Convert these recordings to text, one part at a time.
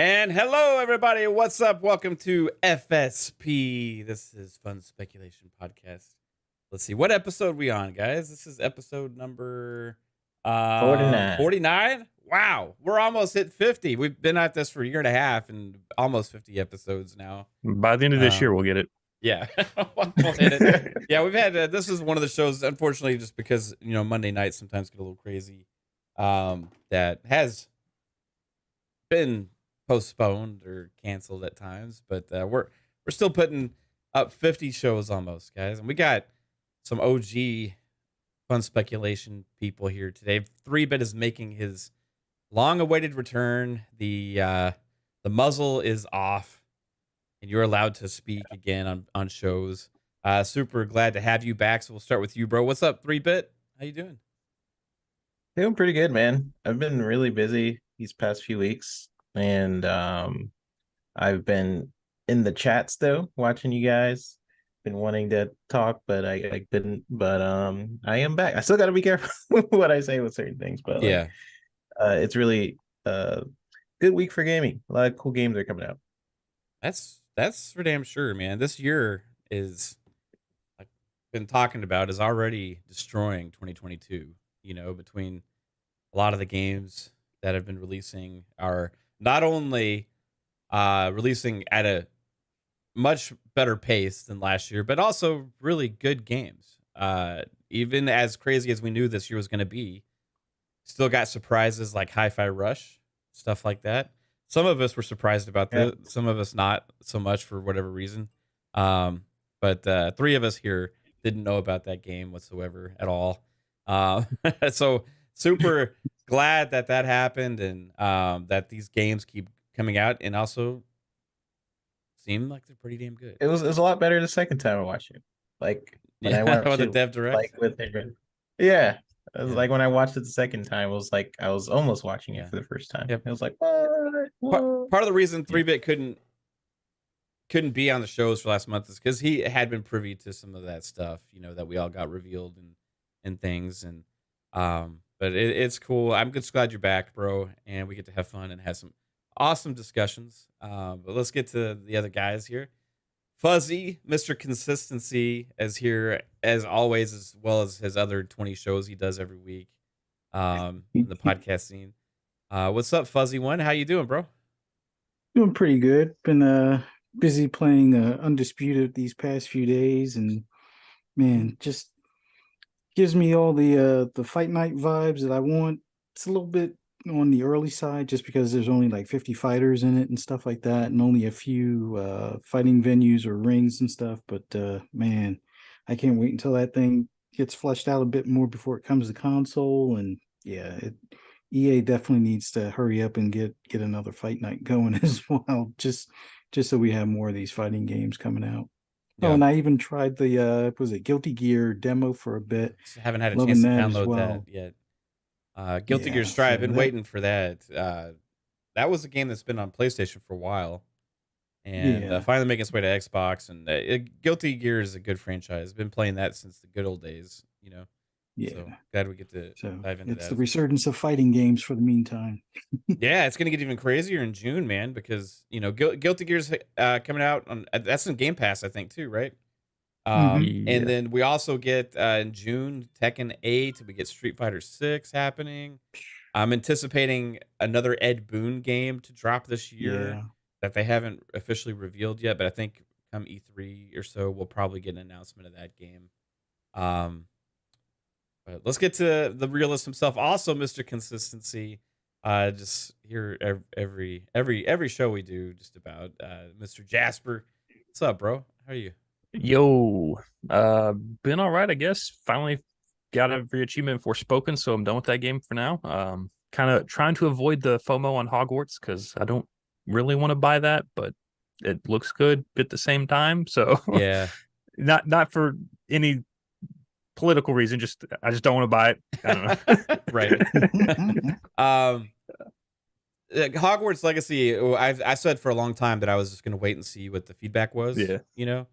And hello, everybody. What's up? Welcome to FSP. This is Fun Speculation Podcast. Let's see. What episode we on, guys? This is episode number 49. 49? Wow. We're almost hit 50. We've been at this for a year and a half and almost 50 episodes now. By the end of this year, we'll get it. Yeah. We'll hit it. Yeah, we've had, this is one of the shows, unfortunately, just because, you know, Monday nights sometimes get a little crazy, that has been postponed or canceled at times, but we're still putting up 50 shows almost, guys, and we got some OG Fun Speculation people here today. 3-Bit is making his long-awaited return. The muzzle is off, and you're allowed to speak again on shows. Super glad to have you back. So we'll start with you, bro. What's up, 3-Bit? How you doing? Doing pretty good, man. I've been really busy these past few weeks. And I've been in the chats though, watching you guys. Been wanting to talk, but I couldn't. But I am back. I still got to be careful what I say with certain things. But yeah, it's really good week for gaming. A lot of cool games are coming out. That's for damn sure, man. This year is, I've been talking about, is already destroying 2022. You know, between a lot of the games that have been releasing are not only releasing at a much better pace than last year, but also really good games. Even as crazy as we knew this year was going to be, still got surprises like Hi-Fi Rush, stuff like that. Some of us were surprised about this, some of us not so much for whatever reason. But 3 of us here didn't know about that game whatsoever at all. So super glad that happened, and that these games keep coming out and also seem like they're pretty damn good. It was a lot better the second time I watched it. Like when I watched the it, Dev Direct. like with it. Yeah. It was like when I watched it the second time, it was like I was almost watching it for the first time. Yep. It was like what? Part of the reason 3-Bit couldn't be on the shows for last month is because he had been privy to some of that stuff, you know, that we all got revealed and things, and but it's cool. I'm just glad you're back, bro, and we get to have fun and have some awesome discussions. But let's get to the other guys here. Fuzzy, Mr. Consistency, is here as always, as well as his other 20 shows he does every week in the podcast scene. What's up, Fuzzy One? How you doing, bro? Doing pretty good. Been busy playing Undisputed these past few days, and man, just gives me all the fight night vibes that I want. It's a little bit on the early side just because there's only like 50 fighters in it and stuff like that, and only a few fighting venues or rings and stuff. But man, I can't wait until that thing gets fleshed out a bit more before it comes to console. And yeah, EA definitely needs to hurry up and get another fight night going as well, just so we have more of these fighting games coming out. Yeah. Oh, and I even tried the was it Guilty Gear demo for a bit. Haven't had a chance to download that yet. Guilty Gear Strive, I've been waiting for that. That was a game that's been on PlayStation for a while, and finally making its way to Xbox. And Guilty Gear is a good franchise. I've been playing that since the good old days, you know. Yeah, so glad we get to dive into that. It's the resurgence of fighting games for the meantime. Yeah, it's gonna get even crazier in June, man, because you know Guilty Gear's coming out on that's in Game Pass, I think, too, right? And then we also get in June Tekken 8. We get Street Fighter 6 happening. I'm anticipating another Ed Boon game to drop this year that they haven't officially revealed yet, but I think come E3 or so we'll probably get an announcement of that game. But let's get to the realist himself, also Mr. Consistency. Just here every show we do, just about Mr. Jasper. What's up, bro? How are you? Yo, been all right, I guess. Finally got every achievement for Spoken, so I'm done with that game for now. Kind of trying to avoid the FOMO on Hogwarts because I don't really want to buy that, but it looks good at the same time. So yeah, not for any political reason, just I just don't want to buy it. I don't know. Right. Hogwarts Legacy, I said for a long time that I was just going to wait and see what the feedback was. Yeah. You know,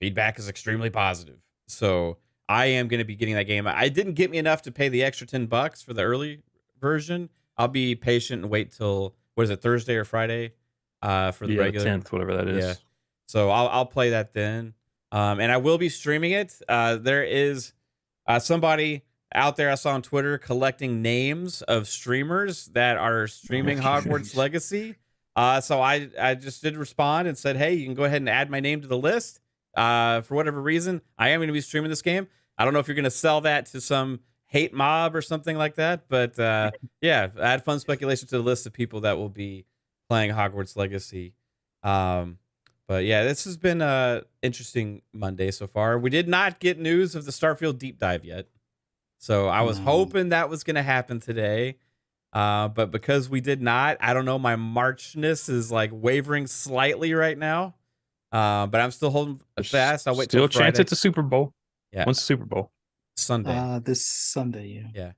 feedback is extremely positive. So I am going to be getting that game. I didn't get me enough to pay the extra $10 for the early version. I'll be patient and wait till, what is it, Thursday or Friday? for the regular 10th, whatever that is. Yeah. So I'll play that then. And I will be streaming it. There is somebody out there I saw on Twitter collecting names of streamers that are streaming Hogwarts Legacy. So I just did respond and said, hey, you can go ahead and add my name to the list. For whatever reason, I am going to be streaming this game. I don't know if you're going to sell that to some hate mob or something like that, but yeah, add fun speculation to the list of people that will be playing Hogwarts Legacy. But yeah, this has been a interesting Monday so far. We did not get news of the Starfield deep dive yet, so I was hoping that was going to happen today. But because we did not, I don't know, my Marchness is like wavering slightly right now. But I'm still holding fast. I'll wait till Still chance it's a Super Bowl. Yeah. When's the Super Bowl? Sunday. This Sunday, Yeah.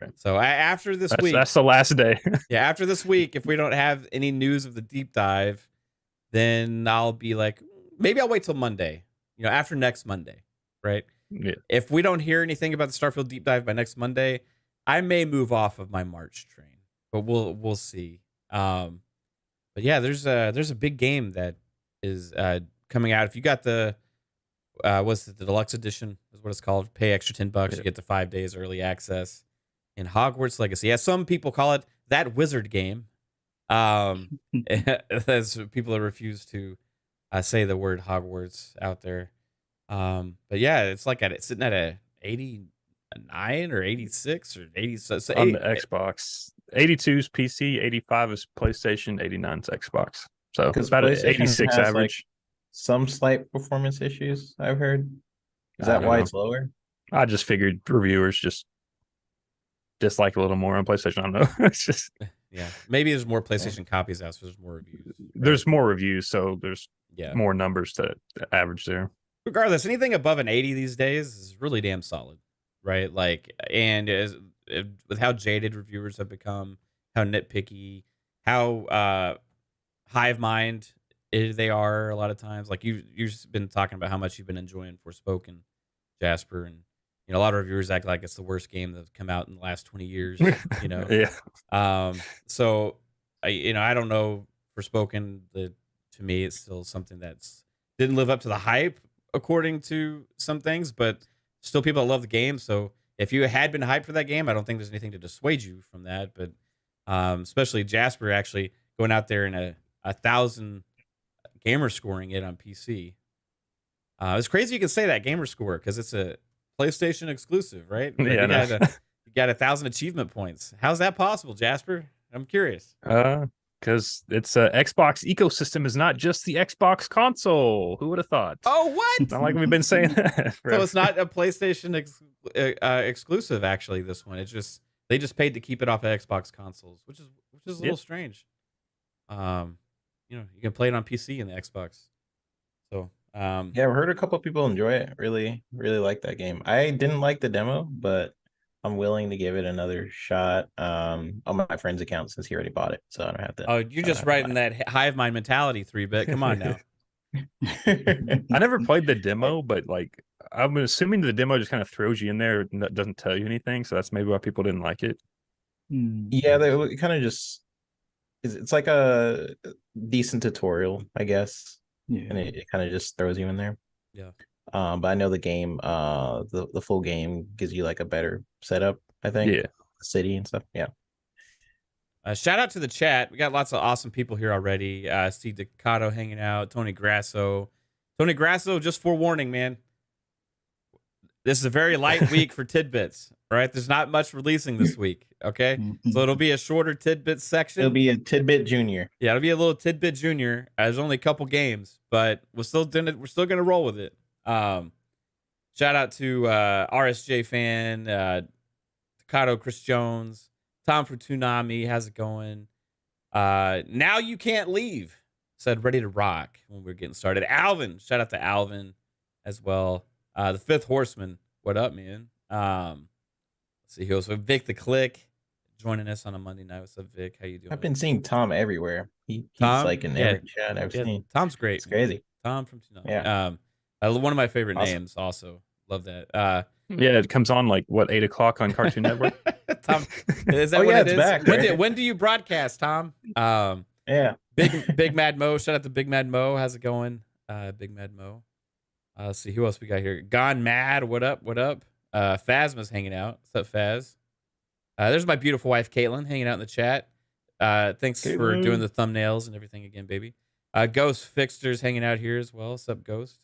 Okay. So after this week, that's the last day. yeah, after this week, if we don't have any news of the deep dive, then I'll be like, maybe I'll wait till Monday. After next Monday, right? Yeah. If we don't hear anything about the Starfield deep dive by next Monday, I may move off of my March train, but we'll see. But yeah, there's a big game that is coming out. If you got the the deluxe edition is what it's called, pay extra $10, you get the 5 days early access in Hogwarts Legacy. Yeah, some people call it that wizard game. As people that refuse to say the word Hogwarts out there. But yeah, it's like sitting at a 89 or 86 or 80 on the Xbox. 82 is PC, 85 is PlayStation, 89 is Xbox. So it's about an 86 average. Like some slight performance issues, I've heard. Is that why it's lower? I just figured reviewers just dislike a little more on PlayStation. I don't know. It's just yeah. Maybe there's more PlayStation copies out, so there's more reviews. Right? There's more reviews, so there's more numbers to average there. Regardless, anything above an 80 these days is really damn solid, right? Like, and with how jaded reviewers have become, how nitpicky, how hive mind they are a lot of times. Like you've been talking about how much you've been enjoying Forspoken, Jasper, and a lot of reviewers act like it's the worst game that's come out in the last 20 years. Yeah. So I don't know. Forspoken, to me, it's still something that's didn't live up to the hype according to some things, but still people love the game. So if you had been hyped for that game, I don't think there's anything to dissuade you from that. But especially Jasper actually going out there in a 1,000 gamer scoring it on PC. It's crazy you can say that gamer score because it's a PlayStation exclusive, right? Like you got 1,000 achievement points. How's that possible, Jasper? I'm curious. Because it's a Xbox ecosystem is not just the Xbox console. Who would have thought? Oh, what? Not like we've been saying that. So it's not a PlayStation exclusive. Actually, this one they just paid to keep it off of Xbox consoles, which is a little strange. You can play it on PC and the Xbox. So yeah, I've heard a couple of people enjoy it. Really, really like that game. I didn't like the demo, but I'm willing to give it another shot on my friend's account since he already bought it, so I don't have to. Oh, you're just writing that hive mind mentality 3-bit. Come on now. I never played the demo, but like I'm assuming the demo just kind of throws you in there and doesn't tell you anything, so that's maybe why people didn't like it. Yeah, it kind of just it's like a decent tutorial, I guess. Yeah, and it kind of just throws you in there. Yeah. But I know the game, the full game gives you like a better setup, I think. Yeah. The city and stuff. Yeah. Shout out to the chat. We got lots of awesome people here already. Steve Ducato hanging out. Tony Grasso. Tony Grasso, just forewarning, man. This is a very light week for tidbits, right? There's not much releasing this week, okay? So it'll be a shorter tidbit section. It'll be a tidbit junior. Yeah, it'll be a little tidbit junior. There's only a couple games, but we're still gonna roll with it. Shout out to RSJ fan, Ducato, Chris Jones, Tom Fortunami. How's it going? Now you can't leave. Said ready to rock when we're getting started. Alvin, shout out to Alvin as well. The Fifth Horseman, what up, man? Let's see who else. Vik The CLiCK joining us on a Monday night. What's up, Vic? How you doing? I've been seeing Tom everywhere. He's like in every chat I've seen. Tom's great. It's crazy. Tom from Tsunami. Yeah. One of my favorite names. Also, love that. Yeah, it comes on like 8 o'clock on Cartoon Network. Tom, is that when it is? Back, when do you broadcast, Tom? Yeah. BigMADMoe. Shout out to BigMADMoe. How's it going? BigMADMoe. Let's see who else we got here. Gone Mad. What up? What up? Phasma's hanging out. What's up, Phaz? There's my beautiful wife, Caitlin, hanging out in the chat. Thanks for doing the thumbnails and everything again, baby. Ghost Fixter's hanging out here as well. What's up, Ghost?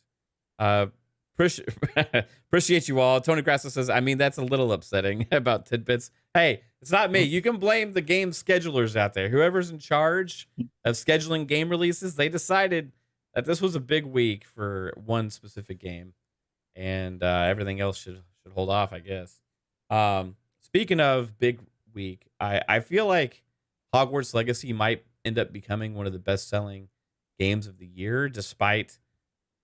Appreciate you all. Tony Grasso says, I mean, that's a little upsetting about tidbits. Hey, it's not me. You can blame the game schedulers out there. Whoever's in charge of scheduling game releases, they decided that this was a big week for one specific game, and everything else should hold off, I guess. Speaking of big week, I feel like Hogwarts Legacy might end up becoming one of the best-selling games of the year, despite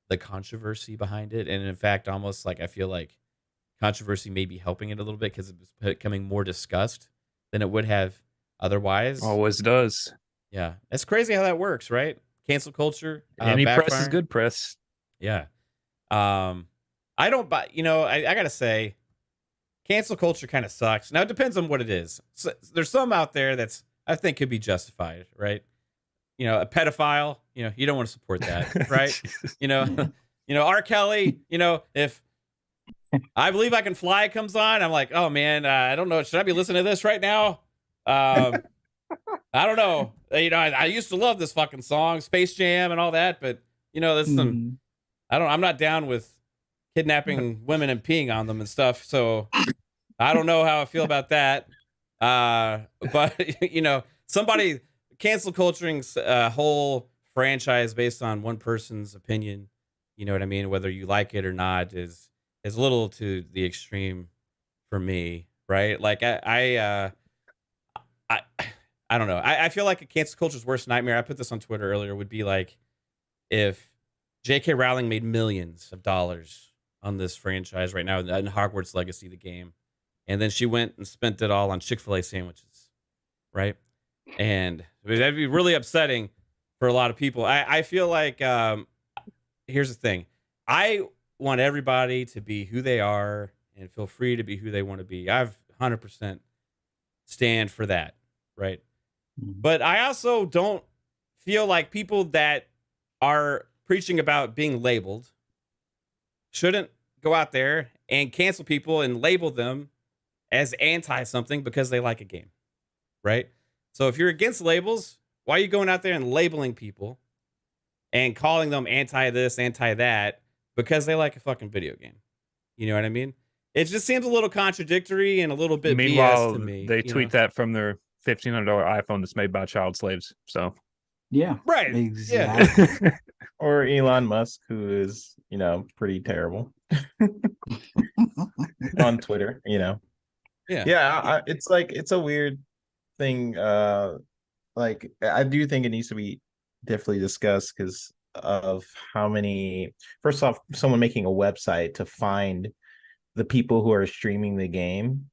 the controversy behind it. And in fact, almost like I feel like controversy may be helping it a little bit because it's becoming more discussed than it would have otherwise. Always does. Yeah. It's crazy how that works, right? Cancel culture. Any press is backfiring. good press. Yeah. I don't buy, I got to say, cancel culture kind of sucks. Now, it depends on what it is. So, there's some out there that's, I think, could be justified, right? A pedophile, you don't want to support that, right? R. Kelly, if I Believe I Can Fly comes on, I'm like, oh man, I don't know. Should I be listening to this right now? I don't know. I used to love this fucking song, Space Jam and all that, but there's some, I'm not down with kidnapping women and peeing on them and stuff. So I don't know how I feel about that. But somebody cancel culturing a whole franchise based on one person's opinion, you know what I mean? Whether you like it or not is a little to the extreme for me, right? Like I don't know. I feel like a cancel culture's worst nightmare. I put this on Twitter earlier. Would be like if J.K. Rowling made millions of dollars on this franchise right now in Hogwarts Legacy, the game, and then she went and spent it all on Chick-fil-A sandwiches, right? And that'd be really upsetting for a lot of people. I feel like here's the thing. I want everybody to be who they are and feel free to be who they want to be. I've 100% stand for that, right? But I also don't feel like people that are preaching about being labeled shouldn't go out there and cancel people and label them as anti something because they like a game, right? So if you're against labels, why are you going out there and labeling people and calling them anti this, anti that because they like a fucking video game? You know what I mean? It just seems a little contradictory and a little bit Meanwhile, BS to me. they tweet that from their $1,500 iPhone that's made by child slaves. So Yeah. Right. Exactly. Yeah. Or Elon Musk, who is, pretty terrible on Twitter, Yeah. Yeah, it's a weird thing. Like, I do think it needs to be definitely discussed because of how many, first off, someone making a website to find the people who are streaming the game,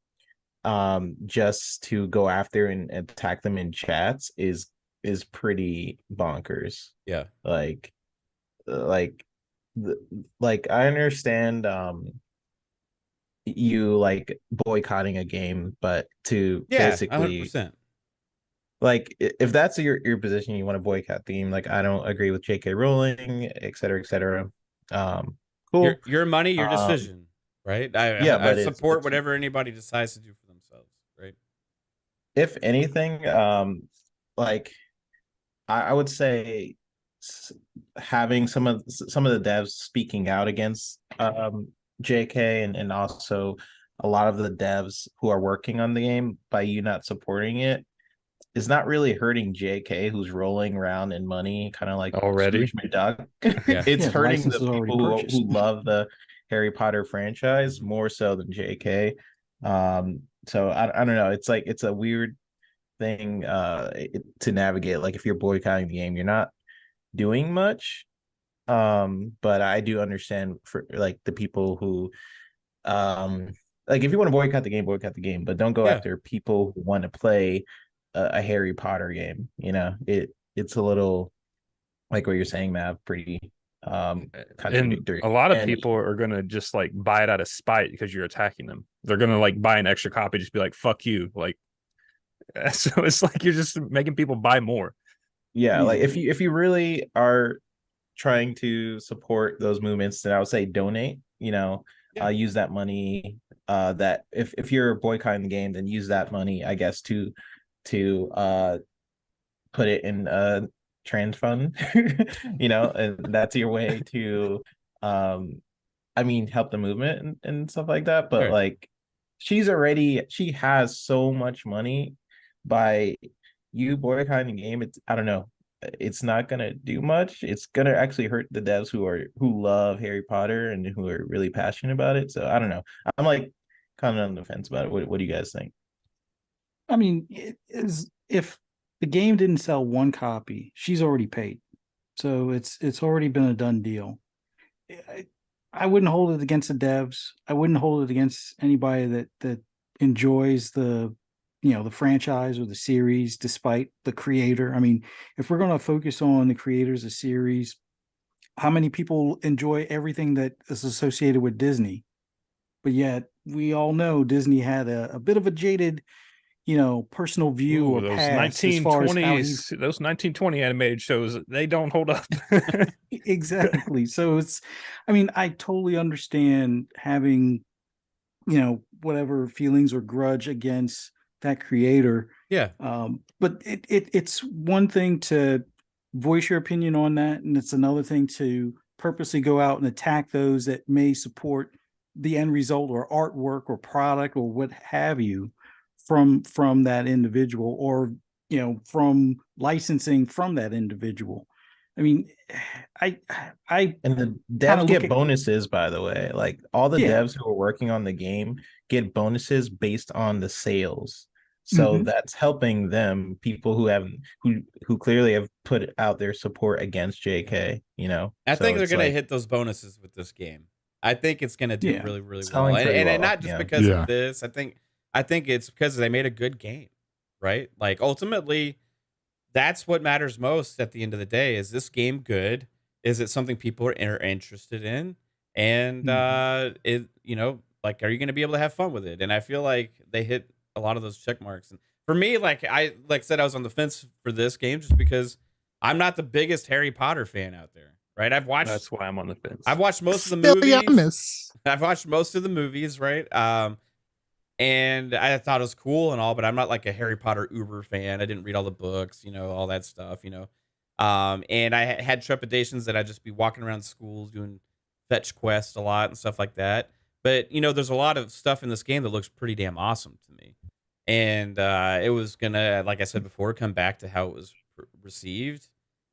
just to go after and attack them in chats is pretty bonkers. Yeah. Like I understand you like boycotting a game, but to basically 100%. like if that's your position, you want to boycott the game. Like I don't agree with J.K. Rowling, et cetera, et cetera. Cool. Your money, your decision, right? I support whatever anybody decides to do for themselves, right? If anything, like I would say having some of the devs speaking out against JK and also a lot of the devs who are working on the game by you not supporting it is not really hurting JK, who's rolling around in money, kind of like already. It's hurting the people who love the Harry Potter franchise more so than JK. So I don't know. It's like it's a weird thing to navigate. Like if you're boycotting the game, you're not doing much. But I do understand for like the people who like if you want to boycott the game, but don't go after people who want to play a Harry Potter game. It's a little like what you're saying, Mav, pretty contradictory. And a lot of people are gonna just like buy it out of spite because you're attacking them. They're gonna like buy an extra copy, just be like, fuck you. Like so it's like you're just making people buy more. Yeah, like Yeah. if you really are trying to support those movements, then I would say donate. Yeah. Use that money. That if you're boycotting the game, then use that money, I guess, to put it in a trans fund. And that's your way to, I mean, help the movement and stuff like that. But Sure. like, she has so much money by you boycotting the game. I don't know, it's not gonna do much. It's gonna actually hurt the devs who love Harry Potter and who are really passionate about it. So I don't know. I'm like kind of on the fence about it. What do you guys think? I mean, it is if the game didn't sell one copy, she's already paid. So it's already been a done deal. I, I wouldn't hold it against the devs. I wouldn't hold it against anybody that enjoys the franchise or the series despite the creator. I mean, if we're going to focus on the creators of series, how many people enjoy everything that is associated with Disney? But yet we all know Disney had a bit of a jaded personal view Ooh, or those past as far as how he 1920s, those 1920 animated shows, they don't hold up. exactly. So I mean, I totally understand having, whatever feelings or grudge against that creator. Yeah. But it's one thing to voice your opinion on that, and it's another thing to purposely go out and attack those that may support the end result or artwork or product or what have you from that individual, or from licensing from that individual. I mean, I And the kind devs of look get at bonuses, by the way. Like all the yeah. devs who are working on the game get bonuses based on the sales. So Mhm. that's helping them, people who clearly have put out their support against JK, I So think they're it's gonna like hit those bonuses with this game. I think it's gonna do Yeah. really, really well, selling pretty and well. not just Yeah. because of Yeah. this. I think it's because they made a good game, right? Like ultimately, that's what matters most at the end of the day. Is this game good? Is it something people are interested in? And Mhm. like, are you going to be able to have fun with it? And I feel like they hit a lot of those check marks. And for me, like I said, I was on the fence for this game just because I'm not the biggest Harry Potter fan out there, right? That's why I'm on the I've fence. watched most of the movies. Expelliarmus. I've watched most of the movies, right? And I thought it was cool and all, but I'm not like a Harry Potter uber fan. I didn't read all the books, all that stuff. And I had trepidations that I'd just be walking around schools doing fetch quests a lot and stuff like that. But there's a lot of stuff in this game that looks pretty damn awesome to me. And it was gonna, like I said before, come back to how it was received.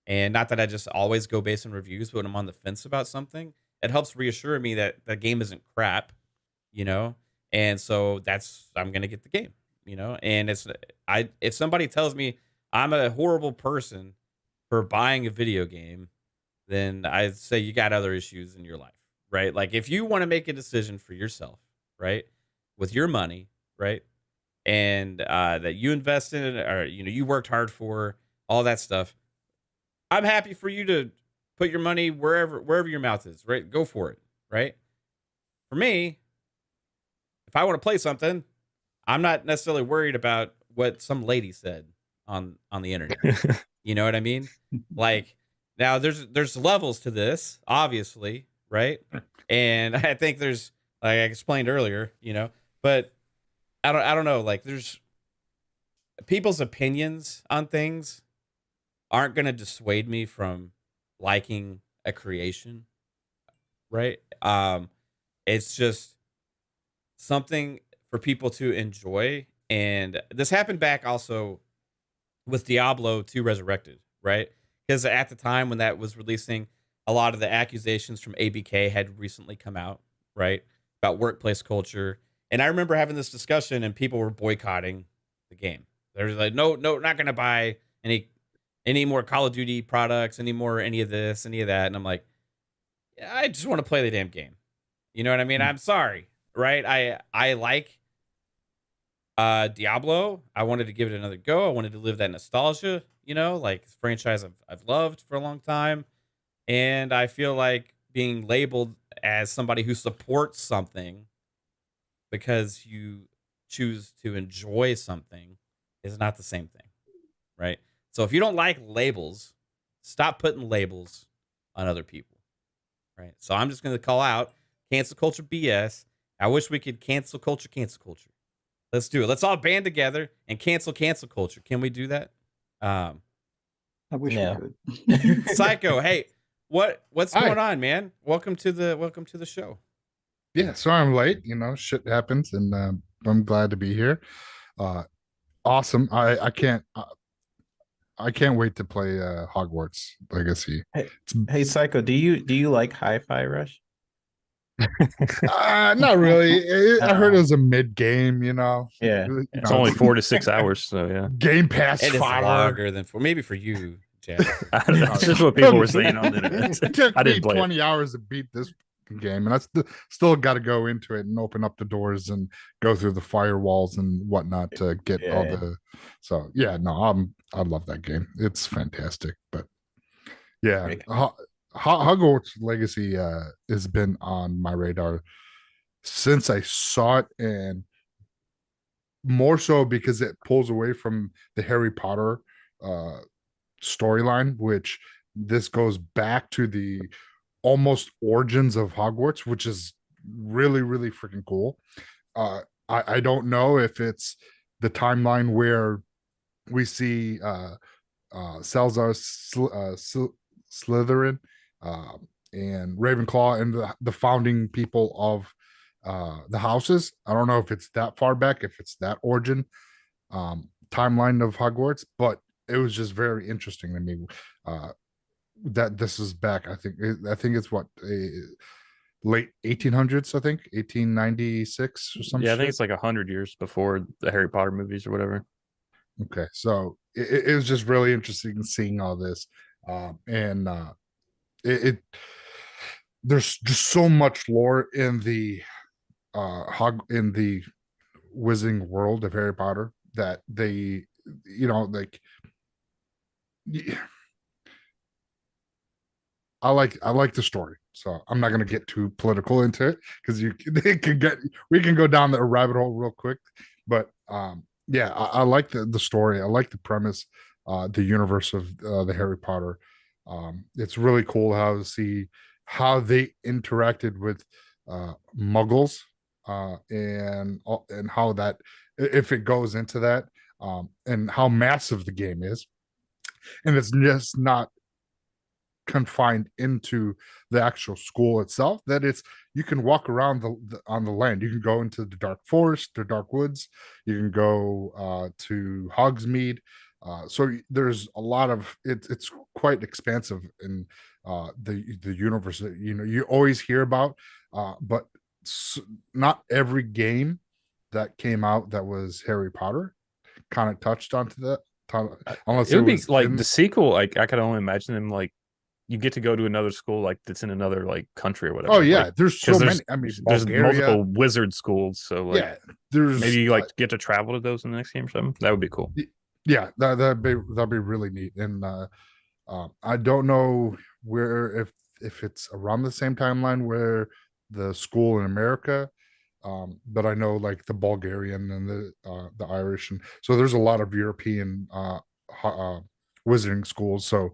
And not that I just always go based on reviews, but when I'm on the fence about something, it helps reassure me that the game isn't crap, you know. And so I'm gonna get the game, And if somebody tells me I'm a horrible person for buying a video game, then I'd say you got other issues in your life, right? Like if you want to make a decision for yourself, right, with your money, right, and that you invested in, or you worked hard for all that stuff, I'm happy for you to put your money wherever your mouth is, right? Go for it, right? For me, if I want to play something, I'm not necessarily worried about what some lady said on the internet. You know what I mean? Like now there's levels to this, obviously, right? And I think there's, like I explained earlier, but I don't know, like there's people's opinions on things aren't going to dissuade me from liking a creation, right? It's just something for people to enjoy. And this happened back also with Diablo 2 Resurrected, right? Because at the time when that was releasing, a lot of the accusations from ABK had recently come out, right? About workplace culture. And I remember having this discussion and people were boycotting the game. They were like, no, not going to buy any more Call of Duty products, any more, any of this, any of that. And I'm like, yeah, I just want to play the damn game. You know what I mean? I'm sorry, right? I like Diablo. I wanted to give it another go. I wanted to live that nostalgia, like franchise I've loved for a long time. And I feel like being labeled as somebody who supports something because you choose to enjoy something is not the same thing, right? So if you don't like labels, stop putting labels on other people. Right. So I'm just going to call out cancel culture BS. I wish we could cancel culture. Let's do it. Let's all band together and cancel culture. Can we do that? I wish No. we could. Psycho, hey, what's Hi. going on, man? Welcome to the show. Yeah, sorry I'm late. You know, shit happens, and I'm glad to be here. Awesome. I can't wait to play Hogwarts Legacy. Hey, Psycho, do you like Hi-Fi Rush? Not really. I heard it was a mid game. You know. Yeah. You It's know, only 4 to 6 hours, so yeah. Game Pass It is fodder. longer than maybe for you, Jack. I don't know. That's just what people were saying on the internet. It took I me didn't play 20 hours to beat this game, and still got to go into it and open up the doors and go through the firewalls and whatnot to get all the. So yeah, no, I love that game. It's fantastic. But yeah, Hogwarts Legacy has been on my radar since I saw it, and more so because it pulls away from the Harry Potter storyline, which this goes back to the almost origins of Hogwarts, which is really, really freaking cool. I don't know if it's the timeline where we see Salazar Slytherin and Ravenclaw and the founding people of the houses. I don't know if it's that far back, if it's that origin timeline of Hogwarts, but it was just very interesting to me that this is back. I think it's what late 1800s. I think 1896 or something. Yeah, I think it's like 100 years before the Harry Potter movies or whatever. Okay, so it was just really interesting seeing all this, and there's just so much lore in the wizarding world of Harry Potter that they, you know, like. I like the story, so I'm not going to get too political into it because we can go down the rabbit hole real quick. But yeah, I like the story. I like the premise, the universe of the Harry Potter. It's really cool to see how they interacted with Muggles and how that, if it goes into that, and how massive the game is, and it's just not confined into the actual school itself, that you can walk around on the land. You can go into the dark forest, the dark woods, you can go to Hogsmeade, so there's a lot of it's quite expansive in the universe that you always hear about, but not every game that came out that was Harry Potter kind of touched onto that, unless it would be like the sequel. I could only imagine them like you get to go to another school like that's in another like country or whatever. Oh yeah, like, there's so many. I mean, there's Bulgaria, multiple wizard schools, so like yeah, there's maybe you like get to travel to those in the next game or something. That would be cool. Yeah, that'd be really neat. And I don't know where if it's around the same timeline where the school in America, but I know like the Bulgarian and the Irish, and so there's a lot of European wizarding schools. So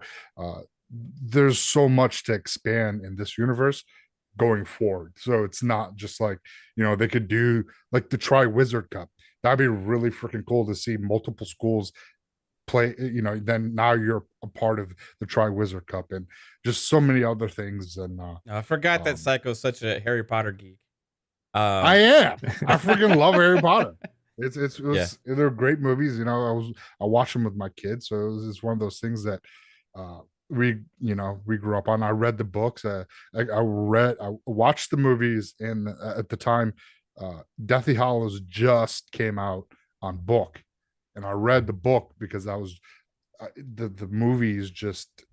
there's so much to expand in this universe going forward. So it's not just like, they could do like the Tri-Wizard Cup. That'd be really freaking cool to see multiple schools play, then now you're a part of the Tri-Wizard Cup and just so many other things. And I forgot that Psycho's such a Harry Potter geek. I am. I freaking love Harry Potter. They're great movies. I watched them with my kids, so it's one of those things that we grew up on. I read the books. I watched the movies, and at the time, Deathly Hallows just came out on book, and I read the book because I was the movies just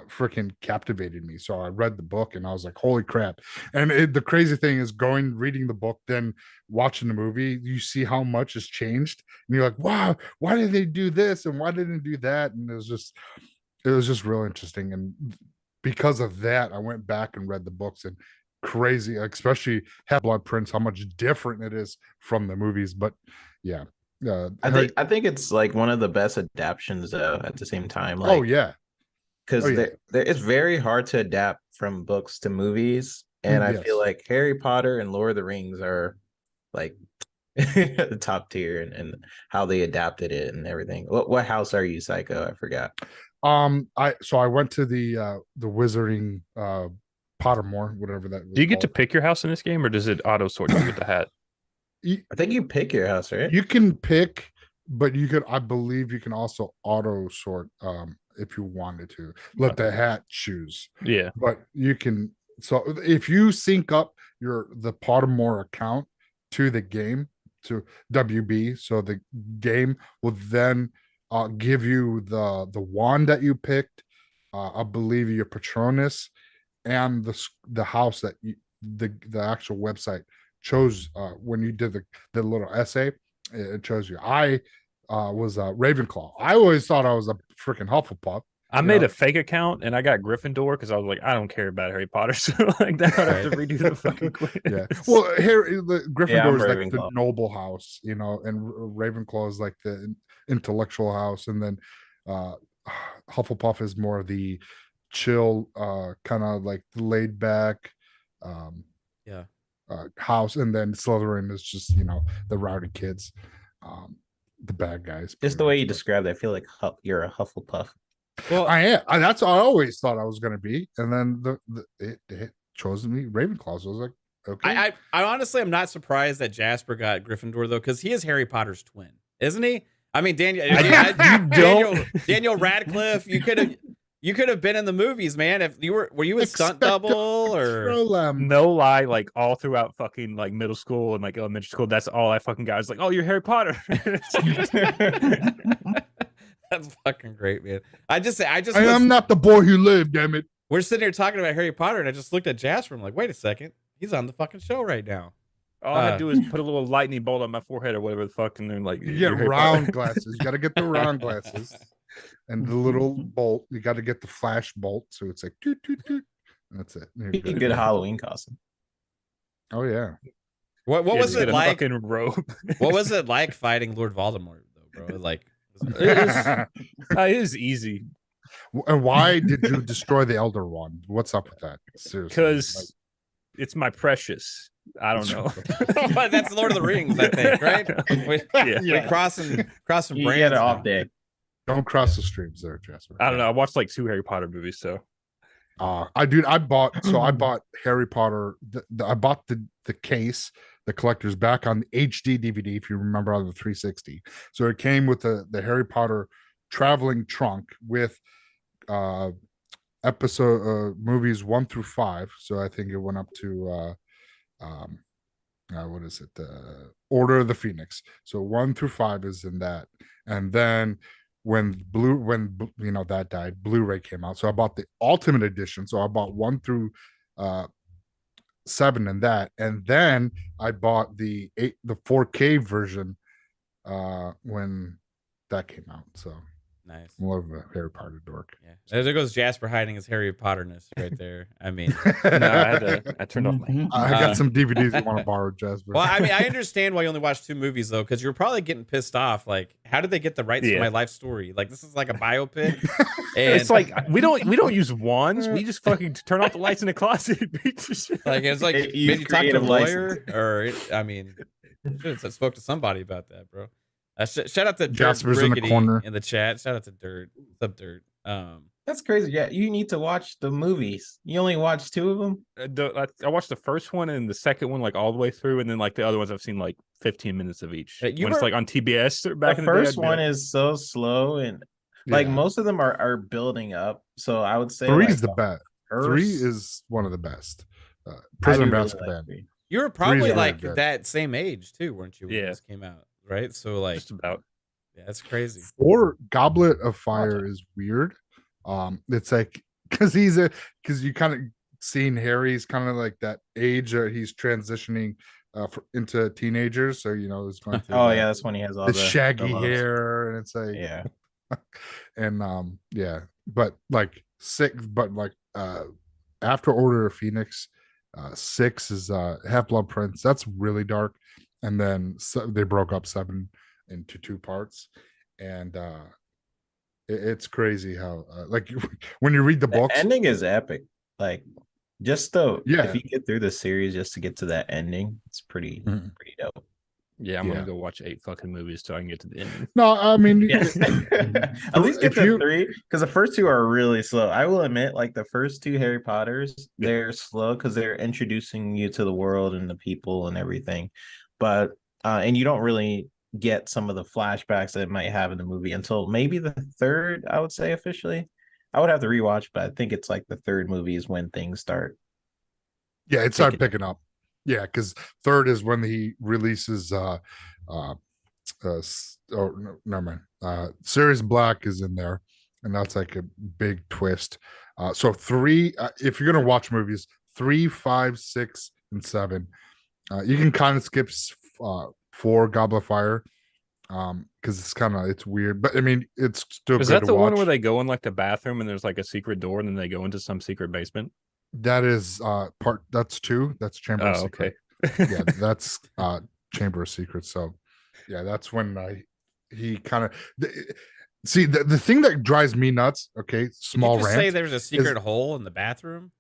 freaking captivated me. So I read the book and I was like, holy crap. And the crazy thing is reading the book, then watching the movie, you see how much has changed, and you're like, wow, why did they do this and why didn't they do that? And it was just real interesting. And because of that, I went back and read the books, and crazy, especially Half-Blood Prince, how much different it is from the movies. But yeah, I think it's like one of the best adaptions though. At the same time, Oh like yeah, because oh yeah, it's very hard to adapt from books to movies, and I feel yes. like Harry Potter and Lord of the Rings are like the top tier, and how they adapted it and everything. What house are you, Psycho? I forgot. I went to the Wizarding Pottermore, whatever that was Do you get to called. pick your house in this game, or does it auto sort you with the hat? I think you pick your house, right? You can pick, but you could, I believe, you can also auto sort if you wanted to. Let the hat choose. Yeah, But you can. So if you sync up the Pottermore account to the game, to WB, so the game will then give you the wand that you picked, I believe your Patronus, and the house that the actual website chose when you did the little essay. It shows you. I was a Ravenclaw. I always thought I was a freaking Hufflepuff. I made a fake account and I got Gryffindor because I was like, I don't care about Harry Potter, so like that I'd have to redo the fucking quiz. Yeah, well, Gryffindor is like the Ravenclaw. noble house, and Ravenclaw is like the intellectual house, and then Hufflepuff is more the chill, kind of like laid back, Yeah. house, and then Slytherin is just the rowdy kids, the bad guys. Just the way you described it, I feel like you're a Hufflepuff. Well, I am. That's what I always thought I was going to be, and then it chose me Ravenclaw. So I was like, okay. I honestly am not surprised that Jasper got Gryffindor though, because he is Harry Potter's twin, isn't he? I mean, Daniel Radcliffe. You could have been in the movies, man. If you were you a stunt double or no lie, like all throughout fucking like middle school and like elementary school, that's all I fucking got. I was like, oh, you're Harry Potter. That's fucking great, man. I am not the boy who lived, damn it. We're sitting here talking about Harry Potter, and I just looked at Jasper. I'm like, wait a second, he's on the fucking show right now. All I had to do is put a little lightning bolt on my forehead or whatever the fuck, and then like you get round glasses. You got to get the round glasses and the little bolt. You got to get the flash bolt, so it's like toot toot toot. And that's it. Good Halloween costume. Oh yeah. What was it like? Fucking robe. What was it like fighting Lord Voldemort, though, bro? Like, it is easy. And why did you destroy the Elder Wand? What's up with that? Seriously, because it's my precious. I don't know. That's Lord of the Rings, I think, right? We're crossing brands. You get it off day. Don't cross the streams there, Jasper. I don't know. I watched like 2 Harry Potter movies, so. I bought Harry Potter. I bought the case, the collector's back on the HD DVD, if you remember, on the 360. So it came with the Harry Potter traveling trunk with episode movies 1 through 5. So I think it went up to what is it? The Order of the Phoenix. So 1 through 5 is in that, and then when that died, Blu-ray came out. So I bought the Ultimate Edition. So I bought 1 through 7 in that, and then I bought the 4K version when that came out. So nice. I'm more of a Harry Potter dork. Yeah, there goes Jasper hiding his Harry Potterness right there. I mean, no, I turned off my. I got some DVDs you want to borrow, Jasper. Well, I mean, I understand why you only watched 2 movies though, because you're probably getting pissed off. Like, how did they get the rights to my life story? Like, this is like a biopic. And it's like we don't use wands. We just fucking turn off the lights in the closet. Like it's like maybe talk to a lawyer, or I mean, I spoke to somebody about that, bro. Shout out to Jasper's in the corner in the chat. Shout out to Dirt. What's up, Dirt? That's crazy. Yeah, you need to watch the movies. You only watched 2 of them. I watched the first one and the second one like all the way through, and then like the other ones I've seen like 15 minutes of each. It's like on TBS back in the day. The first one is so slow, and like most of them are building up. So I would say 3 is the best. 3 is one of the best. Prison of Azkaban. Really you were probably like that same age too, weren't you? When this came out, right? So like just about. Yeah, that's crazy. 4 Goblet of Fire is weird. It's like because you kind of seen Harry's kind of like that age that he's transitioning into teenagers. So it's going through that's when he has all the shaggy hair, and it's like and but like 6, but like after Order of Phoenix, 6 is Half-Blood Prince. That's really dark, and then they broke up 7 into 2 parts, and it's crazy how like when you read the The books, ending is epic. Like, just though, Yeah. if you get through the series just to get to that ending, it's pretty Mhm. dope. Yeah, I'm Yeah. gonna go watch 8 fucking movies till I can get to the ending. no, I mean, Yes. At least get if to you- 3, because the first 2 are really slow. I will admit, like the first 2 Harry Potters, they're slow because they're introducing you to the world and the people and everything. But and you don't really get some of the flashbacks that it might have in the movie until maybe the 3rd, I would say officially. I would have to rewatch, but I think it's like the 3rd movie is when things start. yeah, it started picking up. Yeah, because 3rd is when he releases oh no, never mind. Sirius Black is in there, and that's like a big twist. So 3, if you're gonna watch movies, 3, 5, 6, and 7, you can kind of skip 4, Goblet of Fire, because it's weird, but I mean it's still Is good that to the one watch. where they go in like the bathroom and there's like a secret door and then they go into some secret basement? That is that's 2. That's Chamber of Oh, Secrets. okay. Yeah, that's Chamber of Secrets. So yeah, that's when he kind of see the thing that drives me nuts. Okay, Did you small just rant. say there's a secret hole in the bathroom?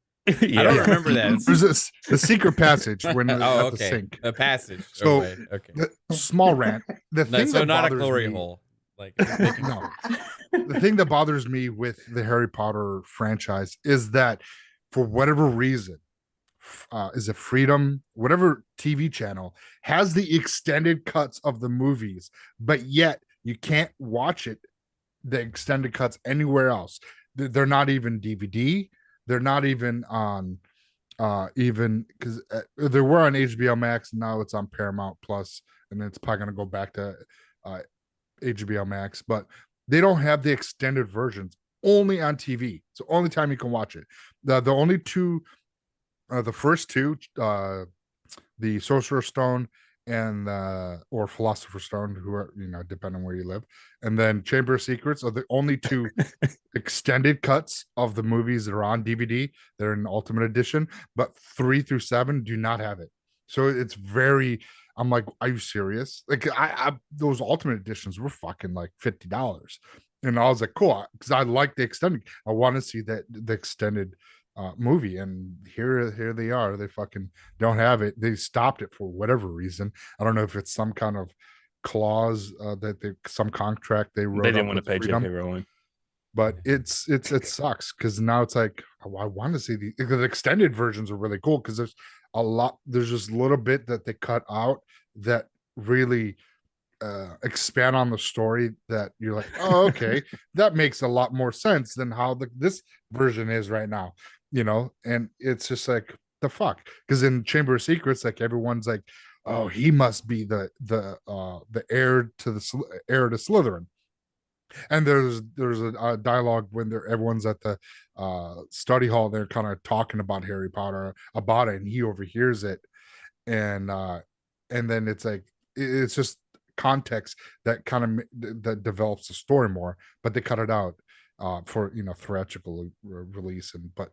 Yeah. I don't remember that. It's- There's the secret passage when at oh, the okay. sink. A passage. So, okay. The small rant. The No, thing so that not a bothers glory me, hole. Like just making No. sure. the thing that bothers me with the Harry Potter franchise is that for whatever reason, is it Freedom, whatever TV channel has the extended cuts of the movies, but yet you can't watch it, the extended cuts, anywhere else. They're not even DVD. They're not even on even because they were on HBO Max. Now it's on Paramount Plus, and it's probably going to go back to HBO Max, but they don't have the extended versions, only on TV. It's the only time you can watch it. The only 2, the first 2, the Sorcerer's Stone and or Philosopher's Stone, who are, depending on where you live, and then Chamber of Secrets are the only 2 extended cuts of the movies that are on DVD. They're in Ultimate Edition, but 3 through 7 do not have it. So it's very. I'm like, are you serious? Like, I those Ultimate Editions were fucking like $50, and I was like, cool, because I like the extended. I want to see the extended movie, and here they are. They fucking don't have it. They stopped it for whatever reason. I don't know if it's some kind of clause that some contract they wrote. They didn't up want to with pay Freedom. J.K. Rowling. But it sucks because now it's like, oh, I want to see the extended versions are really cool because there's just a little bit that they cut out that really expand on the story that you're like, oh, okay, that makes a lot more sense than how this version is right now, and it's just like, the fuck, because in Chamber of Secrets, like, everyone's like, oh, he must be the heir to Slytherin. And there's a dialogue when everyone's at the study hall. They're kind of talking about Harry Potter about it, and he overhears it, and then it's like it's just context that kind of that develops the story more, but they cut it out for theatrical release. But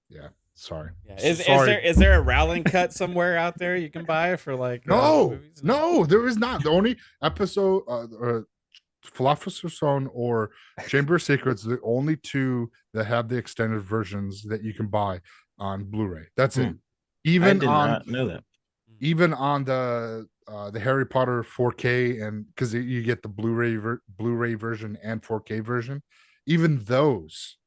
yeah, sorry. Yeah. Sorry. Is there a Rowling cut somewhere out there you can buy for like movies? No, there is not. The only episode Philosopher's Stone or Chamber of Secrets, the only 2 that have the extended versions that you can buy on Blu-ray. That's it. I did not know that. Even on the Harry Potter 4K, and because you get the Blu-ray version and 4K version, even those,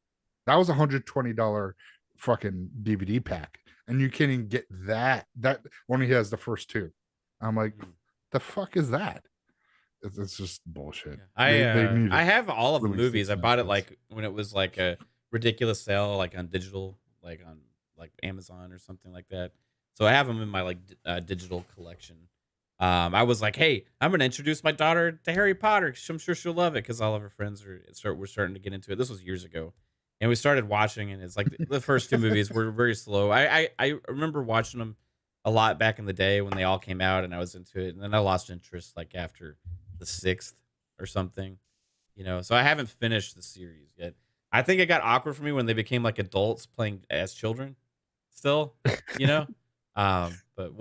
that was $120 fucking DVD pack, and you can't even get that. That only has the first 2. I'm like, the fuck is that? It's just bullshit. Yeah. I have all of the release movies. I these bought it things. like when it was like a ridiculous sale, like on digital, like on like Amazon or something like that. So I have them in my like digital collection. I was like, hey, I'm gonna introduce my daughter to Harry Potter because I'm sure she'll love it because all of her friends were starting to get into it. This was years ago, and we started watching, and it's like the first 2 movies were very slow. I remember watching them a lot back in the day when they all came out, and I was into it, and then I lost interest like after the 6th or something, so I haven't finished the series yet. I think it got awkward for me when they became like adults playing as children still, but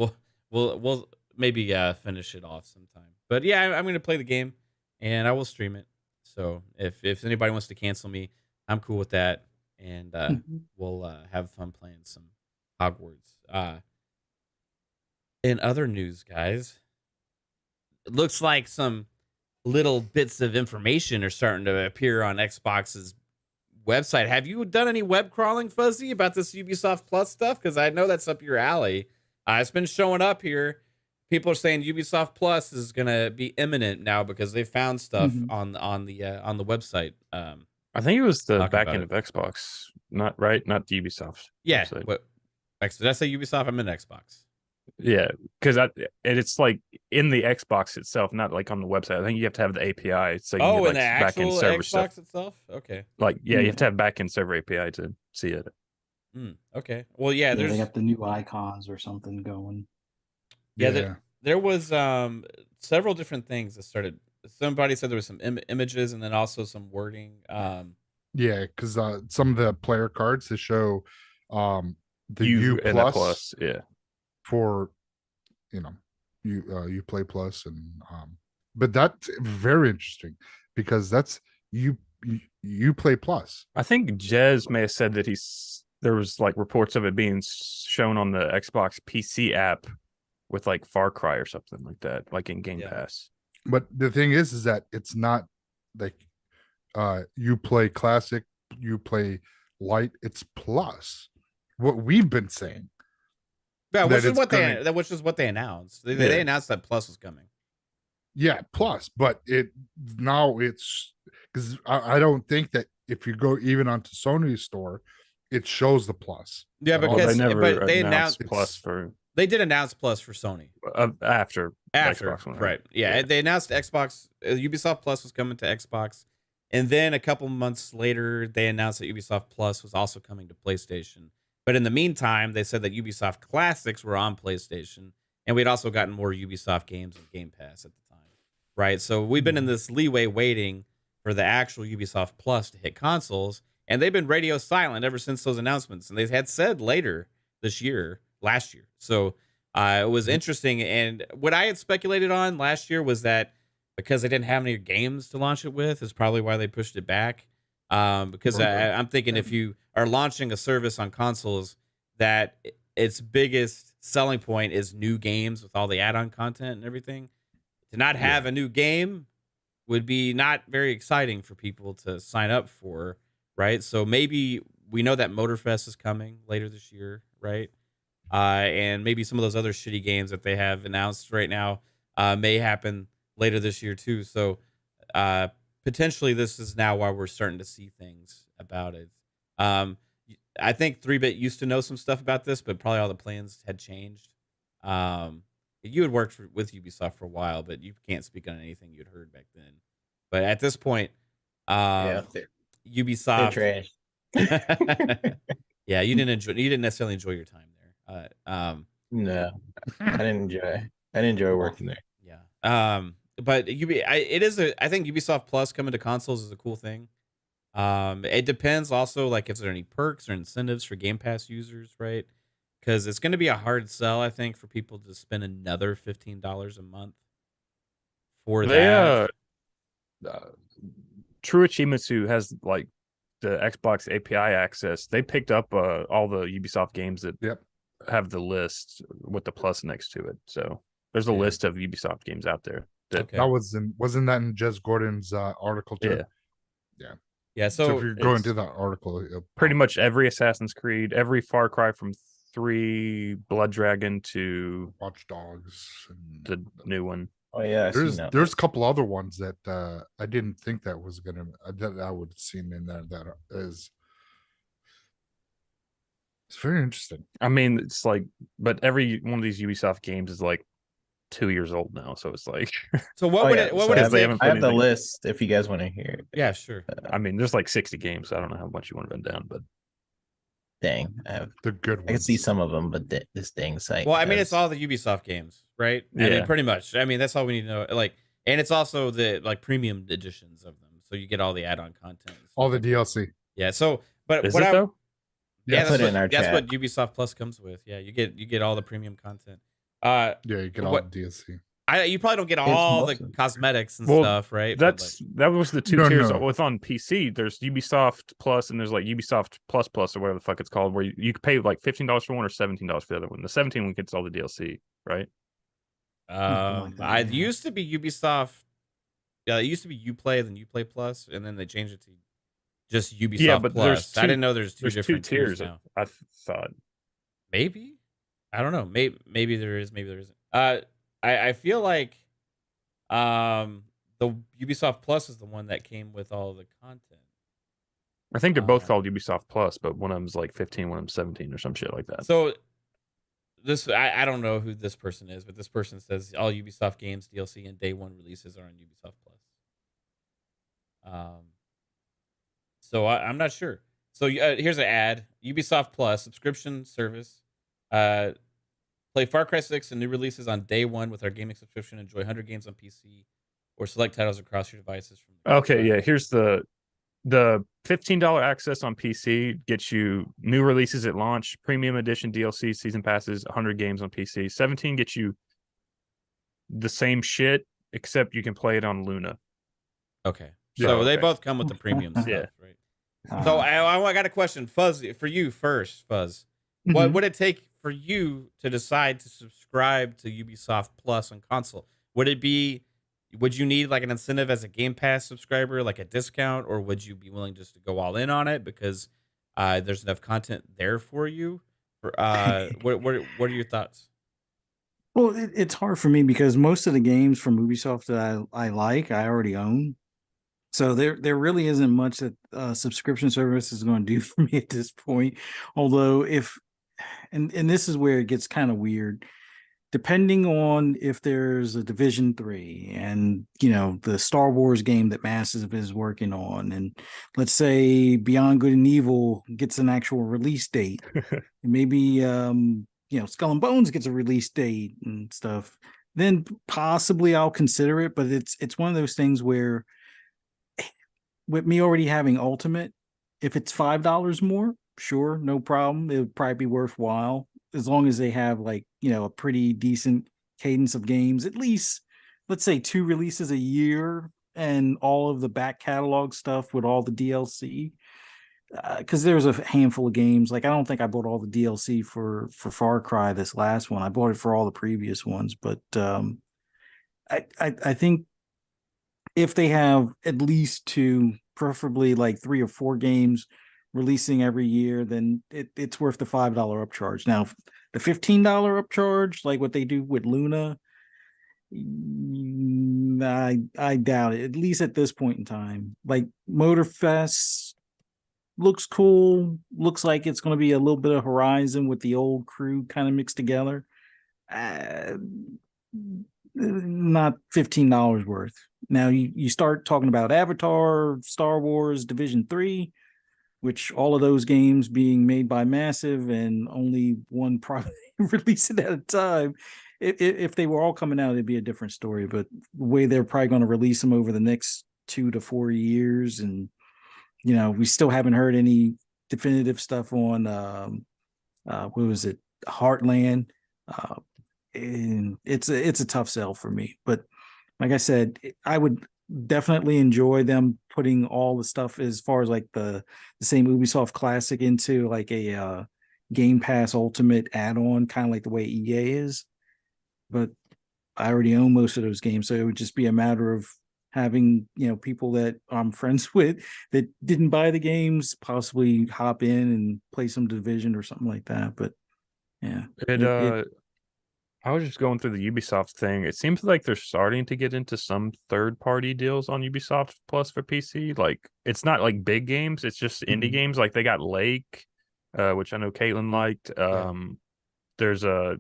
we'll maybe finish it off sometime. But yeah, I'm going to play the game and I will stream it. So if anybody wants to cancel me, I'm cool with that. And we'll have fun playing some Hogwarts. In other news, guys, it looks like some little bits of information are starting to appear on Xbox's website. Have you done any web crawling, Fuzzy, about this Ubisoft Plus stuff? Because I know that's up your alley. It's been showing up here. People are saying Ubisoft Plus is gonna be imminent now because they found stuff on the website. I think it was the Talk back about end of Xbox, not the Ubisoft. Yeah. website. What? Did I say Ubisoft? I'm in Xbox. Yeah, because it's like in the Xbox itself, not like on the website. I think you have to have the API. So you can Oh, get, in like, the back-end actual server Xbox stuff. itself? Okay. Like, yeah, you have to have back-end server API to see it. Okay. Well, yeah, they got the new icons or something going. Yeah. There was several different things that started. Somebody said there was some images and then also some wording. Yeah, because some of the player cards they show the U and the plus, yeah, for you play plus, and but that's very interesting because that's you play plus. I think Jez may have said that there was like reports of it being shown on the Xbox PC app with like Far Cry or something like that, like in Game Pass. But the thing is that it's not like you play classic, you play light, it's plus. What we've been saying. Yeah, which is what they announced. They announced that Plus was coming. Yeah, Plus, but it's because I don't think that if you go even onto Sony's store, it shows the Plus. Yeah, because they announced Plus for. They did announce Plus for Sony after Xbox One, right? Yeah, they announced Xbox. Ubisoft Plus was coming to Xbox, and then a couple months later, they announced that Ubisoft Plus was also coming to PlayStation. But in the meantime, they said that Ubisoft Classics were on PlayStation, and we'd also gotten more Ubisoft games on Game Pass at the time, right? So we've been in this leeway waiting for the actual Ubisoft Plus to hit consoles, and they've been radio silent ever since those announcements. And they had said last year. So it was interesting. And what I had speculated on last year was that because they didn't have any games to launch it with is probably why they pushed it back. Because I'm thinking if you are launching a service on consoles, that its biggest selling point is new games with all the add-on content and everything. To not have a new game would be not very exciting for people to sign up for, right? So maybe we know that Motorfest is coming later this year, right? And maybe some of those other shitty games that they have announced right now may happen later this year too. So potentially this is now why we're starting to see things about it. I think 3-Bit used to know some stuff about this, but probably all the plans had changed. You had worked with Ubisoft for a while, but you can't speak on anything you'd heard back then. But at this point, Ubisoft, trash. Yeah, you didn't necessarily enjoy your time there. No, I didn't enjoy working there. Yeah. But I think Ubisoft Plus coming to consoles is a cool thing. It depends also, like, if there are any perks or incentives for Game Pass users, right? Because it's going to be a hard sell, I think, for people to spend another $15 a month for that. True Achievements, who has like the Xbox API access, they picked up all the Ubisoft games that have the list with the plus next to it. So there's a list of Ubisoft games out there. That wasn't that in Jez Gordon's article too? Yeah. So if you're going to that article, pretty much every Assassin's Creed, every Far Cry from 3, Blood Dragon to Watch Dogs, and the new one. Oh yeah, there's a couple other ones that I didn't think that was gonna that I would have seen in there. That is, it's very interesting. I mean, it's like, but every one of these Ubisoft games is like 2 years old now, so it's like. So what would it? What would it? I have the list if you guys want to hear it. Yeah, sure. I mean, there's like 60 games. So I don't know how much you want to run down, but. Dang, I have the good ones. I can see some of them, but this dang site. Well, I mean, it's all the Ubisoft games, right? Yeah. I mean, pretty much. I mean, that's all we need to know. Like, and it's also the like premium editions of them, so you get all the add-on content, all the DLC. Yeah. So, but is it though? Yeah, that's what Ubisoft Plus comes with. Yeah, you get all the premium content. Yeah, you get all the DLC. You probably don't get It's all the awesome. cosmetics and Well, stuff, right? But, that was the two No, tiers no. with on PC. There's Ubisoft Plus and there's like Ubisoft Plus Plus or whatever the fuck it's called, where you could pay like $15 for one or $17 for the other one. The 17 one gets all the DLC, right? Something like that, I yeah. used to be Ubisoft. Yeah, it used to be Uplay, then Uplay Plus, and then they changed it to just Ubisoft Yeah, but Plus. there's I didn't know there's two There's two different tiers tiers. now. I thought. Maybe, I don't know. Maybe there is. Maybe there isn't. I feel like the Ubisoft Plus is the one that came with all the content. I think they're both called Ubisoft Plus, but one of them's like 15, one of them's 17 or some shit like that. So this I don't know who this person is, but this person says all Ubisoft games DLC and day one releases are on Ubisoft Plus. So I'm not sure. So here's an ad: Ubisoft Plus subscription service. Play Far Cry 6 and new releases on day one with our gaming subscription. Enjoy 100 games on PC or select titles across your devices. Okay, yeah. Here's the $15 access on PC gets you new releases at launch, premium edition DLC, season passes, 100 games on PC. 17 gets you the same shit, except you can play it on Luna. Okay. Yeah, So they okay. both come with the premium stuff, Yeah. right? So I got a question, Fuzz, for you first, Fuzz. What would it take for you to decide to subscribe to Ubisoft Plus on console? Would you need like an incentive as a Game Pass subscriber, like a discount, or would you be willing just to go all in on it because there's enough content there for you? What are your thoughts? Well, it's hard for me because most of the games from Ubisoft that I like, I already own. So there really isn't much that subscription service is going to do for me at this point. Although and this is where it gets kind of weird, depending on if there's a Division 3 and the Star Wars game that Massive is working on, and let's say Beyond Good and Evil gets an actual release date, and maybe Skull and Bones gets a release date and stuff, then possibly I'll consider it. But it's one of those things where, with me already having Ultimate, if it's $5 more, sure, no problem. It would probably be worthwhile as long as they have a pretty decent cadence of games, at least let's say 2 releases a year and all of the back catalog stuff with all the DLC. Because there's a handful of games. Like, I don't think I bought all the DLC for Far Cry, this last one. I bought it for all the previous ones, but I think if they have at least 2, preferably like 3 or 4 games releasing every year, then it's worth the $5 upcharge. Now, the $15 upcharge, like what they do with Luna, I doubt it, at least at this point in time. Like, Motorfest looks cool. Looks like it's going to be a little bit of Horizon with the old crew kind of mixed together. Not $15 worth. Now you start talking about Avatar, Star Wars, Division 3, which all of those games being made by Massive and only one product releasing at a time. If they were all coming out, it'd be a different story. But the way they're probably going to release them over the next 2 to 4 years, and we still haven't heard any definitive stuff on what was it, Heartland. And it's a tough sell for me. But like I said, I would definitely enjoy them putting all the stuff as far as like the same Ubisoft Classic into like a Game Pass Ultimate add-on, kind of like the way EA is. But I already own most of those games, so it would just be a matter of having people that I'm friends with that didn't buy the games possibly hop in and play some Division or something like that. But yeah, I was just going through the Ubisoft thing. It seems like they're starting to get into some third-party deals on Ubisoft Plus for PC. Like, it's not like big games; it's just indie games. Like, they got Lake, which I know Caitlin liked. There's a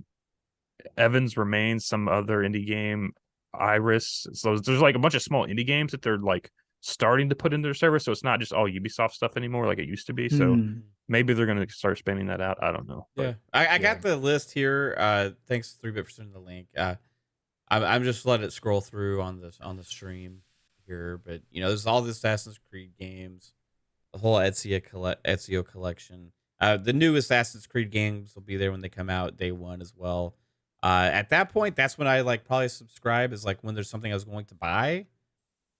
Evans Remains, some other indie game, Iris. So there's like a bunch of small indie games that they're like starting to put into their service. So it's not just all Ubisoft stuff anymore like it used to be. So maybe they're going to start spinning that out. I don't know. Yeah, I got the list here. Thanks 3-Bit for sending the link. I'm just letting it scroll through on the stream here, but there's all the Assassin's Creed games, the whole Ezio collection. The new Assassin's Creed games will be there when they come out day one as well. At that point, that's when I like probably subscribe, is like when there's something I was going to buy.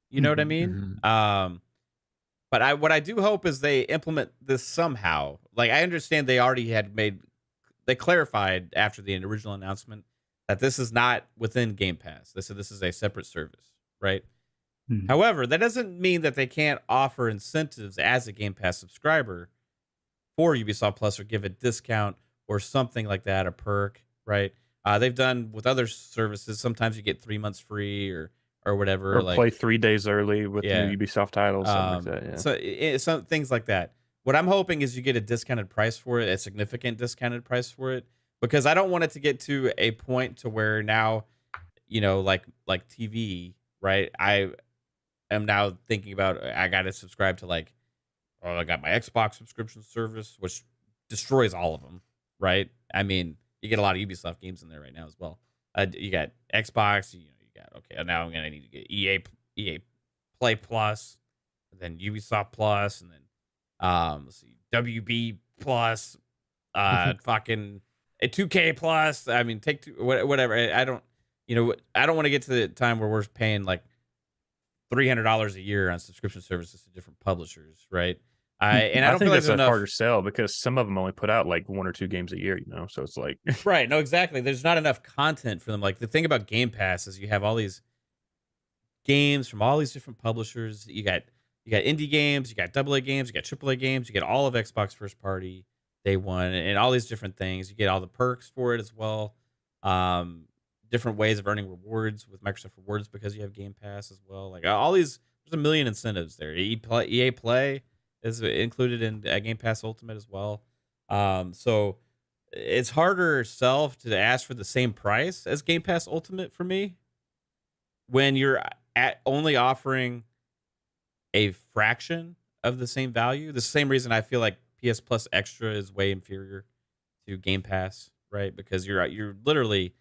You know what I mean? But what I do hope is they implement this somehow. Like, I understand they already they clarified after the original announcement that this is not within Game Pass. They said this is a separate service, right? However, that doesn't mean that they can't offer incentives as a Game Pass subscriber for Ubisoft Plus, or give a discount or something like that, a perk, right? They've done with other services. Sometimes you get 3 months free or whatever, Or like play 3 days early with Yeah. new Ubisoft titles, something like that. Yeah. So some things like that. What I'm hoping is you get a discounted price for it, a significant discounted price for it, because I don't want it to get to a point to where now, like TV, right? I am now thinking about, I got to subscribe to like, I got my Xbox subscription service, which destroys all of them, right? I mean, you get a lot of Ubisoft games in there right now as well. You got Xbox, you got, okay, now I'm gonna need to get EA Play Plus, and then Ubisoft Plus, and then let's see, WB Plus, fucking a 2K Plus. I mean, take two, whatever. I don't want to get to the time where we're paying like $300 a year on subscription services to different publishers, right? I don't think feel like that's there's a enough. harder sell because some of them only put out like 1 or 2 games a year, so it's like Right. No, exactly. There's not enough content for them. Like, the thing about Game Pass is you have all these games from all these different publishers. You got indie games, you got AA games, you got AAA games, you get all of Xbox first party day one, and all these different things. You get all the perks for it as well. Different ways of earning rewards with Microsoft Rewards because you have Game Pass as well. Like, all these, there's a million incentives there. EA Play is included in Game Pass Ultimate as well. So it's harder sell to ask for the same price as Game Pass Ultimate for me when you're only offering a fraction of the same value. The same reason I feel like PS Plus Extra is way inferior to Game Pass, right? Because you're literally,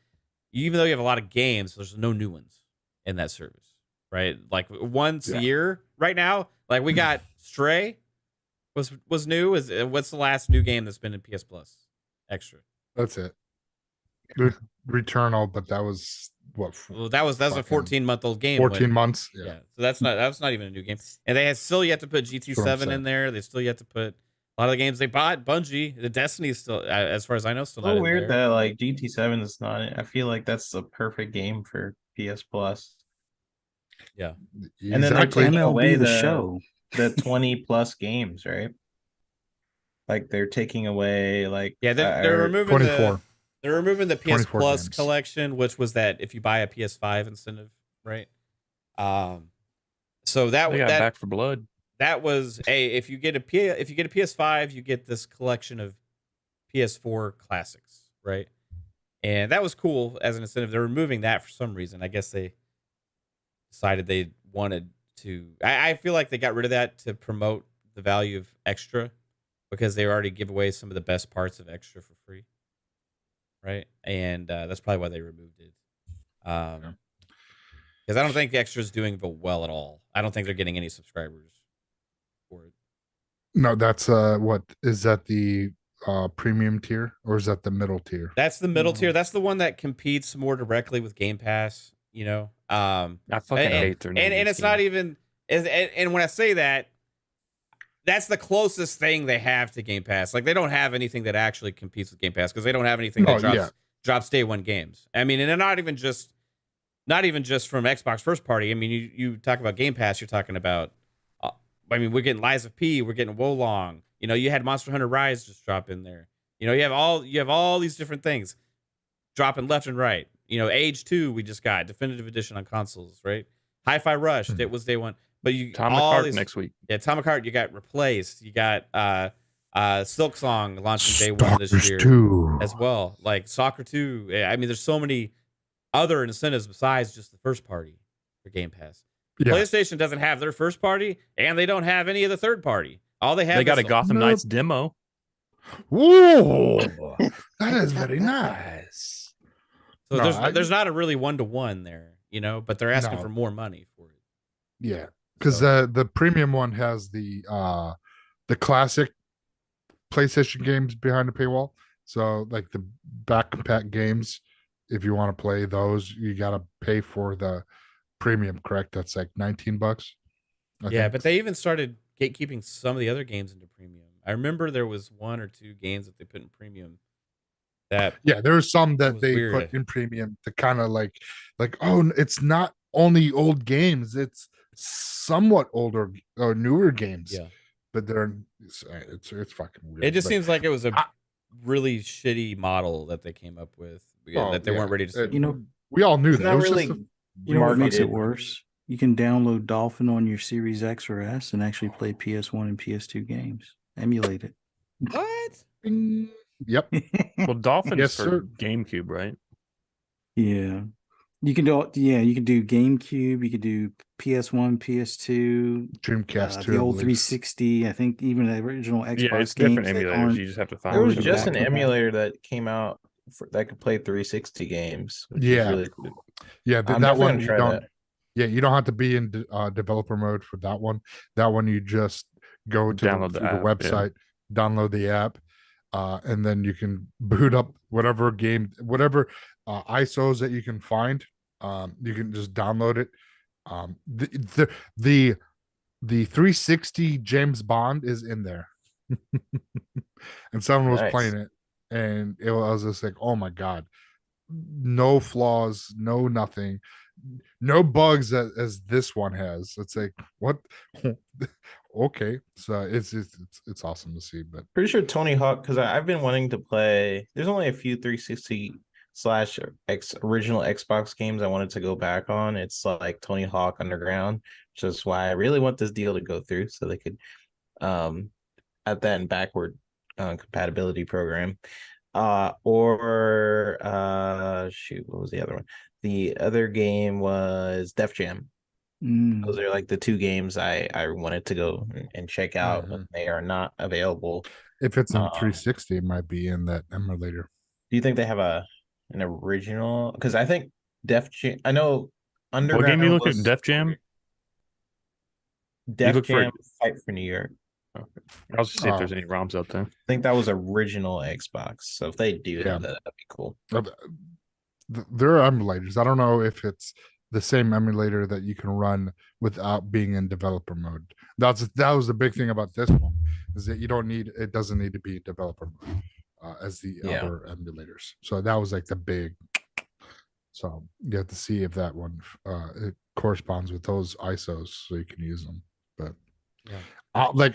even though you have a lot of games, there's no new ones in that service, right? Like, once a year right now, like we got Stray was new. What's the last new game that's been in PS Plus Extra? That's it. Returnal, but that was what? Well, that was a 14-month-old game. 14 months. Yeah. So that's not even a new game. And they have still yet to put GT7 in there. They still yet to put a lot of the games they bought. Bungie, the Destiny is still, as far as I know, still not in weird there. that like GT7 is not. I feel like that's a perfect game for PS Plus. Yeah. And then they're taking away the show. the 20 plus games, right? Like, they're taking away like they're removing 24. They're removing the PS 24 Plus games. collection, which was that if you buy a PS5 incentive, right? So that they got that Back for Blood. that was if you get a PS5, you get this collection of PS4 classics, right? And that was cool as an incentive. They're removing that for some reason. I guess they decided they wanted to. I feel like they got rid of that to promote the value of Extra, because they already give away some of the best parts of Extra for free, right? And that's probably why they removed it. Because I don't think Extra is doing well at all. I don't think they're getting any subscribers for it. No, that's what is that, the premium tier, or is that the middle tier? That's the middle tier. That's the one that competes more directly with Game Pass. I fucking hate their name. And it's not even. And when I say that, that's the closest thing they have to Game Pass. Like, they don't have anything that actually competes with Game Pass, because they don't have anything that drops day one games. I mean, and they're not even just from Xbox first party. I mean, you talk about Game Pass, you're talking about. I mean, we're getting Lies of P, we're getting Wolong. You had Monster Hunter Rise just drop in there. You have all these different things dropping left and right. Age 2 we just got Definitive Edition on consoles, right? Hi-Fi Rush, it was day one. But Atomic Heart next week. Yeah, Atomic Heart, you got Replaced. You got Silk Song launching day one this year 2. as well. Like Soccer 2. I mean, there's so many other incentives besides just the first party for Game Pass. Yeah. PlayStation doesn't have their first party, and they don't have any of the third party. All they have They got is a Gotham Knights demo. Whoa, that is very nice. So there's not a really 1-to-1 there, but they're asking for more money for it. Yeah, because the premium one has the classic PlayStation games behind the paywall. So like the back compat games if you want to play those, you got to pay for the premium, correct? That's like $19. Yeah, think. but they even started gatekeeping some of the other games into premium. I remember there was 1 or 2 games that they put in premium that Yeah, there's some that was they weird. put in premium to kind of like, oh, it's not only old games, it's somewhat older or newer games. Yeah. But it's fucking weird. It just But seems like it was a I- really shitty model that they came up with that they weren't ready to see. You know, we all knew It's that. not It was really just you know what makes it marketed. worse? You can download Dolphin on your Series X or S and actually play PS1 and PS2 games. Emulate it. What? bing. Yep. Well, Dolphins Yes, for sir. GameCube, right? Yeah. You can do you can do GameCube, you can do PS1, PS2, Dreamcast too. the I old believe. 360. I think even the original Xbox Yeah, it's games different that emulators. aren't- You just have to find. There was Aren't just an back-compatible. emulator that came out that could play 360 games. Which Yeah. is really cool. Yeah, I'm that definitely one gonna you try don't. that. Yeah, you don't have to be in developer mode for that one. That one you just go to Download the through the app, yeah. website, download the app, and then you can boot up whatever game, whatever ISOs that you can find. You can just download it. The 360 James Bond is in there, and someone was Nice. playing it, and I was just like, oh my god, no flaws, no nothing, no bugs as this one has. It's like, what? Okay, so it's awesome to see. But Pretty sure Tony Hawk, because I've been wanting to play. There's only a few 360 slash original Xbox games I wanted to go back on. It's like Tony Hawk Underground, which is why I really want this deal to go through so they could add that in backward compatibility program. Or shoot, what was the other one? The other game was Def Jam. Mm. Those are like the 2 games I wanted to go and check out, but they are not available. if it's in Um, 360, it might be in that emulator. Do you think they have an original? Because I think Def Jam. I know What Underground. game you look at? was- Def Jam? Def look for- Jam Fight for New York. I'll just see if Oh. there's any ROMs out there. I think that was original Xbox. So if they do Yeah. have that, that'd be cool. There are emulators. I don't know if it's the same emulator that you can run without being in developer mode. That was the big thing about this one, is that it doesn't need to be developer mode as the Yeah. other emulators. So that was like the big. So you have to see if that one it corresponds with those ISOs so you can use them. But Yeah.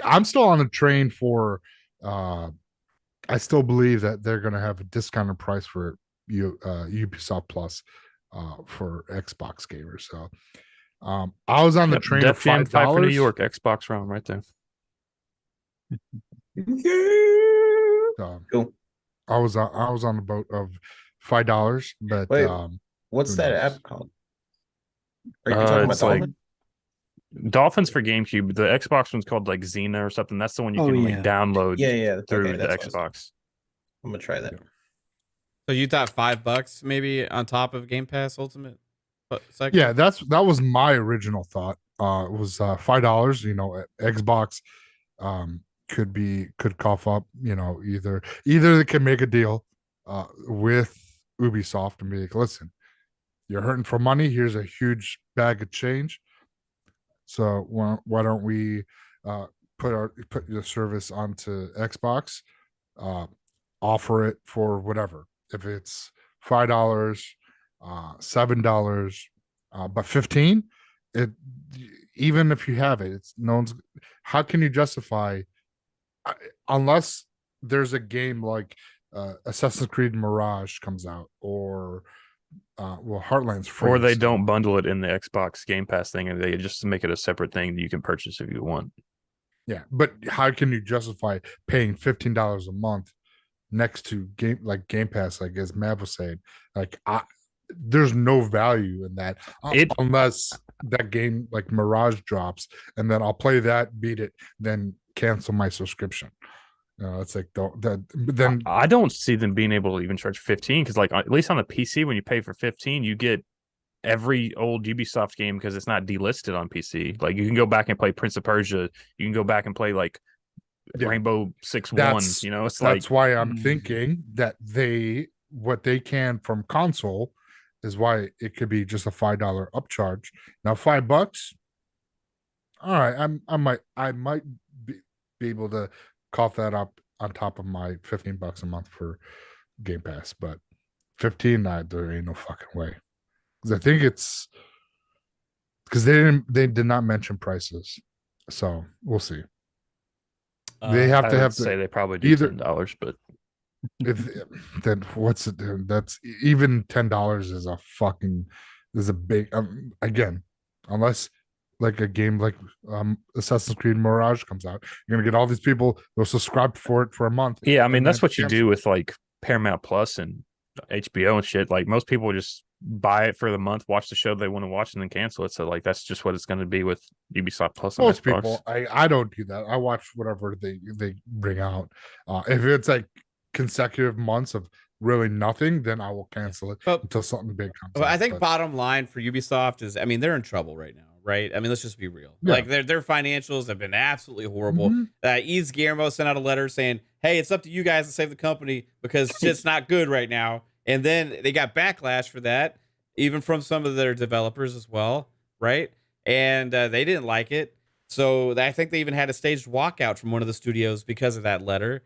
I'm still on the train for. I still believe that they're going to have a discounted price for Ubisoft Plus for Xbox gamers. So I was on the Yep, train Def of Jam $5. Fight for New York Xbox ROM right there. So Cool. I was on the boat of $5, but Wait, What's who that knows? app called? Are you talking about It's like Dolphin? Dolphins for GameCube. The Xbox one's called like Xena or something. That's the one you Oh, can yeah. like download Yeah. through Okay, the that's what I was- Xbox. I'm gonna try that. So you thought $5 maybe on top of Game Pass Ultimate? Cycle? Yeah, that was my original thought. Was $5. Xbox could cough up. Either they can make a deal with Ubisoft and be like, listen, you're hurting for money. Here's a huge bag of change. So why don't we put the service onto Xbox, offer it for whatever. If it's $5, $7, but 15, even if you have it, it's no one's. How can you justify unless there's a game like Assassin's Creed Mirage comes out or Heartland's free, Or they so- don't bundle it in the Xbox Game Pass thing, and they just make it a separate thing that you can purchase if you want. Yeah, but how can you justify paying $15 a month next to Game Pass, like as Mav was saying? Like, there's no value in that unless that game like Mirage drops, and then I'll play that, beat it, then cancel my subscription. It's like then I don't see them being able to even charge 15 because, like, at least on the PC, when you pay for 15, you get every old Ubisoft game because it's not delisted on PC. Like, you can go back and play Prince of Persia. You can go back and play like Yeah. Rainbow Six One. That's It's like why I'm thinking that they what they can from console is why it could be just a $5 upcharge. Now $5, all right, I might be able to cough that up on top of my $15 a month for Game Pass, but 15, there ain't no fucking way. Because I think it's because they did not mention prices, so we'll see. They have I to would have say to they probably do either $10, but if then what's it? That's even $10 is a big again, unless like a game like Assassin's Creed Mirage comes out, you're gonna get all these people they'll subscribe for it for a month. yeah, I mean and that's then what you do with like Paramount Plus and HBO and shit. Like most people just buy it for the month, watch the show they want to watch, and then cancel it. So like that's just what it's going to be with Ubisoft Plus and Most Xbox. people, I don't do that. I watch whatever they bring out. If it's like consecutive months of really nothing, then I will cancel it But until something big comes Well, out. I think But, bottom line for Ubisoft is, I mean, they're in trouble right now, right? I mean, let's just be real. Yeah. Like their financials have been absolutely horrible. Mhm. Yves Guillermo sent out a letter saying, "Hey, it's up to you guys to save the company because shit's not good right now." And then they got backlash for that, even from some of their developers as well, right? And they didn't like it. So I think they even had a staged walkout from one of the studios because of that letter.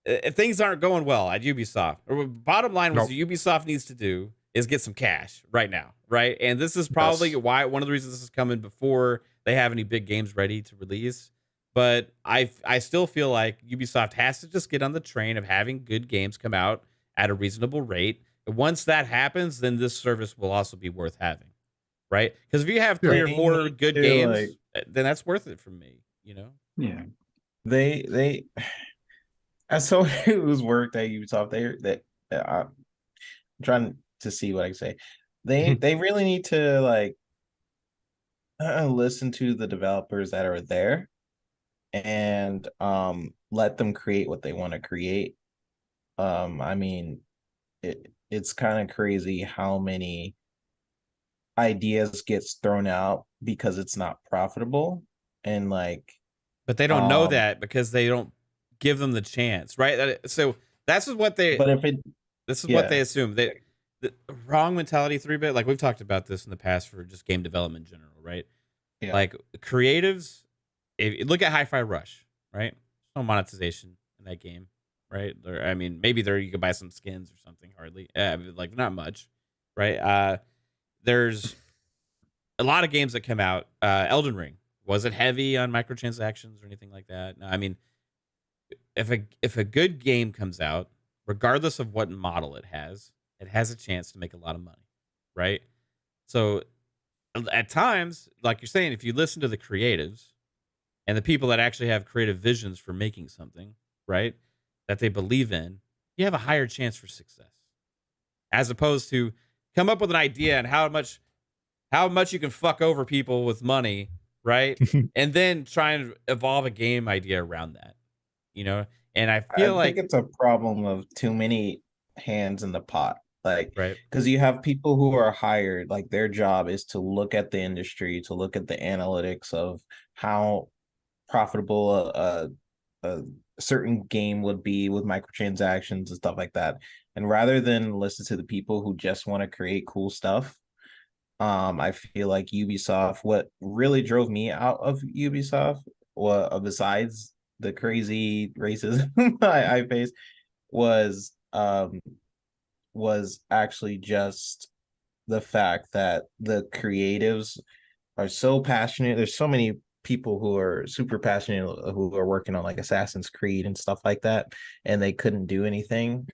Things aren't going well at Ubisoft. Bottom line was Nope. what Ubisoft needs to do is get some cash right now, right? And this is probably why one of the reasons this is coming before they have any big games ready to release. But I still feel like Ubisoft has to just get on the train of having good games come out at a reasonable rate. And once that happens, then this service will also be worth having, right? Because if you have 3 or 4 good games, then that's worth it for me, you know? Yeah. They as someone who's worked at Ubisoft, I'm trying to see what I can say. They really need to like listen to the developers that are there and let them create what they want to create. I mean, it's kind of crazy how many ideas gets thrown out because it's not profitable, and like, but they don't know that because they don't give them the chance, right? So that's what they. But if it, this is what they assume. The wrong mentality 3-bit. Like we've talked about this in the past for just game development in general, right? Yeah. Like creatives, if you look at Hi-Fi Rush, right? No monetization in that game, right? I mean, maybe there you could buy some skins or something. Hardly, like not much, right? There's a lot of games that come out. Elden Ring, was it heavy on microtransactions or anything like that? No, I mean, if a good game comes out, regardless of what model it has a chance to make a lot of money, right? So at times, like you're saying, if you listen to the creatives and the people that actually have creative visions for making something, right, that they believe in, you have a higher chance for success. As opposed to come up with an idea and how much you can fuck over people with money, right? And then try and evolve a game idea around that, you know? And I feel think it's a problem of too many hands in the pot. Like, right, because you have people who are hired, like their job is to look at the industry, to look at the analytics of how profitable a certain game would be with microtransactions and stuff like that. And rather than listen to the people who just want to create cool stuff, I feel like Ubisoft, what really drove me out of Ubisoft, besides the crazy racism I faced, was actually just the fact that the creatives are so passionate. There's so many people who are super passionate who are working on like Assassin's Creed and stuff like that, and they couldn't do anything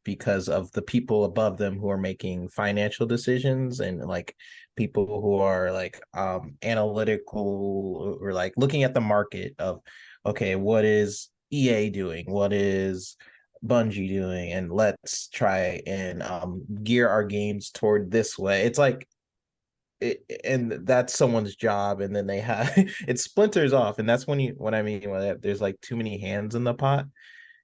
because of the people above them who are making financial decisions, and like people who are like analytical or like looking at the market of, okay, what is EA doing, what is Bungie doing, and let's try and gear our games toward this way. It's like and that's someone's job, and then they have it splinters off, and that's when I mean when there's like too many hands in the pot,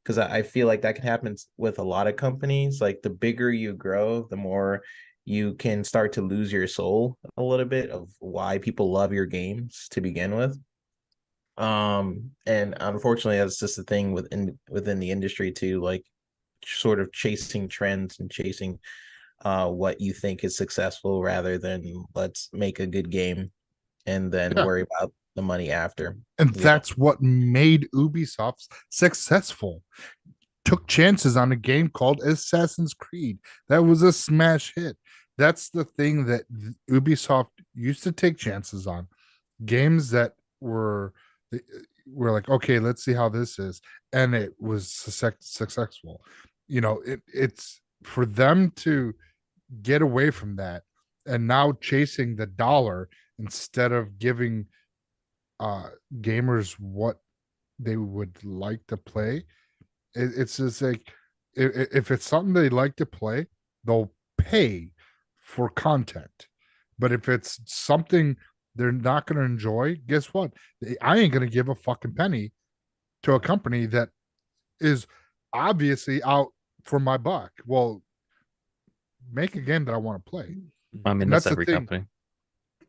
because I feel like that can happen with a lot of companies. Like the bigger you grow, the more you can start to lose your soul a little bit of why people love your games to begin with. And unfortunately that's just a thing within the industry too. Like sort of chasing trends and chasing what you think is successful rather than let's make a good game and then Yeah. worry about the money after. And Yeah. that's what made Ubisoft successful. Took chances on a game called Assassin's Creed. That was a smash hit. That's the thing that Ubisoft used to take chances on. Games that were like, okay, let's see how this is. And it was successful. You know, it's for them to get away from that and now chasing the dollar instead of giving gamers what they would like to play. It's just like if it's something they like to play, they'll pay for content. But if it's something they're not going to enjoy, guess what? I ain't going to give a fucking penny to a company that is obviously out for my buck. Well, make a game that I want to play. I mean, And that's that's the every thing. company.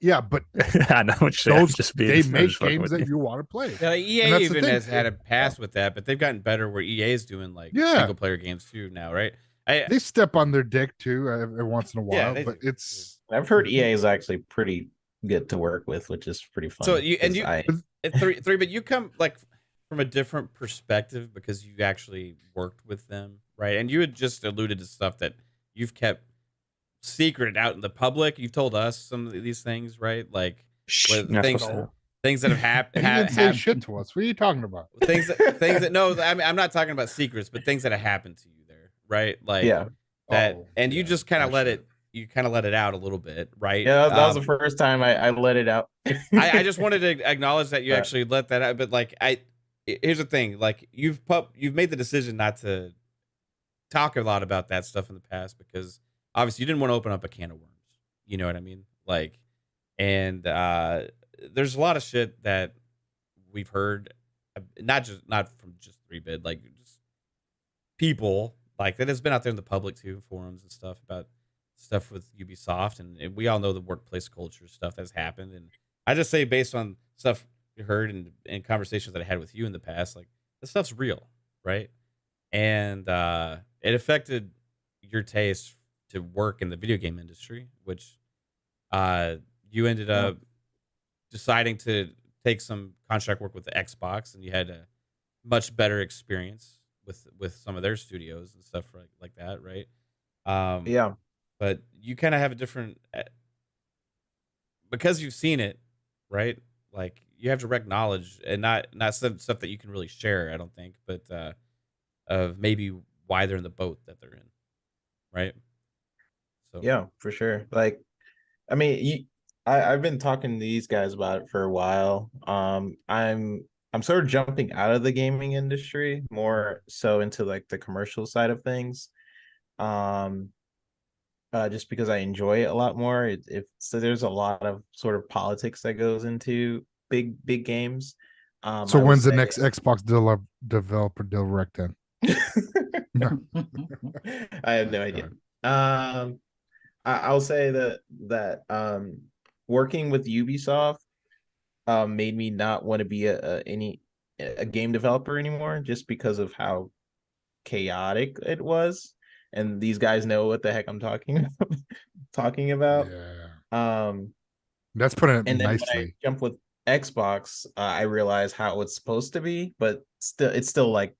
Yeah, but I know what you're those just being. they I'm make just fucking games with that you want to play. Yeah, And EA that's the even thing. has had a pass with that, but they've gotten better where EA is doing like Yeah. single player games too now, right? They step on their dick too every once in a while, Yeah, they but do. it's I've heard EA is actually pretty good to work with, which is pretty fun. So you and 'cause you I, at three, but you come like from a different perspective because you actually worked with them, right? And you had just alluded to stuff that you've kept secret out in the public. You've told us some of these things, right? Like with That's things, what's cool. things that have he didn't say shit to us. What are you talking about? things that no, I mean I'm not talking about secrets, but things that have happened to you there, right? Like yeah, that, Oh, and you yeah, just kind of let actually. it. You kind of let it out a little bit, right? yeah, that was the first time I let it out. I just wanted to acknowledge that you But- actually let that out. But like, here's the thing: like you've made the decision not to talk a lot about that stuff in the past because obviously you didn't want to open up a can of worms. You know what I mean? Like, and there's a lot of shit that we've heard, not from just 3-bit, like just people like that has been out there in the public too, forums and stuff about stuff with Ubisoft, and we all know the workplace culture stuff that's happened. And I just say based on stuff you heard and conversations that I had with you in the past, like this stuff's real, right? And it affected your taste to work in the video game industry, which you ended up deciding to take some contract work with the Xbox, and you had a much better experience with some of their studios and stuff like that, right? yeah, But you kind of have a different because you've seen it, right? Like you have direct knowledge and not some stuff that you can really share, I don't think, but of maybe why they're in the boat that they're in, right? So yeah, for sure. Like, I mean, I've been talking to these guys about it for a while. I'm sort of jumping out of the gaming industry more so into like the commercial side of things. Just because I enjoy it a lot more. So there's a lot of sort of politics that goes into big games. So I would when's the say- next Xbox developer direct then? I have no idea. I'll say that working with Ubisoft made me not want to be a game developer anymore, just because of how chaotic it was. And these guys know what the heck I'm talking about. Yeah. That's putting it And then when I nicely. jumped with Xbox, I realized how it's supposed to be, but it's still like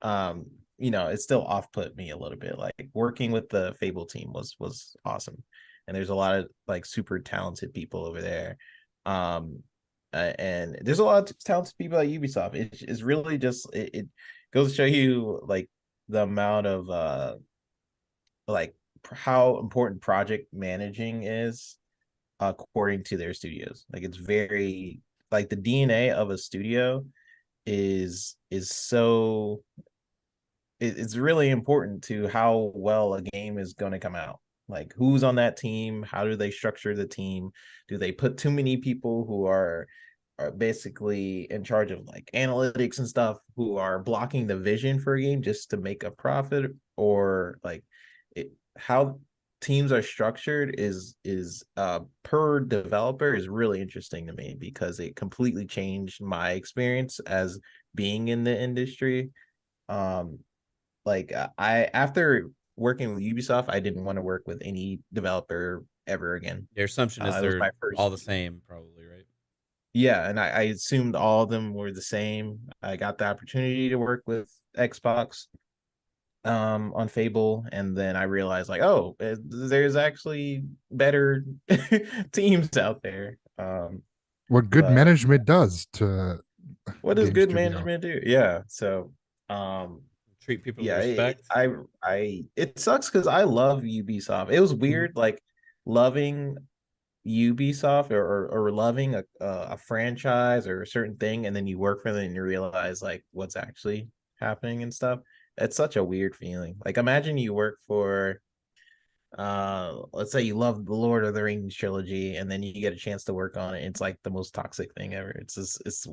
it still off-put me a little bit. Like working with the Fable team was awesome, and there's a lot of like super talented people over there. And there's a lot of talented people at Ubisoft. It's really just it goes to show you like the amount of like how important project managing is according to their studios. Like it's very like the DNA of a studio is so it's really important to how well a game is going to come out. Like who's on that team, how do they structure the team, do they put too many people who are basically in charge of like analytics and stuff who are blocking the vision for a game just to make a profit, or like how teams are structured is per developer is really interesting to me, because it completely changed my experience as being in the industry. like I after working with Ubisoft, I didn't want to work with any developer ever again. Your assumption is It was they're my first. all the same, probably, right? Yeah, and I assumed all of them were the same. I got the opportunity to work with Xbox on Fable, and then I realized like, oh, there's actually better teams out there. What good But management does to what does game good studio. management do? Yeah, so Treat people yeah, with respect. it sucks because I love Ubisoft. It was Mm-hmm. weird, like loving Ubisoft or loving a franchise or a certain thing, and then you work for them and you realize like what's actually happening and stuff. It's such a weird feeling. Like imagine you work for let's say you love the Lord of the Rings trilogy and then you get a chance to work on it. It's like the most toxic thing ever. It's just it's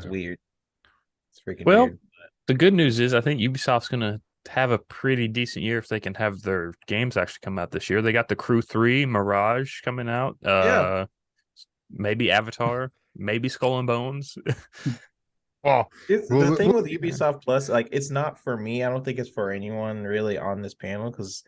weird. It's freaking Well, weird. the good news is I think Ubisoft's gonna have a pretty decent year if they can have their games actually come out this year. They got the Crew 3, Mirage coming out. Yeah. Maybe Avatar, maybe Skull and Bones. Oh, It's well, the thing well, with Ubisoft Plus, like it's not for me. I don't think it's for anyone really on this panel because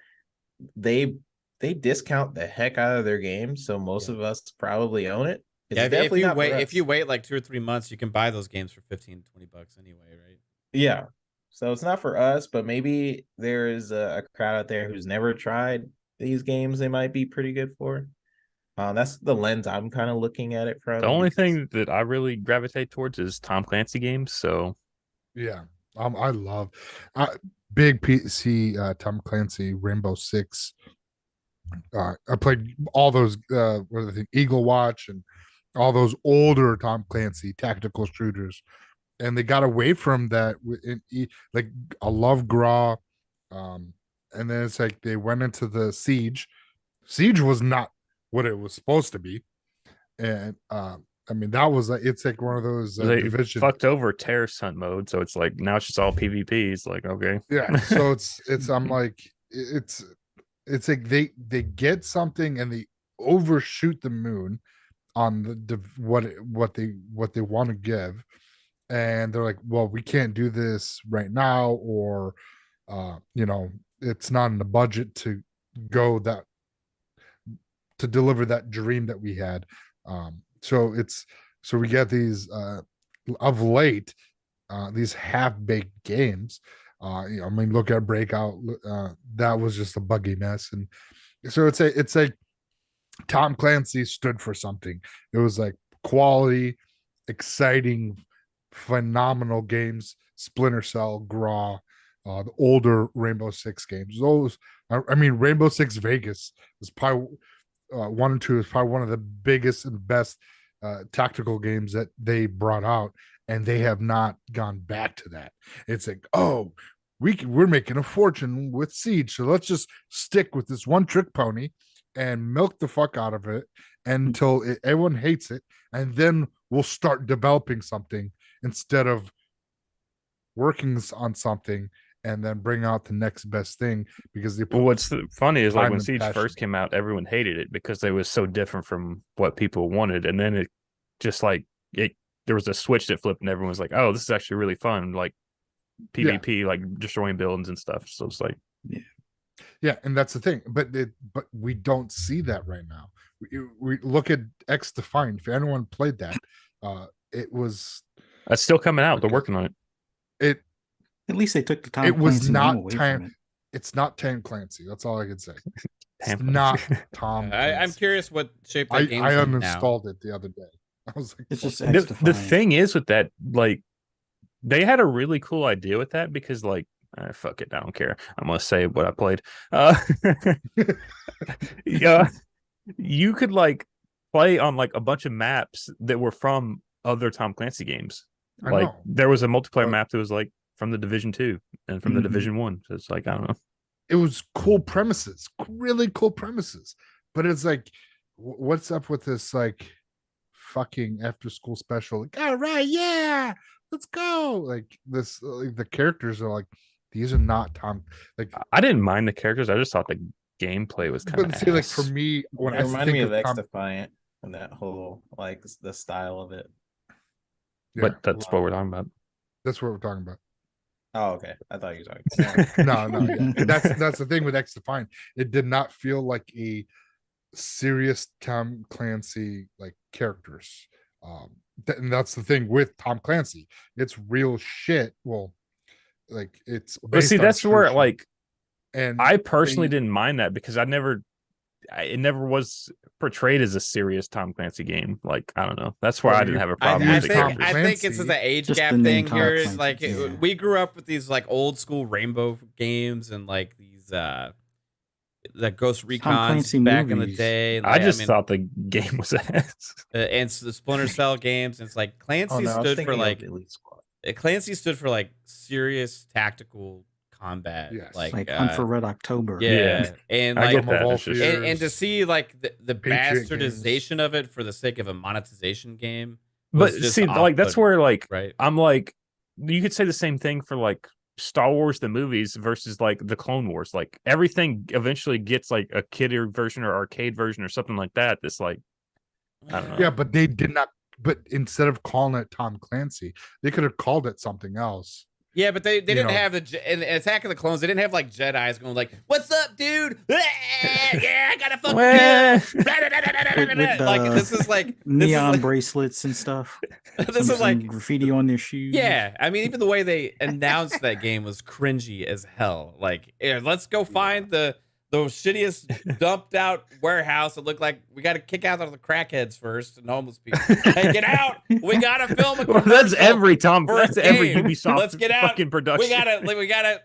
they discount the heck out of their games, so most of us probably own it. It's Yeah, definitely not for us. if you wait like 2 or 3 months, you can buy those games for $15-20 anyway, right? Yeah, so it's not for us, but maybe there's a crowd out there who's never tried these games. They might be pretty good for. That's the lens I'm kind of looking at it from. The only thing that I really gravitate towards is Tom Clancy games. So yeah, I love big PC Tom Clancy Rainbow Six. I played all those what are the Eagle Watch and all those older Tom Clancy tactical shooters, and they got away from that. Like I love Graw, and then it's like they went into the Siege. Siege was not what it was supposed to be, and I mean that was it's like one of those they division. fucked over terrorist hunt mode. So it's like now it's just all PvP. It's like okay, Yeah. So it's I'm like it's like they get something and they overshoot the moon on the what they want to give, and they're like, well, we can't do this right now, or it's not in the budget to go that to deliver that dream that we had. So we get these of late these half-baked games. I mean, look at Breakout. That was just a buggy mess, and so it's like Tom Clancy stood for something. It was like quality, exciting, phenomenal games. Splinter Cell, Graw, the older Rainbow Six games. Those, I mean, Rainbow Six Vegas is probably 1 and 2 is probably one of the biggest and best tactical games that they brought out, and they have not gone back to that. It's like, oh, we're making a fortune with Siege, so let's just stick with this one trick pony and milk the fuck out of it until everyone hates it, and then we'll start developing something instead of working on something and then bring out the next best thing because they. Well, what's funny is like when and Siege passion. first came out, everyone hated it because it was so different from what people wanted, and then it just like there was a switch that flipped, and everyone was like, "Oh, this is actually really fun!" Like PvP, like destroying buildings and stuff. So it's like, yeah, and that's the thing. But we don't see that right now. We look at X Defined. If anyone played that, it was. It's still coming out. They're working on it. At least they took the Tom It was Clancy not name away from it. It's not Tom Clancy. That's all I can say. It's Tom not Clancy. Tom. I'm curious what shape that game's I in now. uninstalled it the other day. I was like, It's just The X-Defiant. thing is with that, like, they had a really cool idea with that because, like, fuck it, I don't care. I'm gonna say what I played. Yeah, you could like play on like a bunch of maps that were from other Tom Clancy games. I Like know. there was a multiplayer But- map that was like from the Division 2 and from the Mhm. Division 1. So it's like I don't know. It was cool premises, really cool premises. But it's like, what's up with this like fucking after school special? Like, all right, yeah, let's go. Like this, like, the characters are like, these are not Tom. Like, I didn't mind the characters. I just thought the gameplay was kind but of see, like for me, when It I reminded think me of X Tom, Defiant and that whole like the style of it. yeah, But that's what we're talking about. that's what we're talking about. Oh, okay. I thought you were talking. No, yeah. That's the thing with X Defiant. It did not feel like a serious Tom Clancy like characters. And that's the thing with Tom Clancy. It's real shit. Well, like it's But based see, on that's true where shit. like And I personally didn't mind that because it never was portrayed as a serious Tom Clancy game. Like, I don't know. That's where Well, I didn't have a I, problem I with the think characters. I think it's Clancy- the age Just gap the name thing Tom here. Is Clancy, like yeah. we grew up with these like old school Rainbow games and like these the Ghost Recons Clancy back in the movies. day. I just thought the game was ass. and the Splinter Cell games. And it's like Clancy Oh no, I was stood thinking for of like Elite Squad. Clancy stood for like serious tactical combat. Yes. Like Hunt for Red October. yeah, and I like get that. All It's just- Fears, and to see like the Patriot bastardization of it for the sake of a monetization game. But was just see, like that's off-putting, where like right. I'm like, you could say the same thing for like Star Wars the movies versus like the Clone Wars. Like everything eventually gets like a kidder version or arcade version or something like that. That's like, I don't know. Yeah, but they did not. But instead of calling it Tom Clancy, they could have called it something else. Yeah, but they didn't know. have in Attack of the Clones. They didn't have like Jedi's going like, "What's up, dude? Yeah, I gotta fucking Well, With, like this is like Neon like, bracelets and stuff. this is like graffiti on their shoes. yeah. I mean, even the way they announced that game was cringy as hell. Like, yeah, let's go find the shittiest dumped out warehouse that looked like we got to kick out all the crackheads first and homeless people. Hey, get out! We gotta film a well, that's commercial every Tom. for a That's every game. Ubisoft Let's get out. fucking production. We gotta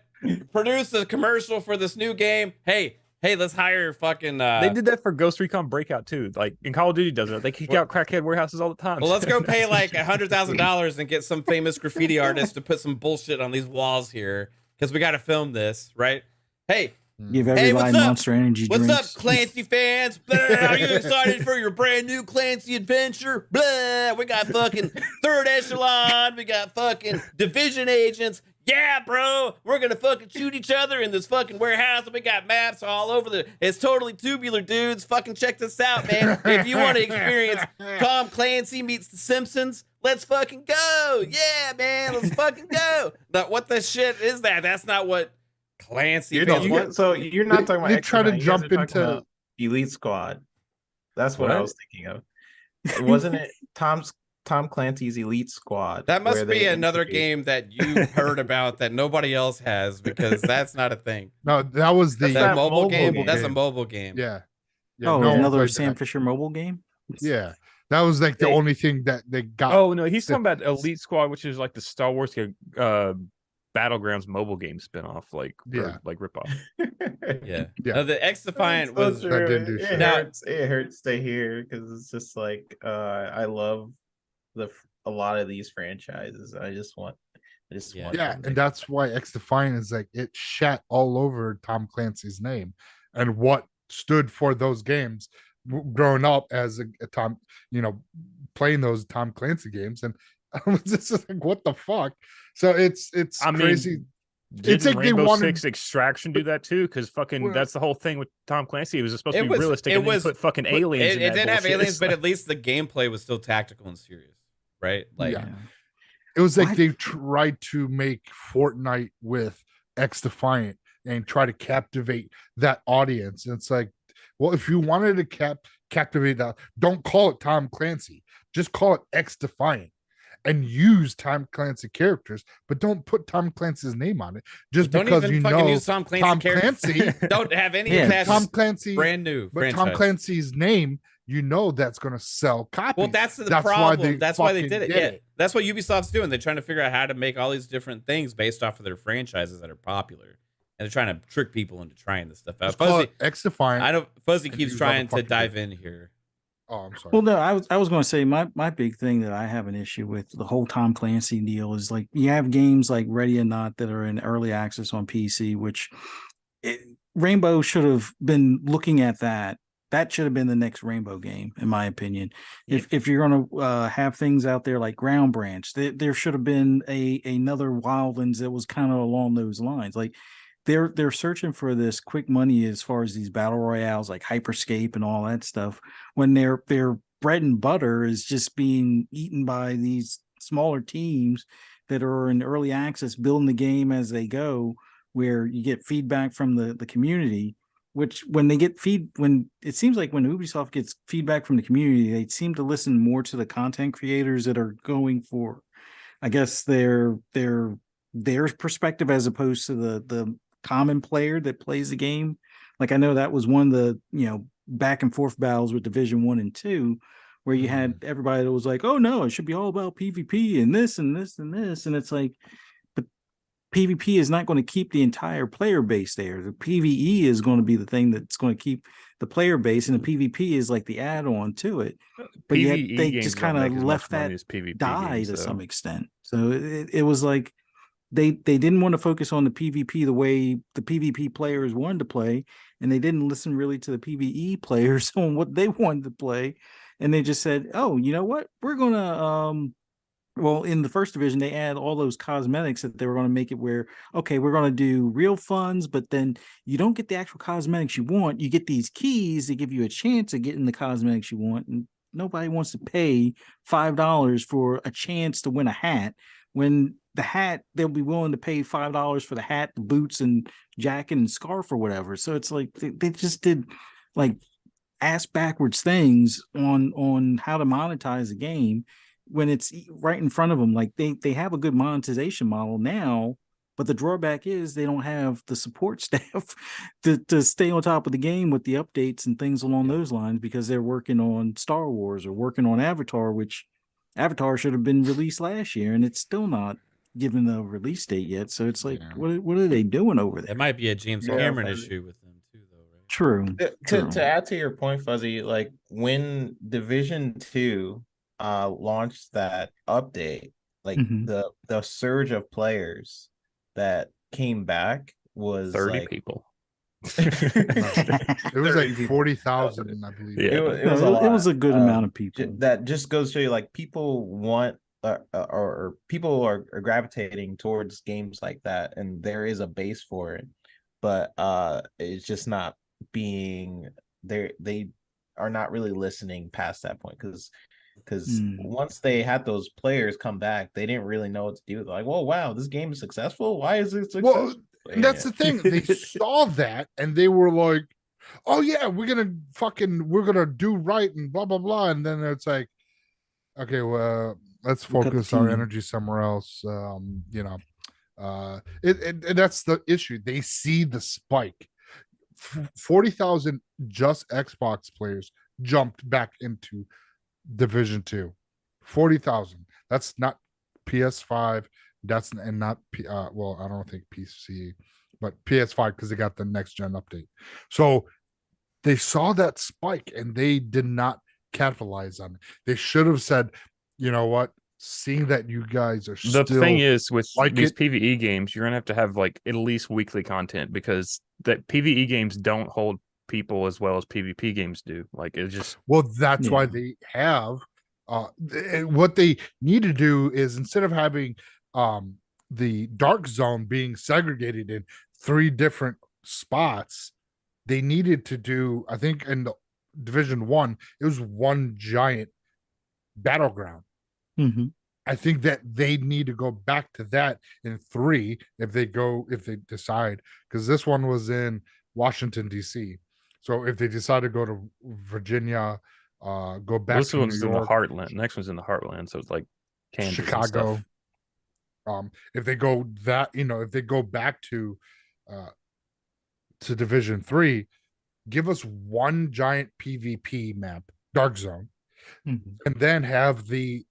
produce a commercial for this new game. Hey, let's hire fucking. They did that for Ghost Recon Breakout too. Like in Call of Duty does it. They kick out crackhead warehouses all the time. Well, let's go pay like $100,000 and get some famous graffiti artist to put some bullshit on these walls here because we got to film this, right? Hey, Give Hey, every what's line up? Monster Energy what's drinks. up, Clancy fans? Blah, are you excited for your brand new Clancy adventure? Blah, we got fucking third echelon. We got fucking division agents. Yeah, bro, we're gonna fucking shoot each other in this fucking warehouse, and we got maps all over the. It's totally tubular, dudes. Fucking check this out, man. If you want to experience Tom Clancy meets The Simpsons, let's fucking go. Yeah, man, let's fucking go. But what the shit is that? That's not what Clancy fans want. So you're not talking about. They try to X-Men, you guys jump are talking into- about Elite Squad. That's what I What? was thinking of. Wasn't it Tom Clancy's Elite Squad? That must where be they another introduced- game that you heard about that nobody else has because that's not a thing. No, that was the That's That that mobile game? game. That's a mobile game. yeah. Oh, no one another played Sam that. Fisher mobile game? Yeah, that was like the They- only thing that they got. Oh no, he's talking about Elite Squad, which is like the Star Wars Battlegrounds mobile game spinoff, like Yeah. like ripoff. Yeah. Yeah. No, the X Defiant was. That didn't do It shit. hurts. It hurts to hear because it's just like I love a lot of these franchises. I just want. Yeah. want Yeah, them and to- that's why X Defiant is like it shat all over Tom Clancy's name and what stood for those games growing up as a Tom, playing those Tom Clancy games, and I was just like, what the fuck? So it's I mean, crazy. Didn't like they Rainbow wanted- Six Extraction do that too? Because fucking Well- that's the whole thing with Tom Clancy. It was supposed to It be was- realistic, it and then you was- put fucking aliens. It in that didn't have bullshit. aliens, It's but like- at least the gameplay was still tactical and serious, right? Like, Yeah. It was like Why- they tried to make Fortnite with X Defiant and try to captivate that audience. And it's like, well, if you wanted to captivate that, don't call it Tom Clancy. Just call it X Defiant and use Tom Clancy characters, but don't put Tom Clancy's name on it just don't because even you fucking know use Tom Clancy Tom characters. Clancy. Don't have any Yeah, attached Tom Clancy, brand new but franchise. Tom Clancy's name, that's going to sell copies. Well, that's the That's why problem. they That's why they fucking did it. did Yeah, it. that's what Ubisoft's doing. They're trying to figure out how to make all these different things based off of their franchises that are popular, and they're trying to trick people into trying this stuff out. Just call Fuzzy, it X Defiant. I know Fuzzy and keeps use all the trying to fucking dive big- in here. Oh, I'm sorry. Well, no, I was going to say my big thing that I have an issue with the whole Tom Clancy deal is like you have games like Ready or Not that are in early access on PC, which Rainbow should have been looking at that. That should have been the next Rainbow game, in my opinion. If you're going to have things out there like Ground Branch, there should have been another Wildlands that was kind of along those lines. Like they're searching for this quick money as far as these battle royales like Hyperscape and all that stuff, when their bread and butter is just being eaten by these smaller teams that are in early access building the game as they go, where you get feedback from the community, which when it seems like when Ubisoft gets feedback from the community, they seem to listen more to the content creators that are going for, I guess, their perspective as opposed to the common player that plays the game. Like I know that was one of the back and forth battles with Division 1 and 2, where you had everybody that was like, oh no, it should be all about PvP and this and this and this. And it's like, but PvP is not going to keep the entire player base there. The PvE is going to be the thing that's going to keep the player base, and the PvP is like the add-on to it. But yet PvE they games just don't kind of make as much left money that as PvP die games, to though. some extent. So it was like they didn't want to focus on the PvP the way the PvP players wanted to play, and they didn't listen really to the PvE players on what they wanted to play. And they just said, oh, you know what? We're gonna well, in the first division, they add all those cosmetics that they were going to make it where, okay, we're going to do real funds, but then you don't get the actual cosmetics you want. You get these keys that give you a chance of getting the cosmetics you want. And nobody wants to pay $5 for a chance to win a hat, when the hat, they'll be willing to pay $5 for the hat, the boots, and jacket and scarf or whatever. So it's like they just did like ass backwards things on how to monetize the game when it's right in front of them. Like they have a good monetization model now, but the drawback is they don't have the support staff to stay on top of the game with the updates and things along those lines, because they're working on Star Wars or working on Avatar, which Avatar should have been released last year, and it's still not given a release date yet. So it's like, what are they doing over there? It might be a James Cameron issue with them too, though, right? True. To add to your point, Fuzzy, like when Division 2 launched that update, like the surge of players that came back was 30 like people. It was like 40,000, I believe. Yeah. It was a good amount of people. That just goes to show you, like, people want or people are gravitating towards games like that, and there is a base for it, but it's just not being there. They are not really listening past that point, because once they had those players come back, they didn't really know what to do. They're like, well, wow, this game is successful. Why is it successful? Well, that's the thing. They saw that and they were like, oh yeah, we're gonna do right and blah blah blah. And then it's like, okay, well, let's focus our energy somewhere else. That's the issue. They see the spike. 40,000 just Xbox players jumped back into Division 2. 40,000. That's not PS5. That's and not well, I don't think PC, but PS5, because they got the next gen update. So they saw that spike and they did not capitalize on it. They should have said, you know what, seeing that you guys are the thing is with like these PvE games, you're gonna have like at least weekly content, because that PvE games don't hold people as well as PvP games do. Like it just that's why they have what they need to do is, instead of having the dark zone being segregated in 3 different spots, they needed to do, I think in the Division 1, it was one giant battleground. I think that they need to go back to that in 3 if they decide, because this one was in Washington DC. So if they decide to go to Virginia, go back this to one's New York, in the heartland. Next one's in the heartland, so it's like Kansas, Chicago. If they go that, if they go back to Division 3, give us one giant PvP map, Dark Zone, and then have the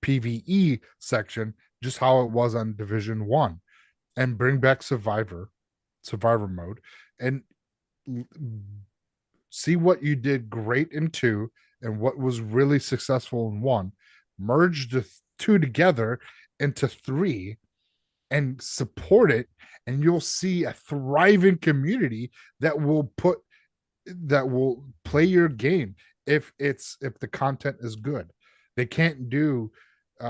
PvE section just how it was on Division 1, and bring back survivor mode, and see what you did great in 2 and what was really successful in 1, merge the 2 together into 3 and support it, and you'll see a thriving community that will play your game if the content is good. They can't do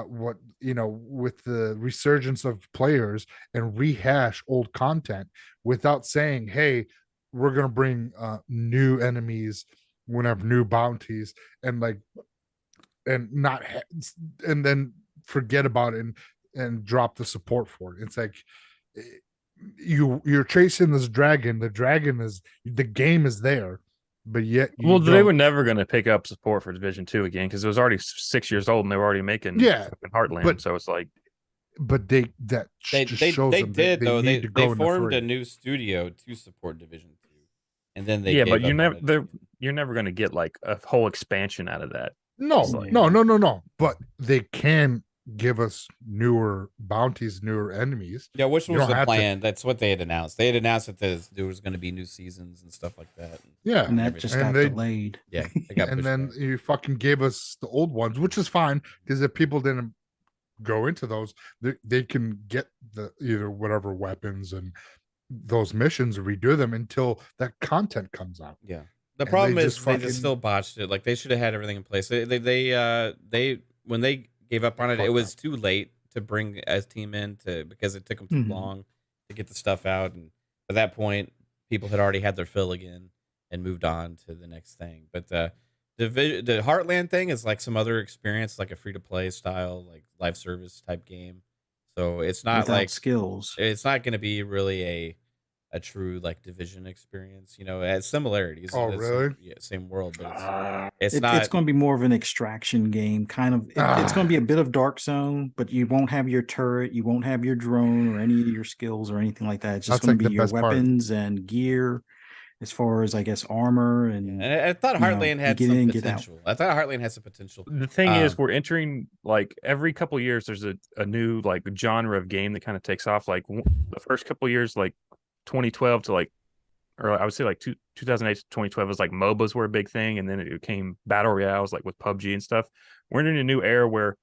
what with the resurgence of players and rehash old content without saying, hey, we're gonna bring new enemies, we're gonna have new bounties, and then forget about it and and drop the support for it. It's like you're chasing this dragon. The dragon is the game is there, but yet they were never going to pick up support for Division 2 again because it was already 6 years old and they were already making Heartland. So it's like, but they shows them did though. They formed a the new studio to support Division 2, and then they but you're never going to get like a whole expansion out of that. No. But they can give us newer bounties, newer enemies. Yeah, which was the plan? That's what they had announced. They had announced that there was going to be new seasons and stuff like that. Yeah, and that just got delayed. Yeah, they got and then back. you fucking gave us the old ones, which is fine because if people didn't go into those, they can get the either whatever weapons and those missions, redo them until that content comes out. Yeah. The problem is they just still botched it. Like they should have had everything in place. They when they gave up on it, it was too late to bring a team in because it took them too long to get the stuff out. And at that point, people had already had their fill again and moved on to the next thing. But the Heartland thing is like some other experience, like a free to play style, like live service type game. So it's not without like skills. It's not going to be really a true like Division experience, it has similarities. Oh, really? Same world, but it's not. It's going to be more of an extraction game, kind of. It's going to be a bit of Dark Zone, but you won't have your turret, you won't have your drone or any of your skills or anything like that. It's just going to be your weapons and gear, as far as I guess armor and. I thought Heartland had some potential. I thought Heartland has some potential. The thing is, we're entering like every couple of years. There's a new like genre of game that kind of takes off. Like the first couple of years, like 2012 to or I would say like 2008 to 2012 was like MOBAs were a big thing, and then it became battle royales like with PUBG and stuff. We're in a new era where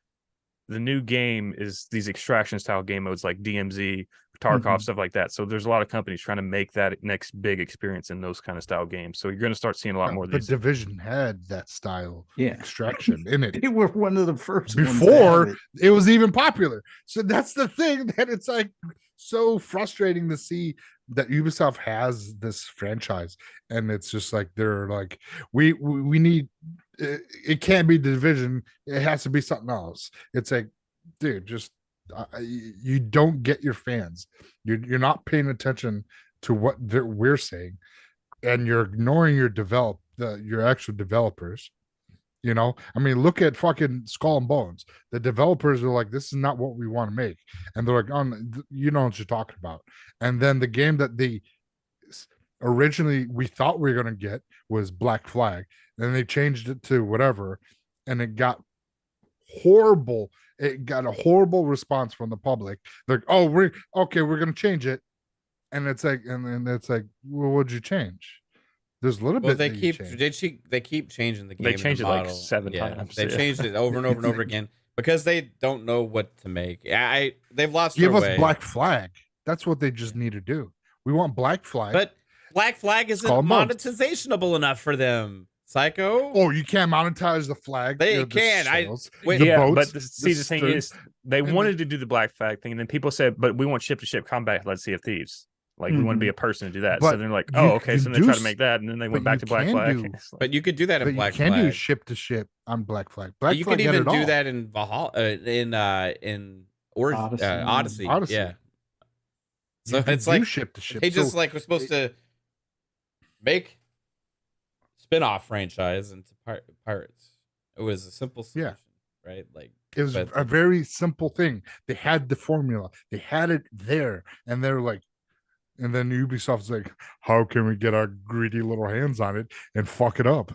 the new game is these extraction style game modes like DMZ, Tarkov, stuff like that. So there's a lot of companies trying to make that next big experience in those kind of style games. So you're going to start seeing a lot more of these. But Division had that style extraction in it. They were one of the first before it was even popular. So that's the thing, that it's like so frustrating to see that Ubisoft has this franchise, and it's just like they're like, we need it can't be Division, it has to be something else. It's like, dude, just you don't get your fans. You're not paying attention to what we're saying, and you're ignoring your actual developers. I mean, look at fucking Skull and Bones. The developers are like, this is not what we want to make, and they're like, oh, you know what you're talking about. And then the game that they originally we thought we were going to get was Black Flag, and they changed it to whatever, and it got horrible. It got a horrible response from the public. They're like, oh, we're going to change it, and it's like, well, what'd you change? There's a little bit. They keep changing the game. They changed it model. like 7 times. They changed it over and over and over again because they don't know what to make. They've lost. Give their us way. Black Flag. That's what they just need to do. We want Black Flag. But Black Flag isn't monetizationable enough for them. Psycho. Oh, you can't monetize the flag. They can. Boats, the thing is, they wanted to do the Black Flag thing, and then people said, "But we want ship-to-ship combat. Let's Sea of Thieves." Like we want to be a person to do that. But so they're like, "Oh, okay." So they try to make that, and then they went back to Black Flag. But you could do that in Black Flag. You can do ship-to-ship on Black Flag. You could even do that in Valhalla, in Odyssey. Yeah. So it's like ship-to-ship. They just like we're supposed to make spin-off franchise into pirates. It was a simple solution, right? Like it was a very simple thing. They had the formula, they had it there, and they're like, and then Ubisoft's like, how can we get our greedy little hands on it and fuck it up?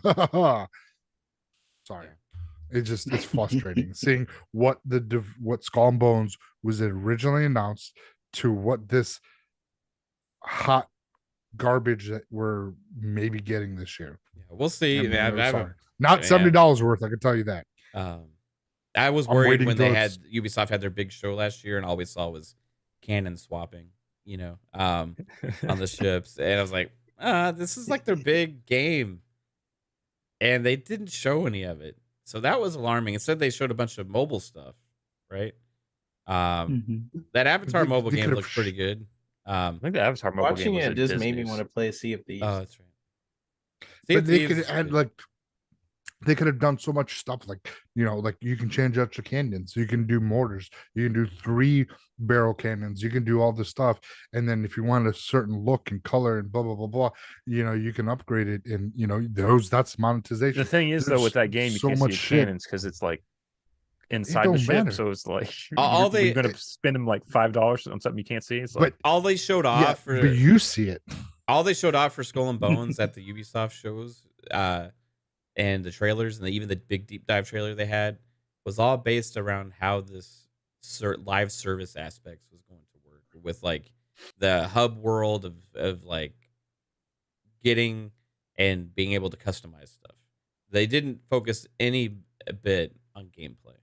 Sorry, it's frustrating seeing what Skull and Bones was originally announced to what this hot garbage that we're maybe getting this year. Yeah, we'll see. Not $70 worth, I can tell you that. I was worried when Ubisoft had their big show last year, and all we saw was cannon swapping, on the ships, and I was like, this is like their big game, and they didn't show any of it, so that was alarming. Instead, they showed a bunch of mobile stuff, right? That Avatar mobile game looks pretty good. I think the Avatar mobile game was just made me want to play Sea of Thieves. Oh, that's right. But they could add like they could have done so much stuff, like, you know, like you can change out your cannons, you can do mortars, you can do 3-barrel cannons, you can do all this stuff, and then if you want a certain look and color and blah blah blah blah, you know, you can upgrade it, and you know, that's monetization. The thing is, though, with that game, you so can't much see shit. cannons because it's like It inside the don't ship, matter. so it's like All you're they- gonna spend them like $5 on something you can't see. It's like, But All they showed yeah, off for but you see it. all they showed off for Skull and Bones at the Ubisoft shows, and the trailers, and even the big deep dive trailer they had, was all based around how this live service aspects was going to work with like the hub world of like getting and being able to customize stuff. They didn't focus any bit on gameplay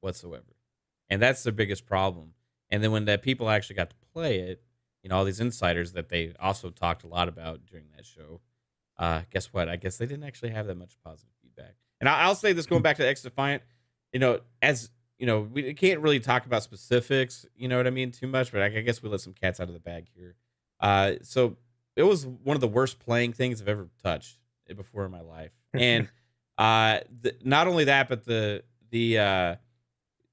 whatsoever, and that's the biggest problem. And then when the people actually got to play it, you know, all these insiders that they also talked a lot about during that show, guess what? I guess they didn't actually have that much positive feedback. And I'll say this, going back to X Defiant, you know, as you know, we can't really talk about specifics, you know what I mean, too much, but I guess we let some cats out of the bag here. So it was one of the worst playing things I've ever touched before in my life. And not only that, but the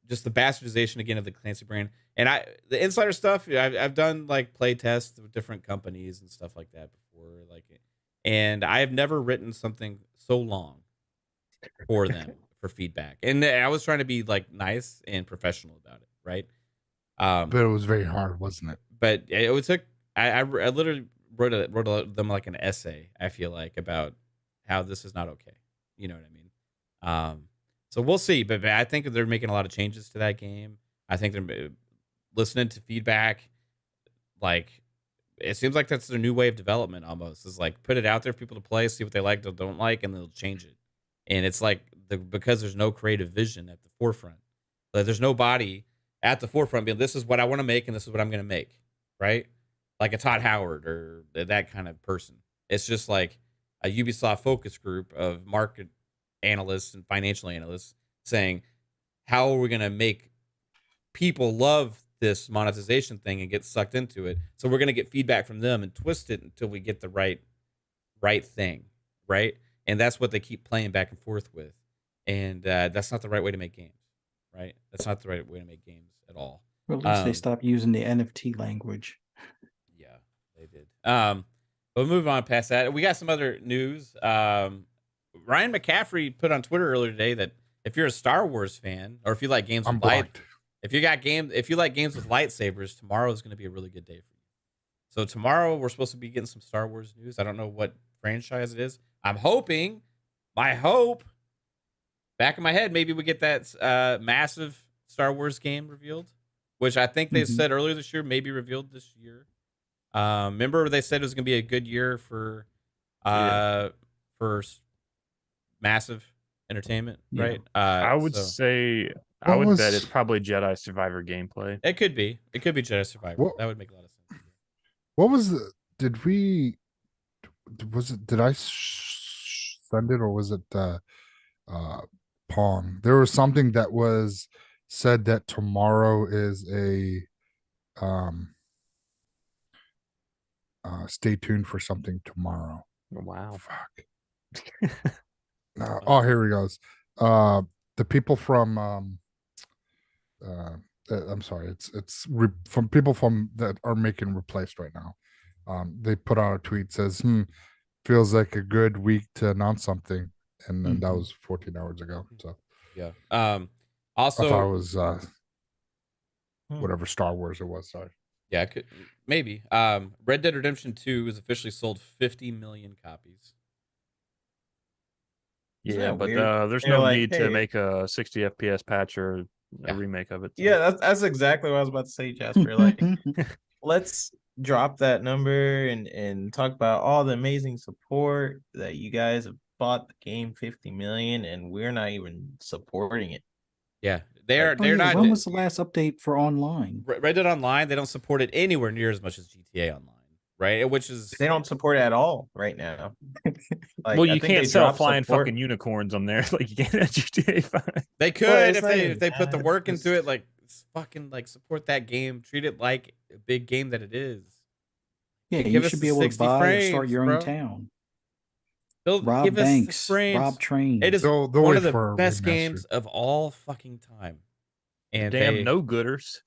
just the bastardization again of the Clancy brand. And the insider stuff, I've done like play tests with different companies and stuff like that before, like, and I have never written something so long for them for feedback. And I was trying to be like nice and professional about it, right? But it was very hard, wasn't it? But it took. I literally wrote them like an essay. I feel like about how this is not okay. You know what I mean? So we'll see. But I think they're making a lot of changes to that game. I think they're listening to feedback. Like, it seems like that's their new way of development almost. Is like put it out there for people to play, see what they like, or don't like, and they'll change it. And it's like because there's no creative vision at the forefront. Like, there's nobody at the forefront being, this is what I want to make and this is what I'm going to make, right? Like a Todd Howard or that kind of person. It's just like a Ubisoft focus group of market analysts and financial analysts saying, how are we going to make people love this monetization thing and get sucked into it? So we're going to get feedback from them and twist it until we get the right thing, right? And that's what they keep playing back and forth with. And that's not the right way to make games, right? That's not the right way to make games at all. Or at least they stopped using the NFT language. Yeah, they did. But we'll move on past that. We got some other news. Ryan McCaffrey put on Twitter earlier today that if you're a Star Wars fan, or if you like games with if you like games with lightsabers, tomorrow is going to be a really good day for you. So tomorrow we're supposed to be getting some Star Wars news. I don't know what franchise it is. I'm hoping, my hope, back in my head, maybe we get that massive Star Wars game revealed, which I think they said earlier this year, maybe revealed this year. Remember they said it was going to be a good year for massive entertainment, right? I would say, I would bet it's probably Jedi Survivor gameplay. It could be Jedi Survivor. That would make a lot of sense. What was did I send it, or was it Pong? There was something that was said that tomorrow is a stay tuned for something tomorrow. Wow. Fuck. Oh, here he goes. The people from I'm sorry, it's from people from that are making Replaced right now. They put out a tweet, says, feels like a good week to announce something, and then that was 14 hours ago. So yeah. Also, I thought it was whatever Star Wars it was. Sorry. Yeah, maybe. Red Dead Redemption 2 has officially sold 50 million copies. Yeah, but there's no need to make a 60 FPS patch or a remake of it. So. Yeah, that's exactly what I was about to say, Jasper. Like, let's drop that number and talk about all the amazing support that you guys have bought the game 50 million, and we're not even supporting it. Yeah, they're not. When was the last update for online? Red Dead Online, they don't support it anywhere near as much as GTA Online, right? Which is, they don't support it at all right now. Like, well, you can't sell flying fucking unicorns on there like you can at GTA 5. They could if they put the work into it. Like, fucking like support that game, treat it like a big game that it is. Yeah, you should be able to buy or start your own town. Rob give us Banks, 6 frames. Rob Train. It is They'll one wait of the for a best remaster. games of all fucking time. And Damn they, no gooders.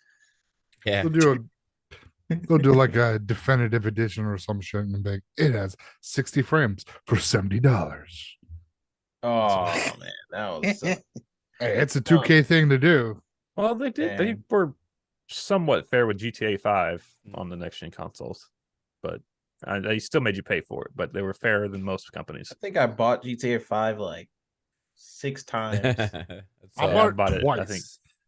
yeah, They'll do like a definitive edition or some shit and be like, it has 60 frames for $70. Oh man, that was so... Hey, it's a 2K thing to do. Well, they did. They Damn. were somewhat fair with GTA 5 on the next gen consoles, but they still made you pay for it. But they were fairer than most companies. I think I bought GTA 5 like 6 times. That's, I I bought bought it it, twice. I think.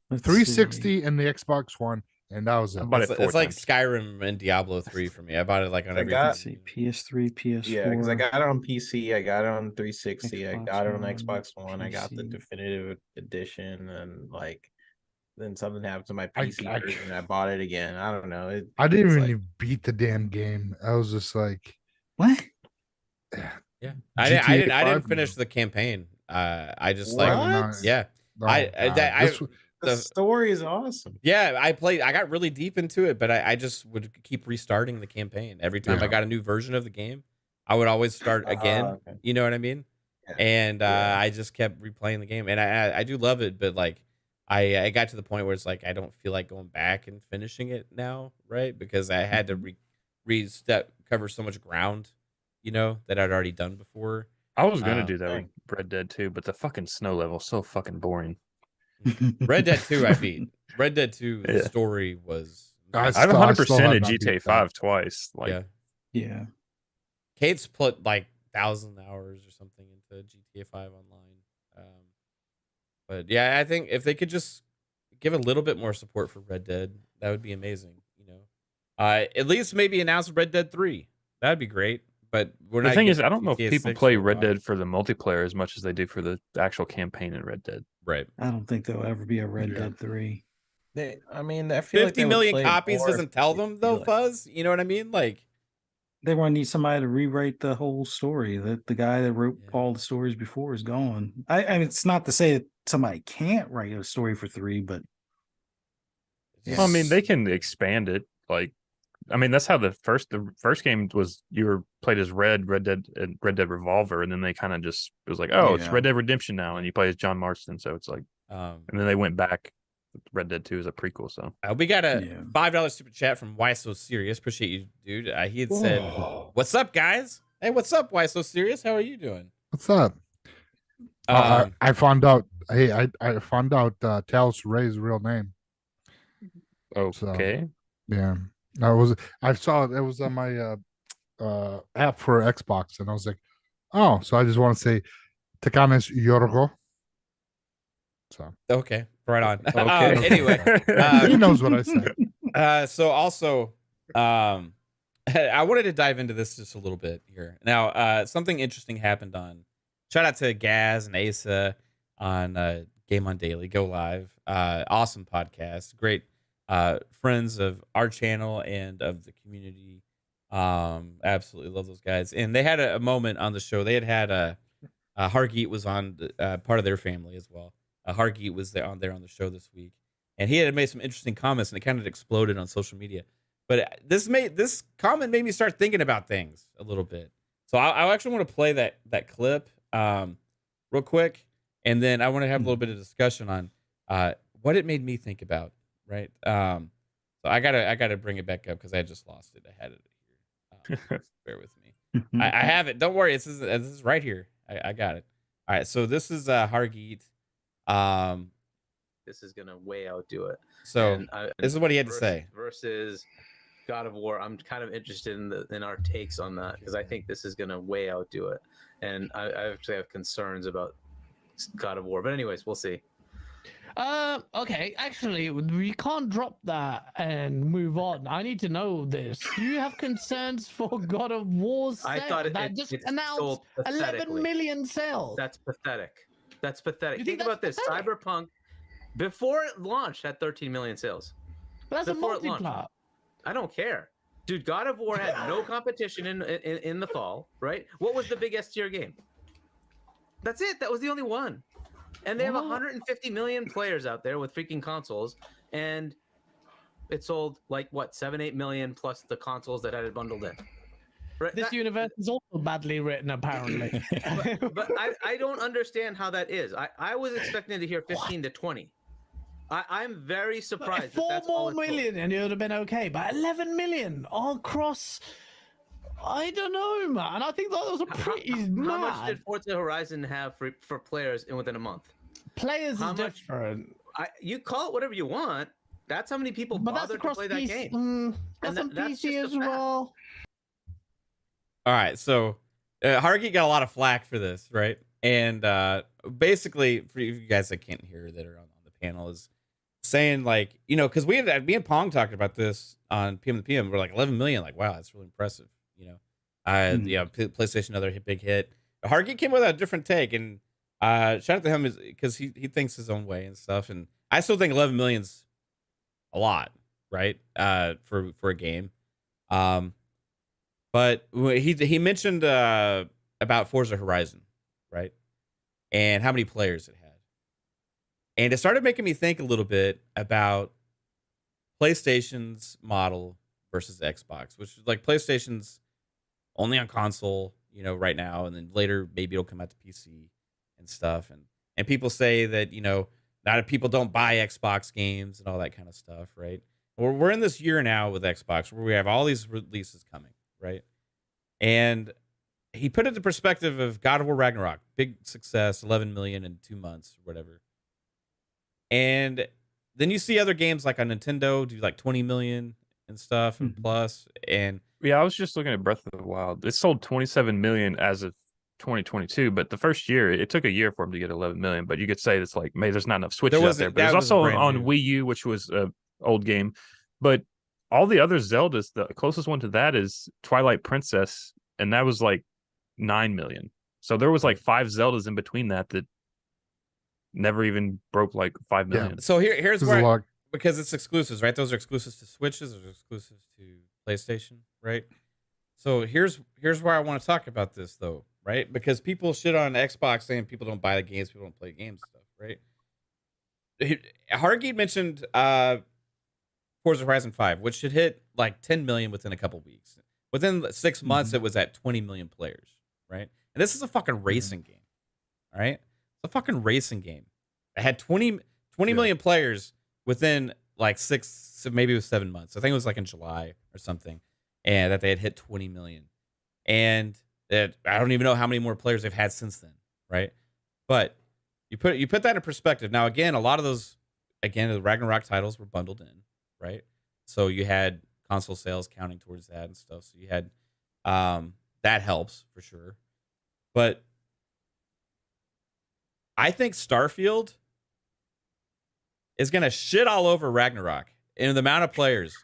Let's 360 and the Xbox One, and that was it. I bought it's, it 4 it's like times. Skyrim and Diablo 3 for me. I bought it like on I every. got- see, PS3, PS4. Yeah, because I got it on PC, I got it on 360, I Xbox got it on One, Xbox One, I got the PC. definitive edition, and like then something happened to my I- PC I- version, I bought it again. I don't know. I didn't it's even like- beat the damn game. I was just like, What? Yeah, I didn't GTA 5 finish now. the campaign. I just What? like, yeah, Oh, I- God, I- the the- story is awesome. yeah. I got really deep into it, but I just would keep restarting the campaign every time I Yeah. got a new version of the game. I would always start again. Okay. You know what I mean? Yeah. And Yeah. I just kept replaying the game, and I do love it, but like I got to the point where it's like I don't feel like going back and finishing it now, right? Because I had to cover so much ground, you know, that I'd already done before. I was gonna do that dang. with Red Dead 2, but the fucking snow level is so fucking boring. Red Dead 2 I beat. Red Dead 2 the Yeah. story was I I've still- 100% have in not beat GTA that. 5 twice. Like, yeah. Yeah. Kate's put like 1,000 hours or something into GTA 5 online. But yeah, I think if they could just give a little bit more support for Red Dead, that would be amazing. You know, at least maybe announce Red Dead 3. That'd be great. But we're the not. thing is, getting I don't know if GTA people 6 play for a Red while. Dead for the multiplayer as much as they do for the actual campaign in Red Dead. Right. I don't think there'll ever be a Red Yeah. Dead 3. I mean, I feel like 50 they would million play it copies more doesn't tell if them they though, like- Fuzz. You know what I mean? Like, They want to need somebody to rewrite the whole story. That the guy that wrote Yeah. all the stories before is gone. I mean, it's not to say that somebody can't write a story for 3, but it's Well, I mean, they just- can expand it. Like, I mean, that's how the first game was. You were played as Red Dead, and Red Dead Revolver, and then they kind of just it was like, oh, it's Yeah. Red Dead Redemption now, and you play as John Marston. So it's like, and then they went back. Red Dead 2 is a prequel. So we got a Yeah. $5 super chat from Why So Serious. Appreciate you, dude. He had said, Whoa. "What's up, guys? Hey, what's up? Why So Serious? How are you doing?" What's up? I found out. Hey, I found out Talos Re's real name. okay, Yeah, I saw it. It was on my app for Xbox, and I was like, oh, so I just want to say, Takanes Yorgo. So Okay, right on. Okay. Anyway, he knows what I said. so also, I wanted to dive into this just a little bit here. Now, something interesting happened on. Shout out to Gaz and Asa on Game on Daily. Go live. Awesome podcast. Great friends of our channel and of the community. Absolutely love those guys. And they had a moment on the show. They had Hargeet was on part of their family as well. Hargeet was there on the show this week, and he had made some interesting comments, and it kind of exploded on social media. But this comment made me start thinking about things a little bit. So I actually want to play that clip real quick, and then I want to have a little bit of discussion on what it made me think about. Right. So I gotta bring it back up because I just lost it. I had it here. Bear with me. I have it. Don't worry. This is right here. I got it. All right. So this is Hargeet. This is gonna way outdo it. So And this is what he had to say. versus God of War. I'm kind of interested in our takes on that because I think this is gonna way outdo it, and I actually have concerns about God of War. But anyways, we'll see. Okay, actually, we can't drop that and move on. I need to know this. Do you have concerns for God of War's I sale? thought that it just it's announced sold 11 pathetically. million sales. That's pathetic. That's pathetic. You Think think about that's this. pathetic? Cyberpunk, before it launched, had 13 million sales. But that's a before it launched. multiplayer. I don't care. Dude, God of War had no competition in the fall, right? What was the big S tier game? That's it. That was the only one. And they have What? 150 million players out there with freaking consoles, and it sold like what 7-8 million plus the consoles that had it bundled in. Right, This universe is also badly written, apparently. but I don't understand how that is. I was expecting to hear 15 to 20. I'm very surprised. Four that's more all it took. million and it would have been okay, but 11 million across. I don't know, man. I think that was a pretty mad. How much did Forza Horizon have for players within a month? Players How is much- different. You call it whatever you want. That's how many people But that's bothered to across play that PC. game. That's on that's PC just as a fact. well. All right, so Harky got a lot of flack for this, right? And basically, for you guys that can't hear that are on the panel, is saying like, you know, because me and Pong talked about this on PM to PM. We're like 11 million, like wow, that's really impressive, you know. PlayStation, another big hit. Harky came with a different take, and shout out to him because he thinks his own way and stuff. And I still think 11 million's a lot, right? For a game. But he mentioned about Forza Horizon, right? And how many players it had. And it started making me think a little bit about PlayStation's model versus Xbox, which is like PlayStation's only on console, you know, right now, and then later maybe it'll come out to PC and stuff. And people say that, you know, not people don't buy Xbox games and all that kind of stuff, right? We're in this year now with Xbox where we have all these releases coming, right? And he put it into perspective of God of War Ragnarok, big success, 11 million in 2 months, or whatever. And then you see other games like on Nintendo do like 20 million and stuff and plus. And yeah, I was just looking at Breath of the Wild. It sold 27 million as of 2022, but the first year it took a year for him to get 11 million. But you could say it's like maybe there's not enough Switches out there. But there's also on Wii U, which was a old game. But all the other Zeldas, the closest one to that is Twilight Princess, and that was like 9 million. So there was like 5 Zeldas in between that never even broke like 5 million. Yeah. So here's where because it's exclusives, right? Those are exclusives to Switches, those are exclusives to PlayStation, right? So here's where I want to talk about this though, right? Because people shit on Xbox saying people don't buy the games, people don't play games stuff, right? Hargy mentioned Forza Horizon 5, which should hit like 10 million within a couple weeks. Within 6 months, it was at 20 million players, right? And this is a fucking racing game, all right? It's a fucking racing game. It had 20 million players within like 6, maybe it was 7 months. I think it was like in July or something, and that they had hit 20 million. And I don't even know how many more players they've had since then, right? But you put that in perspective. Now, again, a lot of those, the Ragnarok titles were bundled in, right? So you had console sales counting towards that and stuff. So you had that helps for sure. But I think Starfield is gonna shit all over Ragnarok in the amount of players.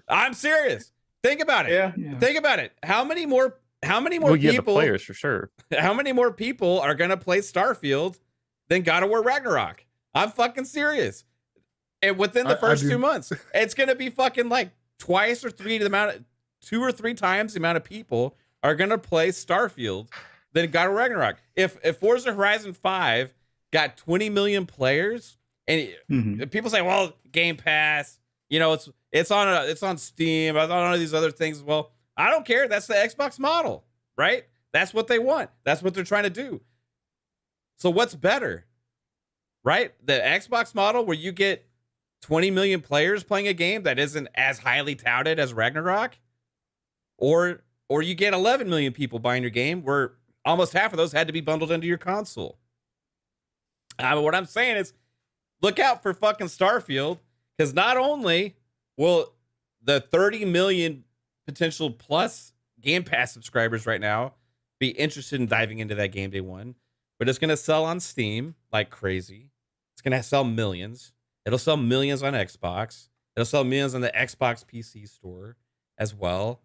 I'm serious. Think about it. Yeah. Think about it. How many more Well, yeah, people? the players for sure. How many more people are gonna play Starfield than God of War Ragnarok? I'm fucking serious. And within the first 2 months, it's gonna be fucking like 2 or 3 times the amount of people are gonna play Starfield than God of War Ragnarok. If Forza Horizon 5 got 20 million players, and people say, well, Game Pass, you know, it's on Steam, it's on all these other things. Well, I don't care. That's the Xbox model, right? That's what they want. That's what they're trying to do. So what's better, right? The Xbox model where you get 20 million players playing a game that isn't as highly touted as Ragnarok, or you get 11 million people buying your game where almost half of those had to be bundled into your console. What I'm saying is, look out for fucking Starfield, because not only will the 30 million potential plus Game Pass subscribers right now be interested in diving into that game day one, but it's going to sell on Steam like crazy. It's going to sell millions. It'll sell millions on Xbox. It'll sell millions on the Xbox PC store as well.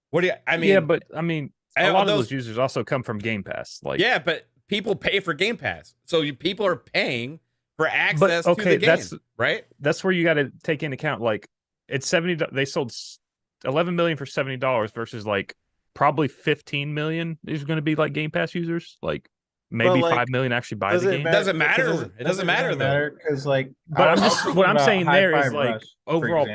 What do you, I mean? Yeah, but I mean, a lot of those users also come from Game Pass. Like, yeah, but people pay for Game Pass. So people are paying for access to the game, right? That's where you got to take into account, like, it's 70, they sold 11 million for $70 versus like probably 15 million is going to be like Game Pass users. Like, maybe 5 million actually buy the game. It doesn't matter. It doesn't matter though. Because like, but what I'm saying there is like Rush, overall.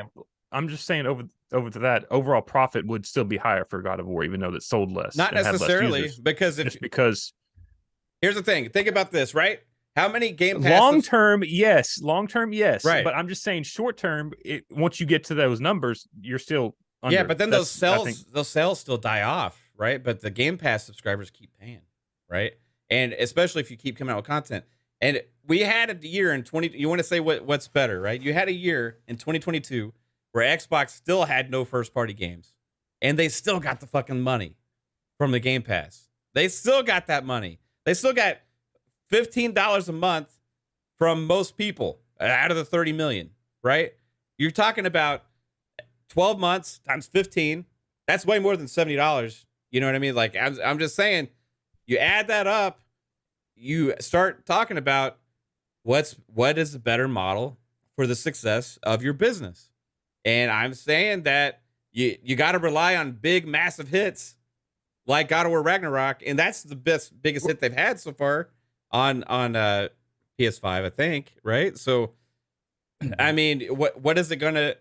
I'm just saying over to that, overall profit would still be higher for God of War, even though it sold less. Not and had less necessarily, users. because Just because here's the thing. Think about this, right? How many Game Pass long term, yes, Right. but I'm just saying short term. Once you get to those numbers, you're still under. Yeah, but then those That's- sales still die off, right? But the Game Pass subscribers keep paying, right? And especially if you keep coming out with content. And we had a year in 20. You want to say what's better, right? You had a year in 2022 where Xbox still had no first party games, and they still got the fucking money from the Game Pass. They still got that money. They still got $15 a month from most people out of the 30 million, right? You're talking about 12 months times 15. That's way more than $70. You know what I mean? Like, I'm just saying, you add that up, you start talking about what is the better model for the success of your business. And I'm saying that you got to rely on big, massive hits like God of War Ragnarok, and that's the biggest hit they've had so far on PS5, I think, right? So, I mean, what is it gonna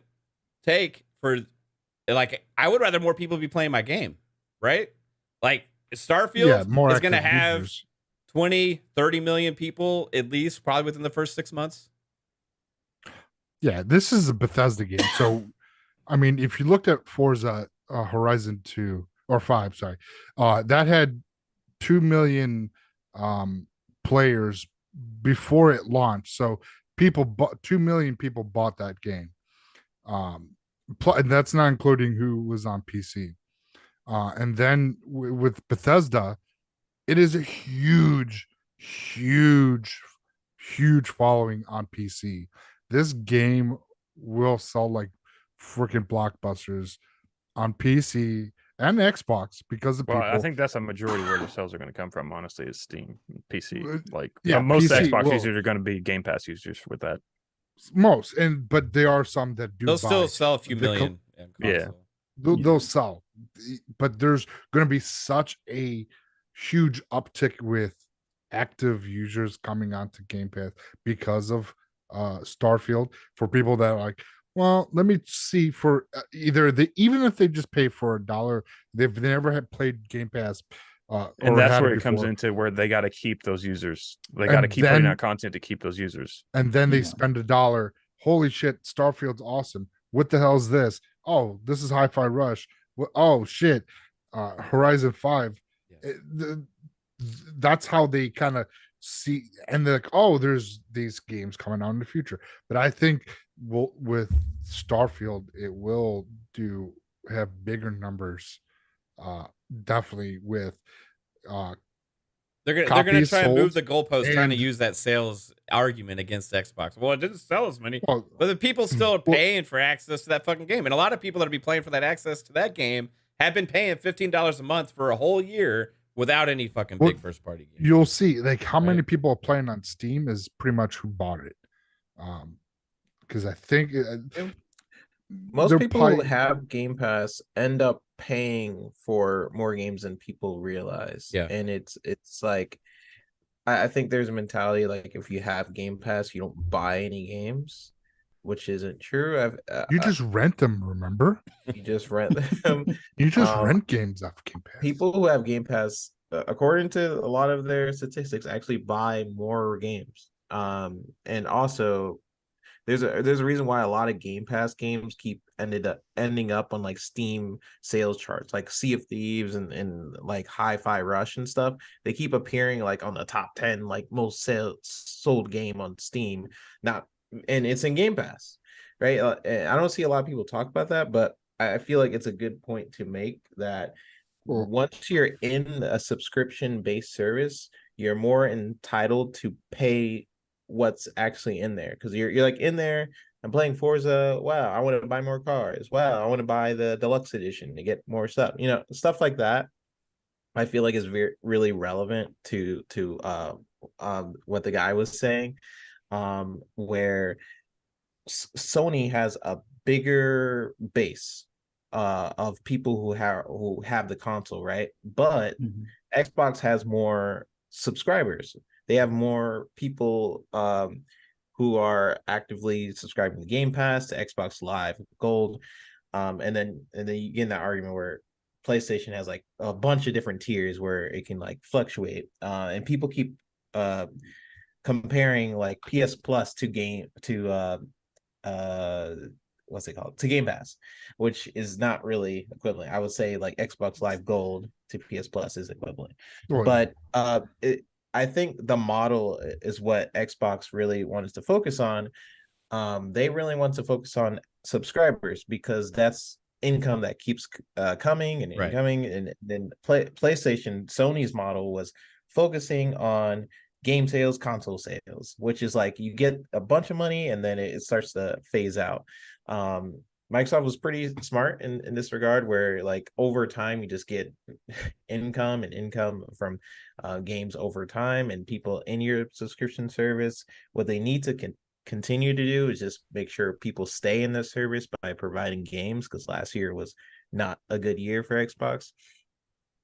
take for, like, I would rather more people be playing my game, right? Like, Starfield is gonna have users. 20, 30 million people at least, probably within the first 6 months. Yeah, this is a Bethesda game. So, I mean, if you looked at Forza Horizon 2 or 5, sorry, that had 2 million players before it launched. So 2 million people bought that game. And that's not including who was on PC. And then with Bethesda, it is a huge following on PC. This game will sell like freaking blockbusters on PC and Xbox because of people. I think that's a majority where the sales are going to come from, honestly, is Steam, PC. Like, yeah, most PC Xbox users are going to be Game Pass users with that. Most, but there are some that do. They'll still sell a few million. Yeah, they'll sell, but there's going to be such a huge uptick with active users coming onto Game Pass because of Starfield. For people that are like, well, let me see, for even if they just pay for $1, they've never had played Game Pass. And that's where it comes into where they got to keep those users. They got to keep putting out content to keep those users. And then they spend $1. Holy shit, Starfield's awesome. What the hell is this? Oh, this is Hi-Fi Rush. Oh shit, Horizon 5. That's how they kind of see, and they're like, oh, there's these games coming out in the future. But I think with Starfield, it will have bigger numbers. Definitely with they're gonna try and move the goalpost, trying to use that sales argument against Xbox. Well, it didn't sell as many, but the people still are paying for access to that fucking game, and a lot of people that'll be playing for that access to that game have been paying $15 a month for a whole year without any fucking big first party game. You'll see, like, how many people are playing on Steam is pretty much who bought it. Because I think most people who have Game Pass end up paying for more games than people realize. Yeah, and it's like, I think there's a mentality like, if you have Game Pass, you don't buy any games, which isn't true. You just rent them, remember? You just rent them. You just rent games off Game Pass. People who have Game Pass, according to a lot of their statistics, actually buy more games. And also, there's a reason why a lot of Game Pass games keep ending up on like Steam sales charts, like Sea of Thieves and like Hi-Fi Rush and stuff. They keep appearing like on the top 10 like most sold game on Steam. And it's in Game Pass, right? I don't see a lot of people talk about that, but I feel like it's a good point to make that once you're in a subscription-based service, you're more entitled to pay what's actually in there, because you're like, in there, I'm playing Forza, wow, I want to buy more cars, wow, I want to buy the deluxe edition to get more stuff, stuff like that. I feel like is really relevant to what the guy was saying, where Sony has a bigger base of people who have the console, right? But Xbox has more subscribers. They have more people who are actively subscribing to Game Pass, to Xbox Live Gold. And then you get in that argument where PlayStation has like a bunch of different tiers where it can like fluctuate, and people keep comparing like PS Plus to what's it called, to Game Pass, which is not really equivalent. I would say like Xbox Live Gold to PS Plus is equivalent, Well, but I think the model is what Xbox really wants to focus on. They really want to focus on subscribers because that's income that keeps coming and Right. coming. And then PlayStation, Sony's model was focusing on game sales, console sales, which is like you get a bunch of money and then it starts to phase out. Microsoft was pretty smart in this regard, where like over time you just get income from games over time, and people in your subscription service, what they need to continue to do is just make sure people stay in the service by providing games, because last year was not a good year for Xbox,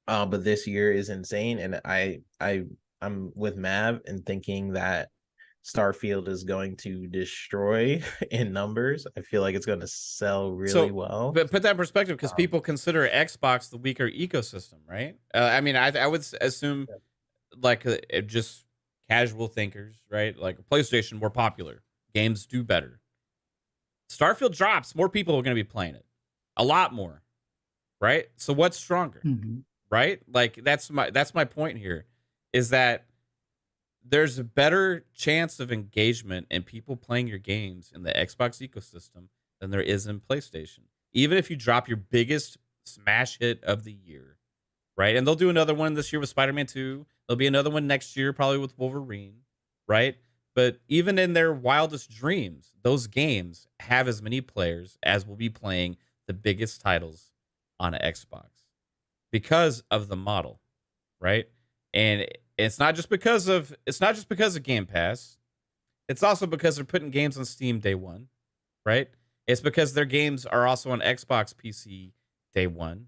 but this year is insane. And I'm with Mav in thinking that Starfield is going to destroy in numbers. I feel like it's going to sell really well. But put that in perspective, because people consider Xbox the weaker ecosystem, right? I mean, I would assume like just casual thinkers, right? Like PlayStation more popular, games do better. Starfield drops, more people are going to be playing it, a lot more, right? So what's stronger, right? Like that's my point here, is that there's a better chance of engagement and people playing your games in the Xbox ecosystem than there is in PlayStation. Even if you drop your biggest smash hit of the year, right? And they'll do another one this year with Spider-Man 2. There'll be another one next year, probably with Wolverine, right? But even in their wildest dreams, those games have as many players as will be playing the biggest titles on an Xbox because of the model, right? And it's not just because of Game Pass. It's also because they're putting games on Steam day one, right? It's because their games are also on Xbox PC day one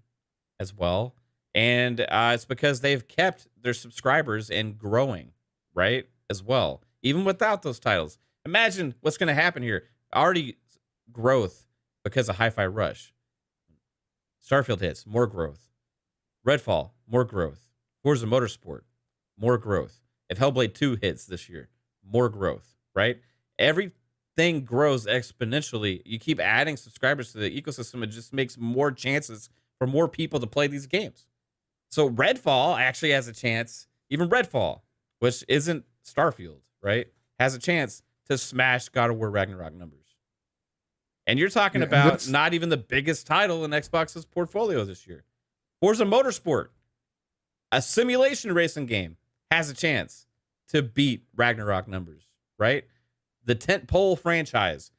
as well. And it's because they've kept their subscribers and growing, right, as well, even without those titles. Imagine what's going to happen here. Already growth because of Hi-Fi Rush. Starfield hits, more growth. Redfall, more growth. Forza Motorsport, more growth. If Hellblade 2 hits this year, more growth, right? Everything grows exponentially. You keep adding subscribers to the ecosystem, it just makes more chances for more people to play these games. So Redfall actually has a chance, even Redfall, which isn't Starfield, right, has a chance to smash God of War Ragnarok numbers. And you're talking about not even the biggest title in Xbox's portfolio this year. Forza Motorsport, a simulation racing game, has a chance to beat Ragnarok numbers, right? The tentpole franchise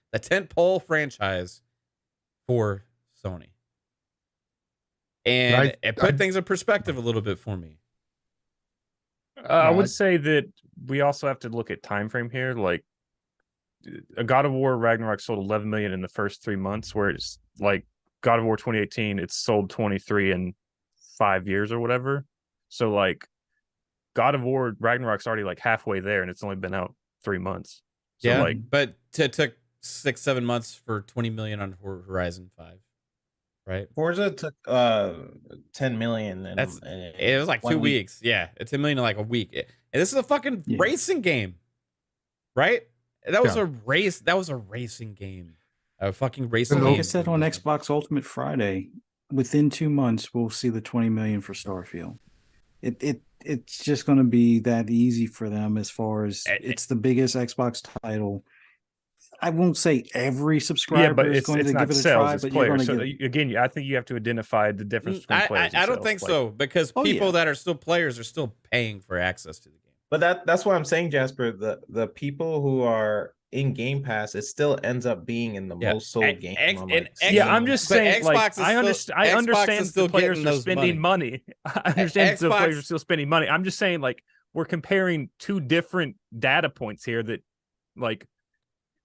for Sony. And it put things in perspective a little bit for me. I would say that we also have to look at time frame here. Like, a God of War Ragnarok sold 11 million in the first 3 months, whereas like God of War 2018, it's sold 23 in 5 years or whatever. So like God of War Ragnarok's already like halfway there, and it's only been out 3 months. So yeah, like, but it took 6-7 months for 20 million on Horizon 5, right? Forza took 10 million. It was like 2 weeks. Yeah, it's 10 million in like a week. And this is a fucking racing game, right? That was a race. That was a racing game. A fucking racing game. Like I said on Xbox Ultimate Friday, within 2 months we'll see the 20 million for Starfield. It's just going to be that easy for them, as far as it's the biggest Xbox title. I won't say every subscriber is going to give it a try, but you're going to get again, I think you have to identify the difference between players. I don't think so, because people that are still players are still paying for access to the game. But that's what I'm saying, Jasper. The people who are in Game Pass, it still ends up being in the most sold game. I'm just saying, like, I understand the players are spending money. I understand the players are still spending money. I'm just saying, like, we're comparing two different data points here that, like,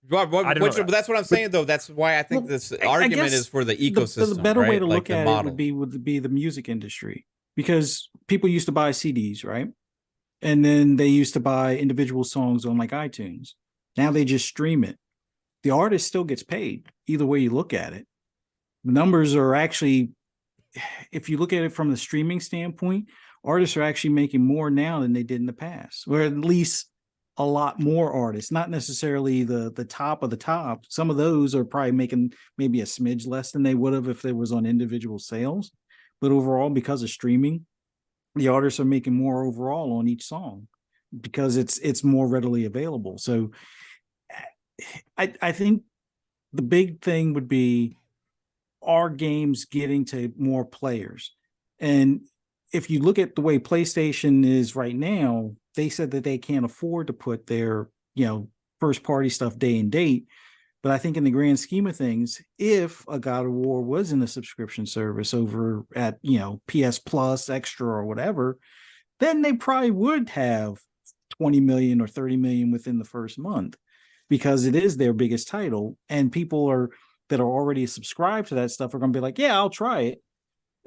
that's what I'm saying, though. That's why I think this argument is for the ecosystem. The better way to like look at it would be the music industry, because people used to buy CDs, right? And then they used to buy individual songs on like iTunes. Now they just stream it. The artist still gets paid either way you look at it, numbers are actually, if you look at it from the streaming standpoint, artists are actually making more now than they did in the past, or at least a lot more artists, not necessarily the top of the top. Some of those are probably making maybe a smidge less than they would have if they was on individual sales. But overall, because of streaming, the artists are making more overall on each song because it's more readily available. So I think the big thing would be, are games getting to more players? And if you look at the way PlayStation is right now, they said that they can't afford to put their, first party stuff day and date. But I think in the grand scheme of things, if a God of War was in a subscription service over at, PS Plus Extra or whatever, then they probably would have 20 million or 30 million within the first month, because it is their biggest title. And people that are already subscribed to that stuff are going to be like, yeah, I'll try it.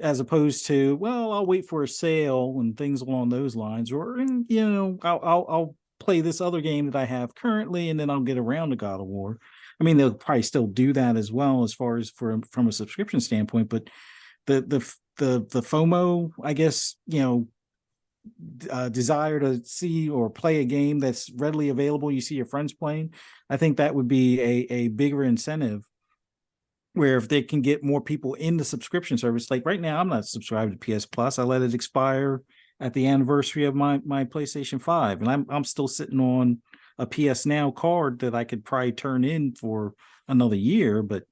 As opposed to, well, I'll wait for a sale and things along those lines, or I'll play this other game that I have currently, and then I'll get around to God of War. I mean, they'll probably still do that as well, as far as from a subscription standpoint. But the FOMO, I guess, desire to see or play a game that's readily available, you see your friends playing, I think that would be a bigger incentive. Where if they can get more people in the subscription service, like right now, I'm not subscribed to PS Plus. I let it expire at the anniversary of my PlayStation 5, and I'm still sitting on a PS Now card that I could probably turn in for another year, but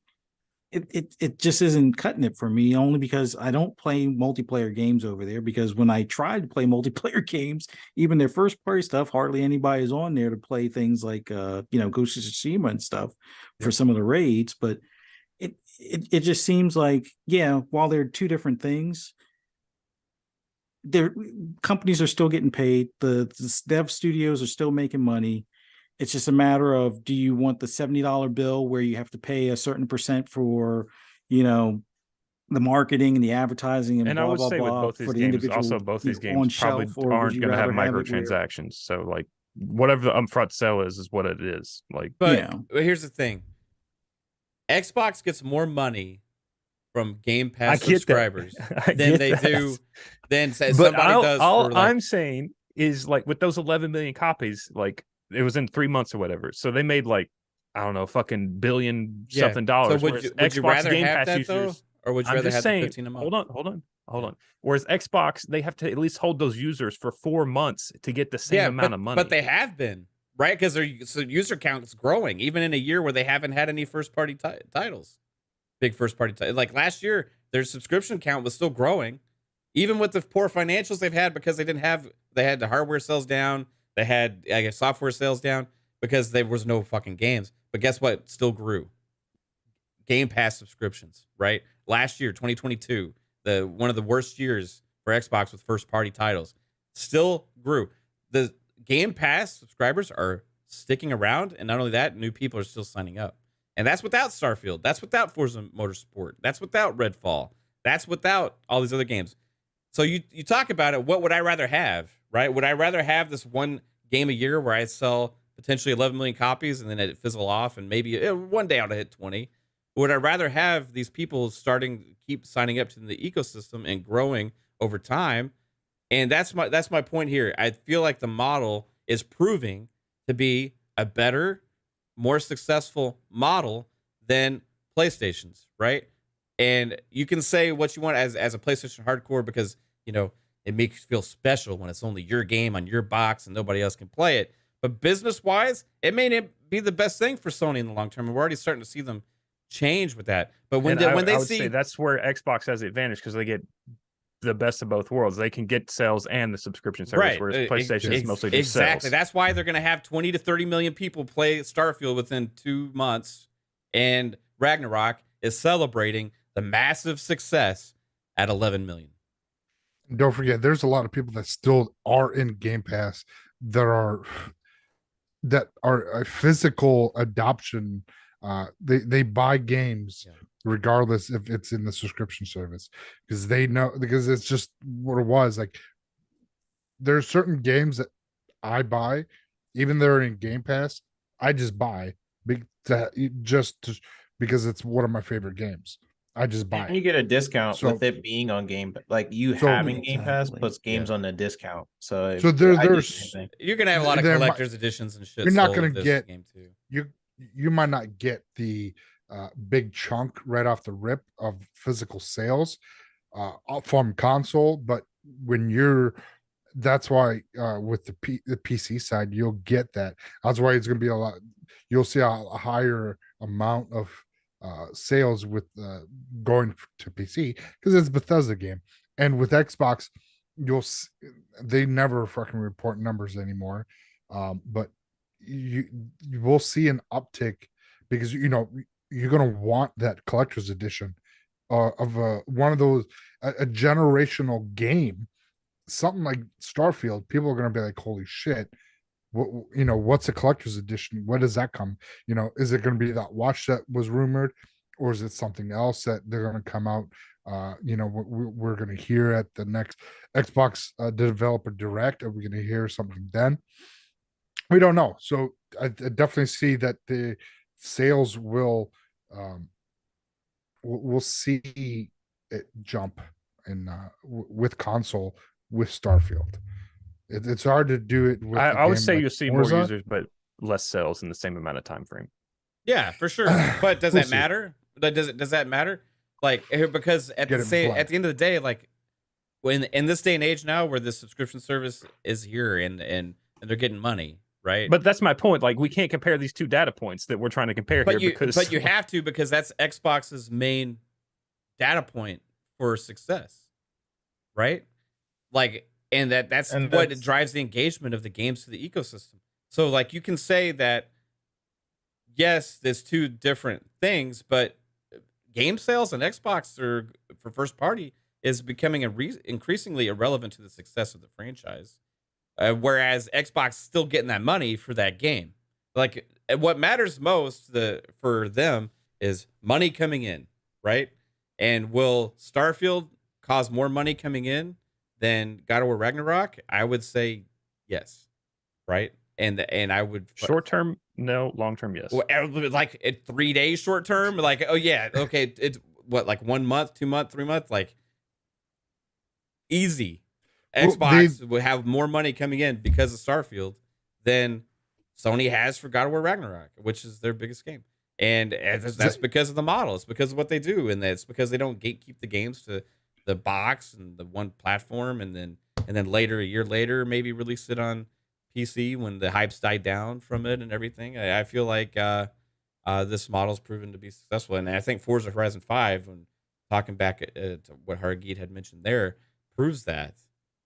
it just isn't cutting it for me, only because I don't play multiplayer games over there. Because when I tried to play multiplayer games, even their first party stuff, hardly anybody is on there to play things like Ghost of Tsushima and stuff for some of the raids, but it just seems like, while they're two different things, their companies are still getting paid. The dev studios are still making money. It's just a matter of, do you want the $70 bill where you have to pay a certain percent for, the marketing and the advertising and blah, I would blah, say blah, with both for these the games, individual also both these on games probably shelf, or would aren't you going to have rather it where- microtransactions. So like whatever the upfront sell is what it is. Like, But here's the thing. Xbox gets more money from Game Pass subscribers than they do than somebody does. All I'm saying is, like, with those 11 million copies, like, it was in 3 months or whatever. So they made, like, I don't know, fucking billion something dollars. So would you rather Game have Pass that users, though, or would you I'm rather just have saying, the 15 a month? Hold on. Whereas Xbox, they have to at least hold those users for 4 months to get the same amount of money. But they have been, right? Because their user count is growing, even in a year where they haven't had any first party titles. Big first party titles. Like last year, their subscription count was still growing, even with the poor financials they've had, because they had the hardware sales down, they had, I guess, software sales down, because there was no fucking games. But guess what? Still grew. Game Pass subscriptions, right? Last year, 2022, one of the worst years for Xbox with first party titles, still grew. The Game Pass subscribers are sticking around, and not only that, new people are still signing up. And that's without Starfield. That's without Forza Motorsport. That's without Redfall. That's without all these other games. So you talk about it, what would I rather have, right? Would I rather have this one game a year where I sell potentially 11 million copies and then it fizzle off and maybe one day I'll hit 20? Or would I rather have these people keep signing up to the ecosystem and growing over time? And that's my point here. I feel like the model is proving to be a better, more successful model than PlayStation's, right? And you can say what you want as a PlayStation hardcore, because it makes you feel special when it's only your game on your box and nobody else can play it. But business wise, it may not be the best thing for Sony in the long term, and we're already starting to see them change with that. But when I they would see say that's where Xbox has the advantage, because they get the best of both worlds. They can get sales and the subscription service, right, whereas PlayStation is mostly just exactly sales. That's why they're going to have 20 to 30 million people play Starfield within 2 months, and Ragnarok is celebrating the massive success at 11 million. Don't forget, there's a lot of people that still are in Game Pass that are a physical adoption. They buy games regardless if it's in the subscription service, because they know, because it's just what it was. Like, there's certain games that I buy, even though they're in Game Pass, I just buy because it's one of my favorite games. I just buy And you it. get a discount So- with it being on Game, like you So- having Game Pass Exactly. puts games on the discount. So, So I do the there's same thing. You're gonna have a lot of There might- collector's editions and shit. you're not sold gonna of this get- game too. you might not get the big chunk right off the rip of physical sales from console, but when you're that's why with the PC side you'll get that. That's why it's going to be a lot. You'll see a higher amount of sales with going to PC because it's a Bethesda game, and with Xbox they never fucking report numbers anymore, but you will see an uptick because you're going to want that collector's edition of one of those a generational game, something like Starfield. People are going to be like, holy shit, what's a collector's edition? What does that come? Is it going to be that watch that was rumored, or is it something else that they're going to come out? We're going to hear at the next Xbox developer direct. Are we going to hear something then? We don't know. So I definitely see that the sales will we'll see it jump in with console with Starfield. It's hard to do it with I would say like you'll see Forza. more users, but less sales in the same amount of time frame. Yeah, for sure. But does We'll that see. matter? Does that matter? Like, because at Get the it same flat. at the end of the day, like when in this day and age now, where the subscription service is here and they're getting money, right? But that's my point. Like, we can't compare these two data points that we're trying to compare here because you have to, because that's Xbox's main data point for success, right? Like, and that's what drives the engagement of the games to the ecosystem. So like you can say that yes, there's two different things, but game sales and Xbox are for first party is becoming increasingly irrelevant to the success of the franchise. Whereas Xbox is still getting that money for that game. Like, what matters most for them is money coming in, right? And will Starfield cause more money coming in than God of War Ragnarok? I would say yes, right? And I would short term, no. Long term, yes. Like 3 days short term, like, oh yeah, okay, it's what, like 1 month, 2 month, 3 month, like easy. Well, Xbox would have more money coming in because of Starfield than Sony has for God of War Ragnarok, which is their biggest game. And that's because of the model. It's because of what they do, and it's because they don't gatekeep the games to the box and the one platform, and then later, a year later, maybe release it on PC when the hype's died down from it and everything. I feel like this model's proven to be successful, and I think Forza Horizon 5, when talking back to what Hargeet had mentioned there, proves that,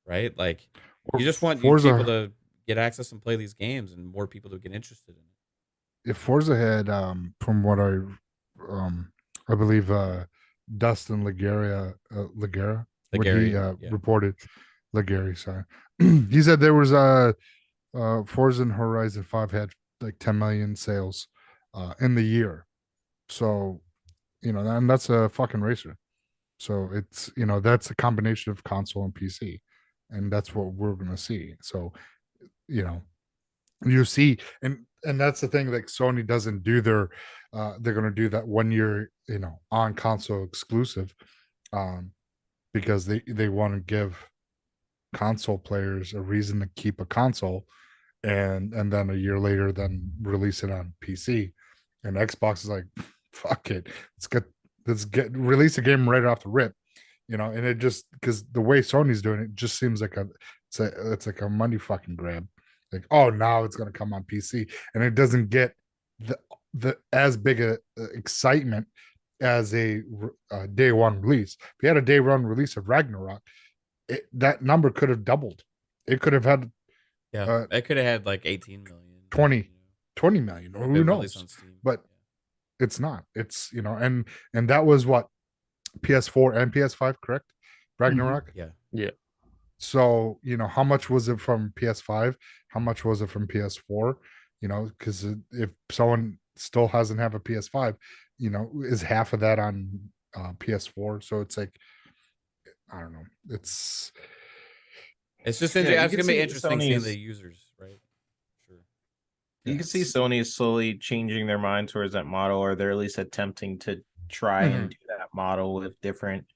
right? Like, you just want Forza, people to get access and play these games, and more people to get interested in it. If Forza had, from what I believe, Dustin Ligera, what he reported, Ligeri, sorry, he said there was Forza Horizon 5 had like 10 million sales in the year. So, and that's a fucking racer. So it's, that's a combination of console and PC, and that's what we're going to see. So, you see, and that's the thing, like Sony doesn't do their they're going to do that 1 year, on console exclusive, because they want to give console players a reason to keep a console, and then a year later then release it on PC. And Xbox is like, fuck it, let's get release a game right off the rip, and it just, because the way Sony's doing it just seems like it's like a money fucking grab. Like, oh, now it's going to come on PC, and it doesn't get the as big a excitement as a day one release. If you had a day one release of Ragnarok, that number could have doubled. It could have had, it could have had like 18 million, 20 million, or who knows? But it's not. It's, and that was what, PS4 and PS5, correct? Ragnarok. Yeah. So, how much was it from PS5? How much was it from PS4? Because if someone still hasn't have a PS5, is half of that on PS4? So it's like, I don't know. It's just Yeah, it's gonna be interesting seeing Sony's- the users, right? Sure. You can see Sony is slowly changing their mind towards that model, or they're at least attempting to try and do that model with different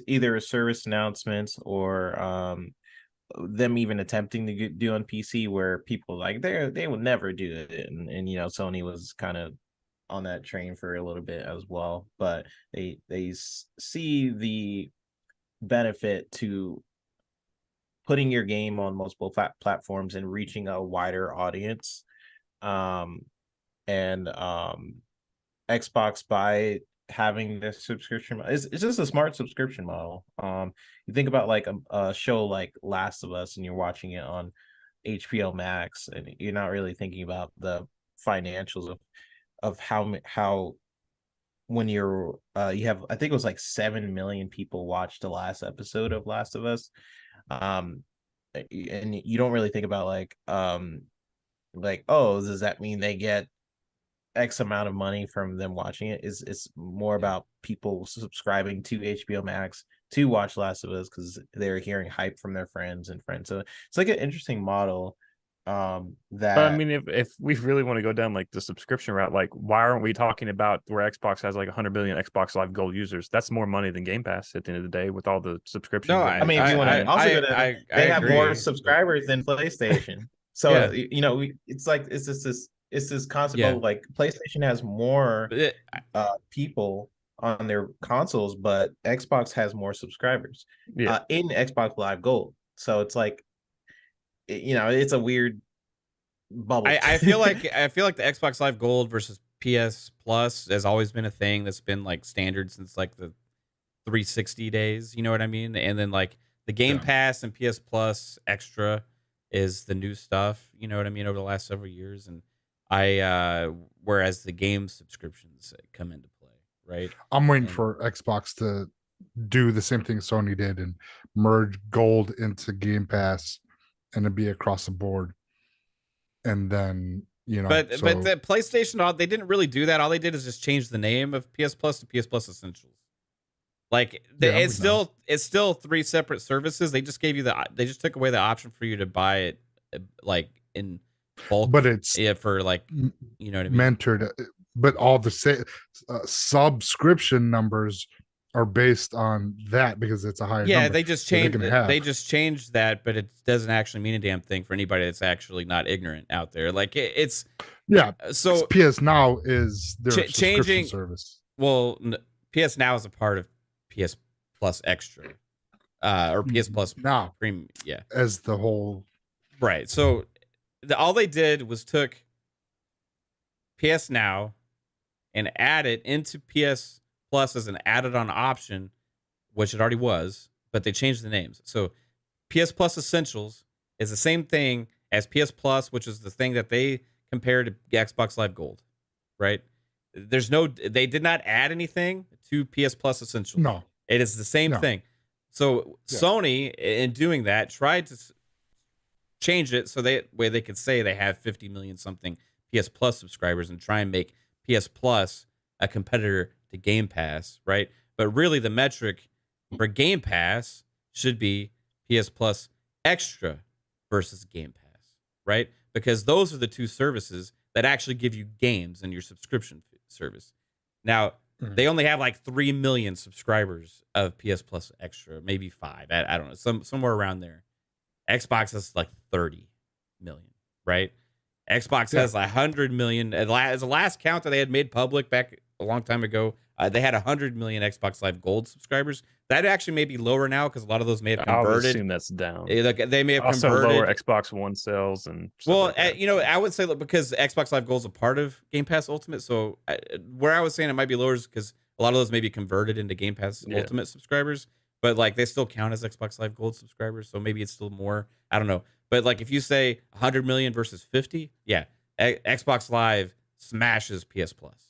either service announcements or them even attempting to do on PC, where people like they would never do it, and Sony was kind of on that train for a little bit as well, but they see the benefit to putting your game on multiple platforms and reaching a wider audience. And Xbox, by having this subscription, it's just a smart subscription model. You think about like a show like Last of Us, and you're watching it on HBO Max, and you're not really thinking about the financials of how when you're you have, I think it was like 7 million people watched the last episode of Last of Us, and you don't really think about like oh, does that mean they get X amount of money from them watching it? It's more about people subscribing to HBO Max to watch Last of Us because they're hearing hype from their friends. So it's like an interesting model. That, but I mean, if we really want to go down like the subscription route, like why aren't we talking about where Xbox has like 100 million Xbox Live Gold users? That's more money than Game Pass at the end of the day with all the subscriptions. No, I mean, if you want to, they have more subscribers than PlayStation. So it's like it's this concept of like PlayStation has more people on their consoles, but Xbox has more subscribers in Xbox Live Gold. So it's like, it's a weird bubble. I feel like the Xbox Live Gold versus PS Plus has always been a thing that's been like standard since like the 360 days. You know what I mean? And then like the Game Pass and PS Plus Extra is the new stuff. You know what I mean? Over the last several years, and whereas the game subscriptions come into play, right? I'm waiting for Xbox to do the same thing Sony did and merge Gold into Game Pass, and it'd be across the board. And then but the PlayStation, they didn't really do that. All they did is just change the name of PS Plus to PS Plus Essentials. Like it's still 3 separate services. They just gave you they just took away the option for you to buy it like in bulk, but it's for like, you know what I mean? Mentored, but all the subscription numbers are based on that because it's a higher number. They just changed that, but it doesn't actually mean a damn thing for anybody that's actually not ignorant out there. Like it's so PS Now is their subscription service. Well, PS Now is a part of PS Plus Extra, or PS Plus Now Premium, as the whole, right? So all they did was took PS Now and add it into PS Plus as an added-on option, which it already was, but they changed the names. So PS Plus Essentials is the same thing as PS Plus, which is the thing that they compared to Xbox Live Gold, right? They did not add anything to PS Plus Essentials. No. It is the same thing. So Sony, in doing that, tried to change it so they could say they have 50 million something PS Plus subscribers and try and make PS Plus a competitor to Game Pass, right? But really the metric for Game Pass should be PS Plus Extra versus Game Pass, right? Because those are the two services that actually give you games in your subscription service. Now, they only have like 3 million subscribers of PS Plus Extra, maybe 5. I don't know, somewhere around there. Xbox has like 30 million, right? Xbox has 100 million. As the last count that they had made public back a long time ago, they had 100 million Xbox Live Gold subscribers. That actually may be lower now because a lot of those may have converted. I would assume that's down. They may have also converted. Lower Xbox One sales and well, I would say because Xbox Live Gold is a part of Game Pass Ultimate. So where I was saying it might be lower is because a lot of those may be converted into Game Pass Ultimate subscribers, but like they still count as Xbox Live Gold subscribers. So maybe it's still more. I don't know. But like if you say 100 million versus 50, Xbox Live smashes PS Plus.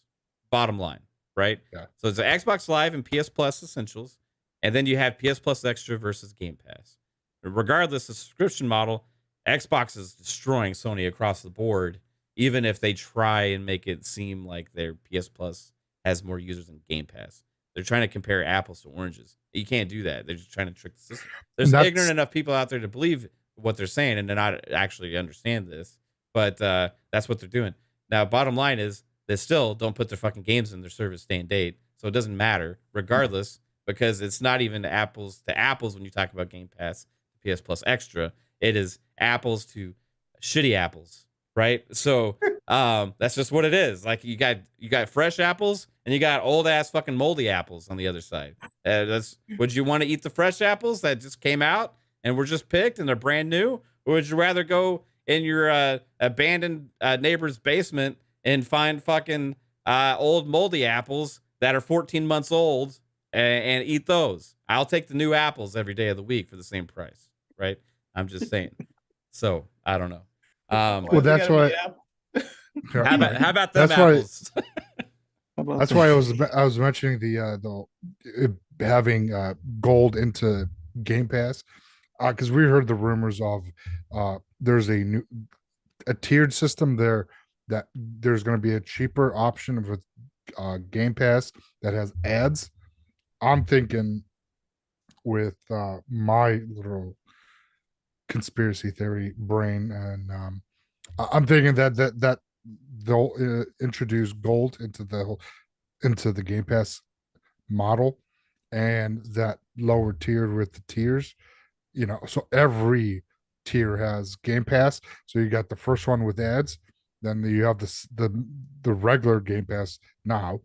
Bottom line. Right? Yeah. So it's Xbox Live and PS Plus Essentials, and then you have PS Plus Extra versus Game Pass. Regardless of subscription model, Xbox is destroying Sony across the board, even if they try and make it seem like their PS Plus has more users than Game Pass. They're trying to compare apples to oranges. You can't do that. They're just trying to trick the system. There's ignorant enough people out there to believe what they're saying and to not actually understand this, but that's what they're doing. Now, bottom line is, they still don't put their fucking games in their service day and date. So it doesn't matter regardless, because it's not even apples to apples when you talk about Game Pass, PS Plus Extra. It is apples to shitty apples, right? So that's just what it is. Like you got fresh apples and you got old ass fucking moldy apples on the other side. Would you want to eat the fresh apples that just came out and were just picked and they're brand new, or would you rather go in your abandoned neighbor's basement and find fucking old moldy apples that are 14 months old and eat those? I'll take the new apples every day of the week for the same price, right? I'm just saying. So I don't know. Well, that's why. How about them That's why- apples? That's why I was mentioning the having gold into Game Pass, because we heard the rumors of there's a tiered system there, that there's going to be a cheaper option of a Game Pass that has ads. I'm thinking with my little conspiracy theory brain, and I'm thinking that they'll introduce gold into the Game Pass model, and that lower tier with the tiers, so every tier has Game Pass. So you got the first one with ads, then you have the regular Game Pass now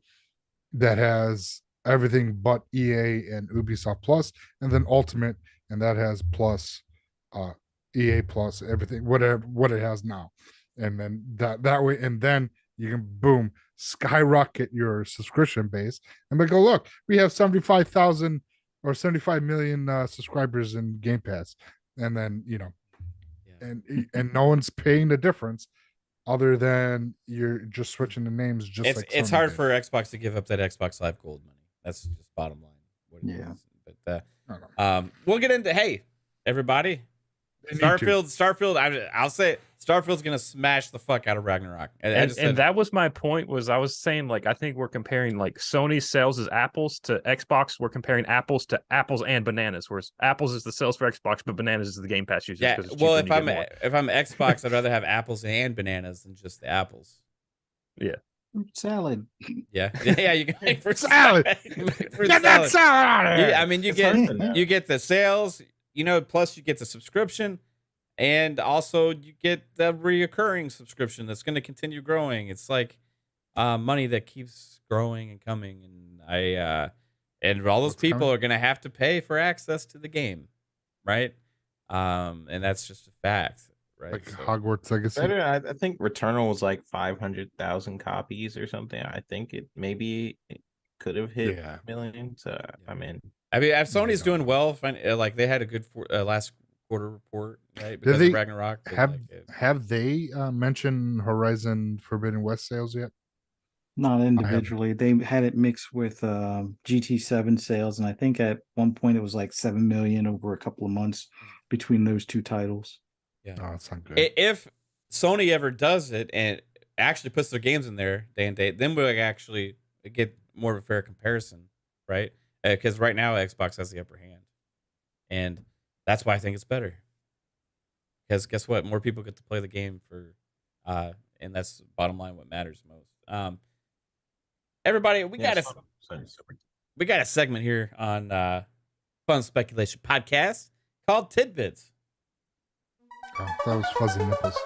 that has everything but EA and Ubisoft Plus, and then Ultimate, and that has plus EA Plus, everything, whatever what it has now. And then that way, and then you can boom skyrocket your subscription base and go, look, we have 75,000 or 75 million subscribers in Game Pass, and then and no one's paying the difference other than you're just switching the names. It's hard for Xbox to give up that Xbox Live Gold money. That's just bottom line. What it is. But we'll get into everybody. Starfield. I'll say it. Starfield's gonna smash the fuck out of Ragnarok. And that was my point. I was saying, like, I think we're comparing like Sony's sales as apples to Xbox. We're comparing apples to apples and bananas. Whereas apples is the sales for Xbox, but bananas is the Game Pass users. Yeah. Well, if I'm Xbox, I'd rather have apples and bananas than just the apples. Yeah. Salad. Yeah. You can make fruit salad. Get that salad out of here. I mean, you get the sales, plus you get the subscription. And also you get the reoccurring subscription that's going to continue growing. It's like money that keeps growing and coming. And and all those people are going to have to pay for access to the game, right? And that's just a fact, right? Like Hogwarts Legacy. I think Returnal was like 500,000 copies or something. I think it could have hit a million. So I mean, if Sony's doing well, like they had a good last quarter report, right? Because of Ragnarok. Have they mentioned Horizon Forbidden West sales yet? Not individually. They had it mixed with GT7 sales, and I think at one point it was like 7 million over a couple of months between those two titles. Yeah, that's not good. If Sony ever does it and actually puts their games in there day and date, then we'll actually get more of a fair comparison, right? Because right now Xbox has the upper hand, and that's why I think it's better. Because guess what? More people get to play the game and that's bottom line what matters most. Everybody, we got a segment here on Fun Speculation Podcast called Tidbits. Oh, that was fuzzy nipples.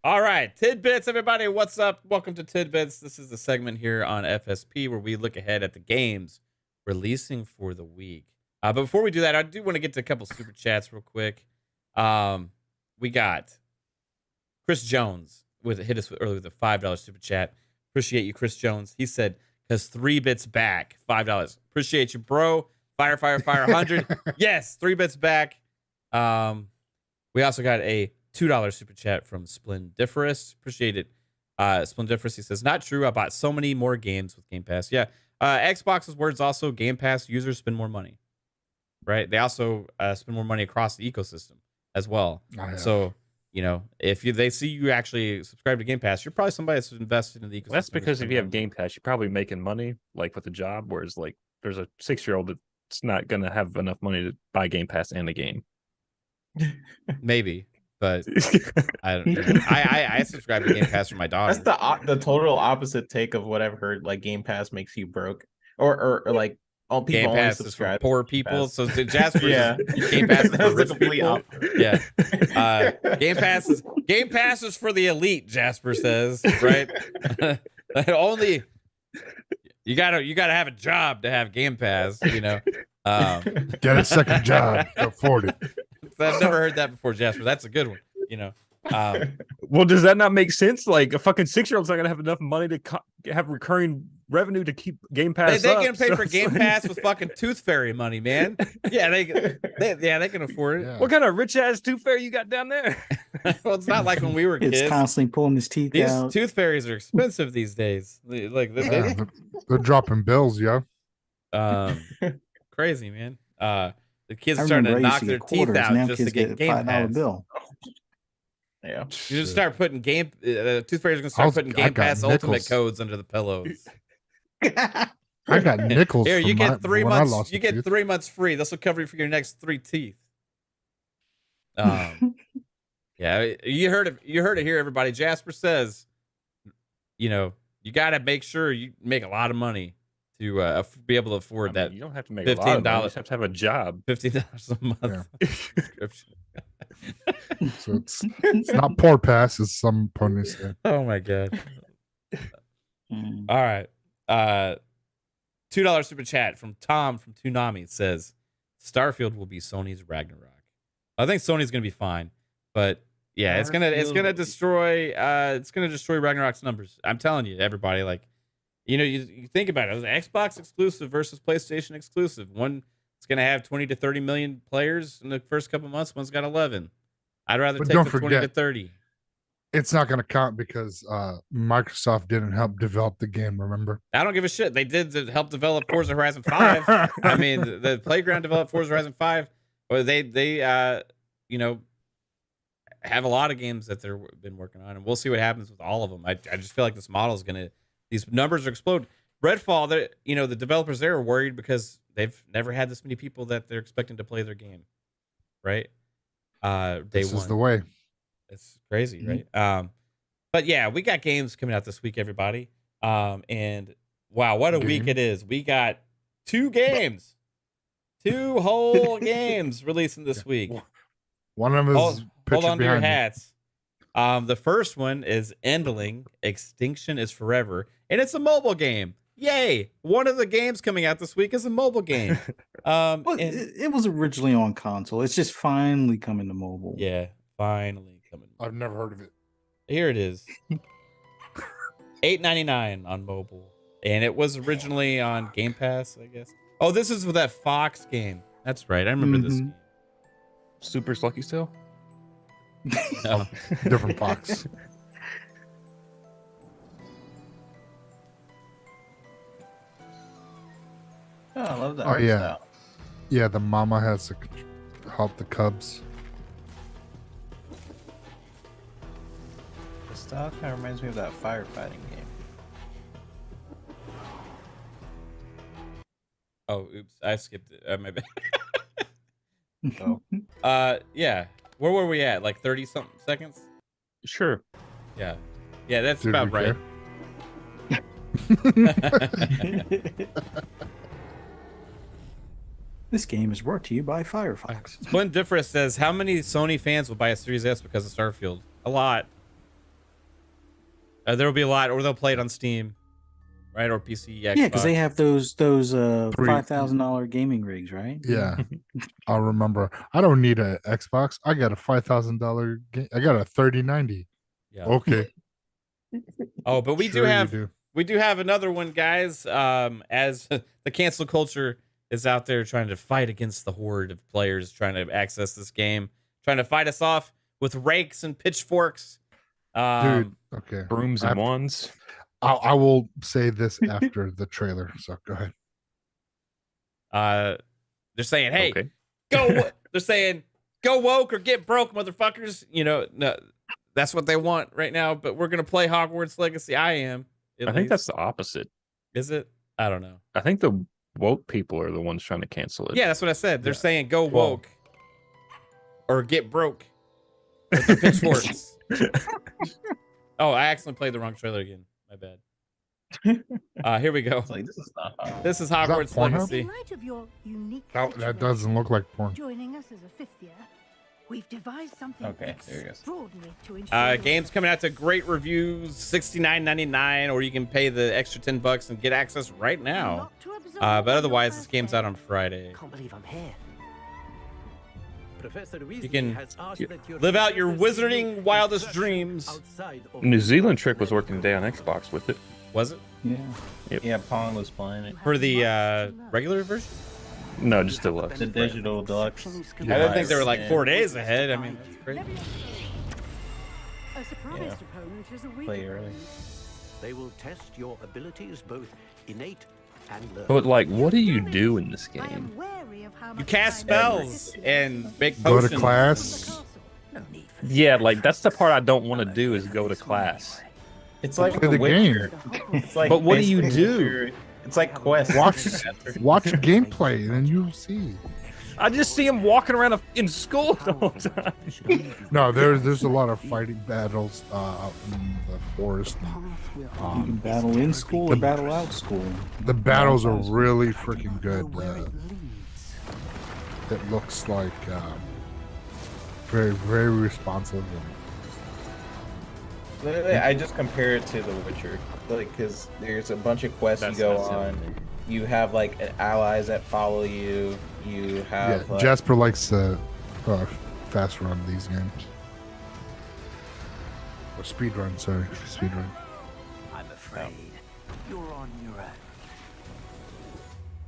All right, Tidbits, everybody. What's up? Welcome to Tidbits. This is the segment here on FSP where we look ahead at the games releasing for the week. But before we do that, I do want to get to a couple super chats real quick. We got Chris Jones hit us earlier with a $5 super chat. Appreciate you, Chris Jones. He said, "Cause 3 bits back, $5. Appreciate you, bro. Fire, 100. Yes, 3 bits back. We also got a $2 super chat from Splendiferous. Appreciate it. Splendiferous, he says, "Not true. I bought so many more games with Game Pass." Yeah. Xbox's words also, Game Pass users spend more money, right? They also spend more money across the ecosystem as well. So, if they see you actually subscribe to Game Pass, you're probably somebody that's invested in the ecosystem. That's because if you have Game Pass, you're probably making money like with a job, whereas like there's a 6-year-old that's not going to have enough money to buy Game Pass and a game. Maybe. but I don't. I subscribe to Game Pass for my daughter. That's the total opposite take of what I've heard. Like Game Pass makes you broke, or like all people Game only Pass is for subscribe. poor to Game people. Pass. So Jasper, Yeah. Game Pass is for That's the rich complete people. opposite. Yeah. Game Pass is for the elite. Jasper says, right? Only you gotta have a job to have Game Pass. You know. Get a second job to afford it. I've never heard that before, Jasper. That's a good one. You know. Well, does that not make sense? Like a fucking 6-year-old's not gonna have enough money to have recurring revenue to keep Game Pass. They up, can pay so for it's Game like- Pass with fucking Tooth Fairy money, man. Yeah, they can afford it. Yeah. What kind of rich ass tooth fairy you got down there? Well, it's not like when we were It's kids. constantly pulling his teeth These out. tooth fairies are expensive these days. Like Yeah, they're dropping bills, yo. crazy, man. The kids I starting to remember I knock used to their get teeth quarters. out Now just to kids get get Game $5 Pass. bill. Yeah. You just start putting Tooth Fairy's gonna start putting I Game got Pass Ultimate nickels. codes under the pillows. I got nickels. Here, you from get my- 3 when I months. lost You a get tooth. 3 months free. This will cover you for your next 3 teeth. Yeah, you heard it. You heard it here, everybody. Jasper says, you know, you got to make sure you make a lot of money to be able to afford I mean, that you don't have to make a lot of money. You $15 just have to have a job. $15 a month subscription. So it's not poor pass, as some ponies say. Oh my god! Mm. All right, $2 super chat from Tom from Toonami. It says Starfield will be Sony's Ragnarok. I think Sony's gonna be fine, but yeah, it's gonna destroy Ragnarok's numbers. I'm telling you, everybody. Like, you know, you think about it. It was an Xbox exclusive versus PlayStation exclusive. One it's gonna have 20 to 30 million players in the first couple months. One's got 11. I'd rather But take don't the 20 to forget- 30. It's not going to count because Microsoft didn't help develop the game. Remember? I don't give a shit. They did help develop Forza Horizon 5. I mean, the Playground developed Forza Horizon 5. Well, they you know, have a lot of games that they've been working on, and we'll see what happens with all of them. I just feel like this model is gonna, these numbers are explode. Redfall, you know, the developers there are worried because they've never had this many people that they're expecting to play their game, right? Day This one. is the way. It's crazy, right? But yeah, we got games coming out this week, everybody. And wow, what a week Game. it is. We got 2 games. 2 whole games releasing this week. One of them is Hold picture on to your behind me. hats. The first one is Endling, Extinction is Forever, and it's a mobile game. Yay! One of the games coming out this week is a mobile game. Well, And- it was originally on console. It's just finally coming to mobile. yeah, finally coming. I've never heard of it. Here it is. $8.99 on mobile. And it was originally on Game Pass, I guess. Oh, this is with that Fox game. That's right. I remember this Mhm. game. Super Slucky still? No. Different box. Oh, I love that. Oh, art yeah. style. Yeah, the mama has to help the cubs. The style kind of reminds me of that firefighting game. Oh, oops. I skipped it. My bad. Oh. Yeah. Where were we at? Like 30 something seconds? Sure. Yeah. Yeah, that's Did about we right. This game is brought to you by Firefox. Splendiferous says, how many Sony fans will buy a Series S because of Starfield? A lot. There will be a lot, or they'll play it on Steam, right? Or PC, Xbox. Yeah, because they have those Three. $5,000 gaming rigs, right? Yeah, I'll remember. I don't need an Xbox. I got a $5,000 game. I got a 3090. Yeah. Okay. Oh, but we Sure you do have another one, guys. As the cancel culture is out there trying to fight against the horde of players trying to access this game, trying to fight us off with rakes and pitchforks. Dude, okay. Brooms I and have- wands. I will say this after the trailer. So go ahead. They're saying, "Hey, Okay. go!" They're saying, "Go woke or get broke, motherfuckers." You know, no, that's what they want right now. But we're gonna play Hogwarts Legacy. I am. I think that's the opposite. Is it? I don't know. I think the woke people are the ones trying to cancel it. Yeah, that's what I said. They're Yeah. saying, "Go Well- woke or get broke." with the pitchforks. Oh, I accidentally played the wrong trailer again. My bad. Here we go. It's like, this is not. This is Hogwarts Pornhub? Legacy. In light of your unique That doesn't look like porn. joining us as a 5th year, we've devised something Okay, there you go. extraordinary to ensure Game's coming out to great reviews, $69.99, or you can pay the extra $10 and get access right now. But otherwise, this game's out on Friday. Can't believe I'm here. Professor You can live out your wizarding wildest dreams. New Zealand Trick was working today on Xbox with it. Was it? Yeah. Yeah, Pong was playing it. For the regular version? No, just deluxe. The digital deluxe. I don't think they were like 4 days ahead. I mean, that's great. a surprised Yeah. opponent is a weak Play early. opponent. They will test your abilities, both innate and learned. But like, what do you do in this I game? am wary of how You much cast time spells and make Go to potions. class. No need for Yeah, like that's the part I don't want to do is go to class. It's like Play the Witcher. game. It's like But what do you basically do? Witcher. It's like Quest. Watch gameplay, and then you'll see. I just see him walking around in school the whole time. No, there's a lot of fighting battles out in the forest. You can battle in school or battle out school. The battles are really freaking good. It looks like very, very responsive. Literally, I just compare it to The Witcher, like, because there's a bunch of quests That's you go not on. You have like allies that follow you. You have Yeah, like, Jasper likes to fast run these games. Or speed run, sorry, speed run. I'm afraid you're on your own.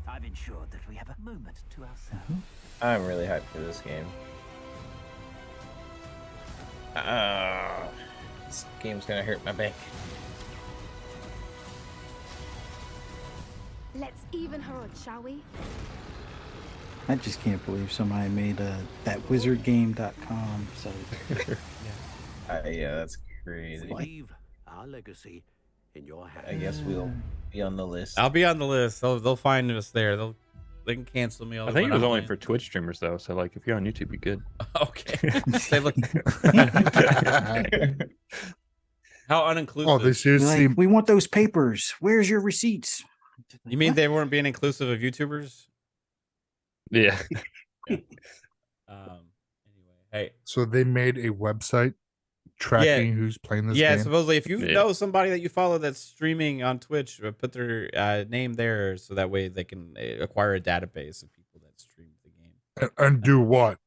I've ensured that we have a moment to ourselves. I'm really hyped for this game. This game's gonna hurt my back. Let's even her out, shall we? I just can't believe somebody made that wizardgame.com site. Yeah, that's crazy. Leave our legacy in your hands. I guess we'll be on the list. I'll be on the list. They'll find us there. They can cancel me. All I they think it want. was I'm only playing. for Twitch streamers though, so like if you're on YouTube, you're good. Okay. They look how uninclusive. Oh, they They're seriously. like, we want those papers. Where's your receipts? You mean they weren't being inclusive of YouTubers? Yeah. Anyway, hey. So they made a website tracking who's playing this Yeah, game. supposedly if you Yeah. know somebody that you follow that's streaming on Twitch, put their name there so that way they can acquire a database of people that stream the game. And do what?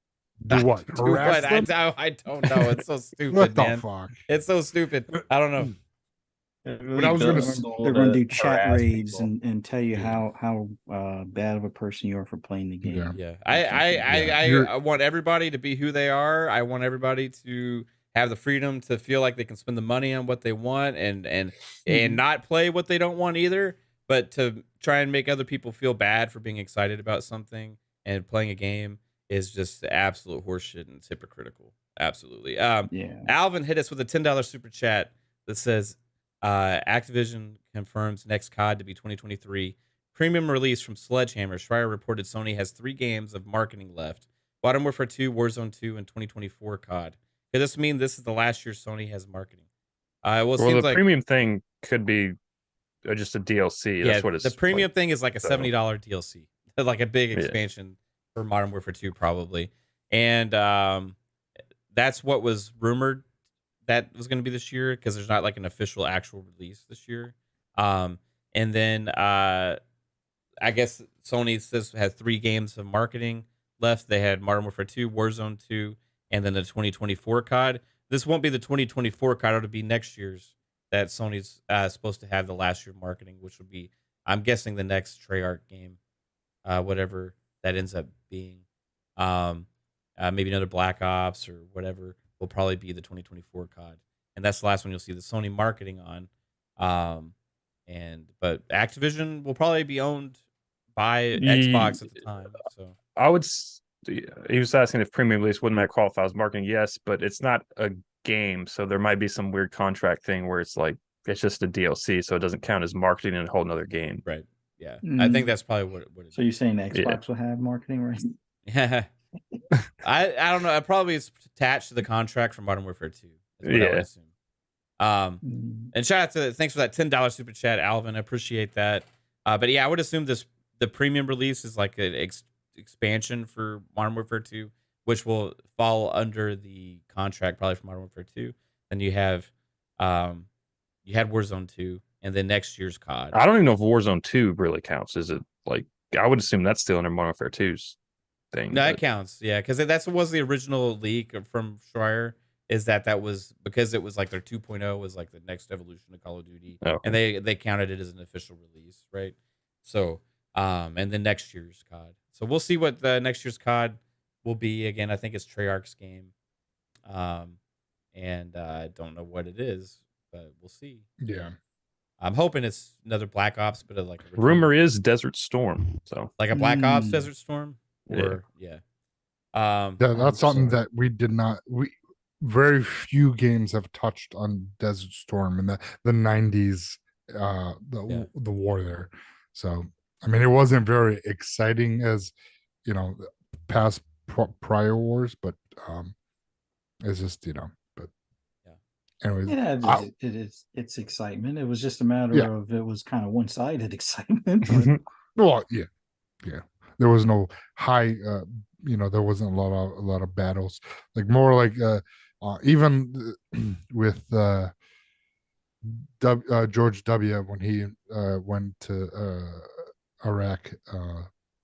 Do what? Do what? Harass them? I don't know. It's so stupid, What the man. fuck? It's so stupid. I don't know. But I was gonna s- They're going to do chat raids and tell you how bad of a person you are for playing the game. Yeah. Yeah. You're- I want everybody to be who they are. I want everybody to have the freedom to feel like they can spend the money on what they want and not play what they don't want either, but to try and make other people feel bad for being excited about something and playing a game is just absolute horseshit and it's hypocritical. Absolutely. Yeah. Alvin hit us with a $10 super chat that says Activision confirms next COD to be 2023. Premium release from Sledgehammer. Schreier reported Sony has 3 games of marketing left. Modern Warfare 2, Warzone 2, and 2024 COD. Does this mean this is the last year Sony has marketing? Well, it Well, seems the like premium thing could be just a DLC. That's what it's the premium like. thing is like a So- $70 DLC, like a big Yeah. expansion for Modern Warfare 2 probably, and that's what was rumored that was going to be this year because there's not like an official actual release this year. And then I guess Sony says had 3 games of marketing left. They had Modern Warfare 2, Warzone 2, and then the 2024 COD. This won't be the 2024 COD. It'll be next year's that Sony's supposed to have the last year marketing, which will be, I'm guessing, the next Treyarch game, whatever that ends up being. Maybe another Black Ops or whatever will probably be the 2024 COD, and that's the last one you'll see the Sony marketing on. But Activision will probably be owned by Xbox at the time. So I would. He was asking if premium release wouldn't that qualify as marketing? Yes, but it's not a game, so there might be some weird contract thing where it's like it's just a DLC, so it doesn't count as marketing in a whole nother game. right, yeah, I think that's probably what it is. So you're saying Xbox will have marketing, right? Yeah, I don't know. It probably is attached to the contract from Modern Warfare 2. Is what I would assume. And shout out to thanks for that $10 super chat, Alvin. I appreciate that. But yeah, I would assume the premium release is like an expansion for Modern Warfare 2, which will fall under the contract probably for Modern Warfare 2. Then you have you had Warzone 2, and then next year's COD. I don't even know if Warzone 2 really counts. Is it like I would assume that's still under Modern Warfare 2's thing. No, it counts. Yeah, because that's what was the original leak from Schreier. Is that was because it was like their 2.0 was like the next evolution of Call of Duty, and they counted it as an official release, right? So, and then next year's COD. So we'll see what the next year's COD will be. Again, I think it's Treyarch's game, and I don't know what it is, but we'll see. Yeah, I'm hoping it's another Black Ops, but like rumor is Desert Storm, so like a Black Ops Desert Storm, or that's something that we did not. Very few games have touched on Desert Storm in the 90s, the war there. So, I mean, it wasn't very exciting as, past prior wars, but it's just, but anyways. Yeah, it's excitement. It was just a matter of it was kind of one-sided excitement. Well, yeah. There was no high, there wasn't a lot of battles. Like more like even with George W. when he went to Iraq,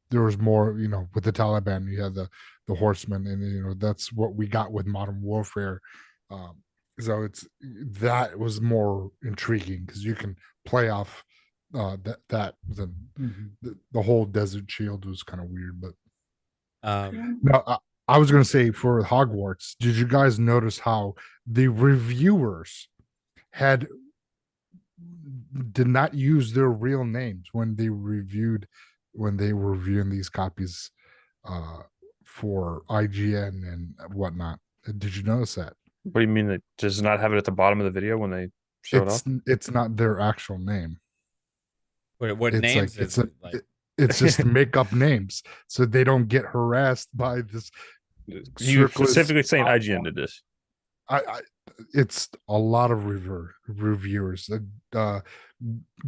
there was more, with the Taliban. You had the horsemen, and that's what we got with Modern Warfare. So that was more intriguing because you can play off the whole Desert Shield was kind of weird, but no. I was going to say for Hogwarts, did you guys notice how the reviewers did not use their real names when they were reviewing these copies for IGN and whatnot? Did you notice that? What do you mean it does not have it at the bottom of the video when they show it off? It's not their actual name. What names is it? It's just make up names so they don't get harassed by this. You specifically saying IGN did this? It's a lot of reviewers.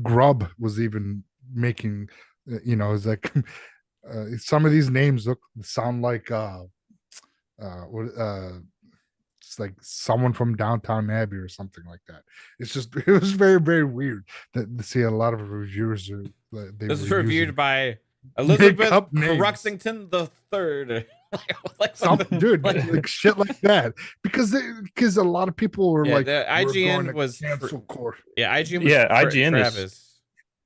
Grub was even making, it's like some of these names sound like it's like someone from Downtown Abbey or something like that. It was very, very weird to see a lot of reviewers. This is reviewed by Elizabeth Ruxington the Third. Like something, dude, like shit like that, because a lot of people were like, the IGN was cancel court. Yeah, IGN was IGN Travis.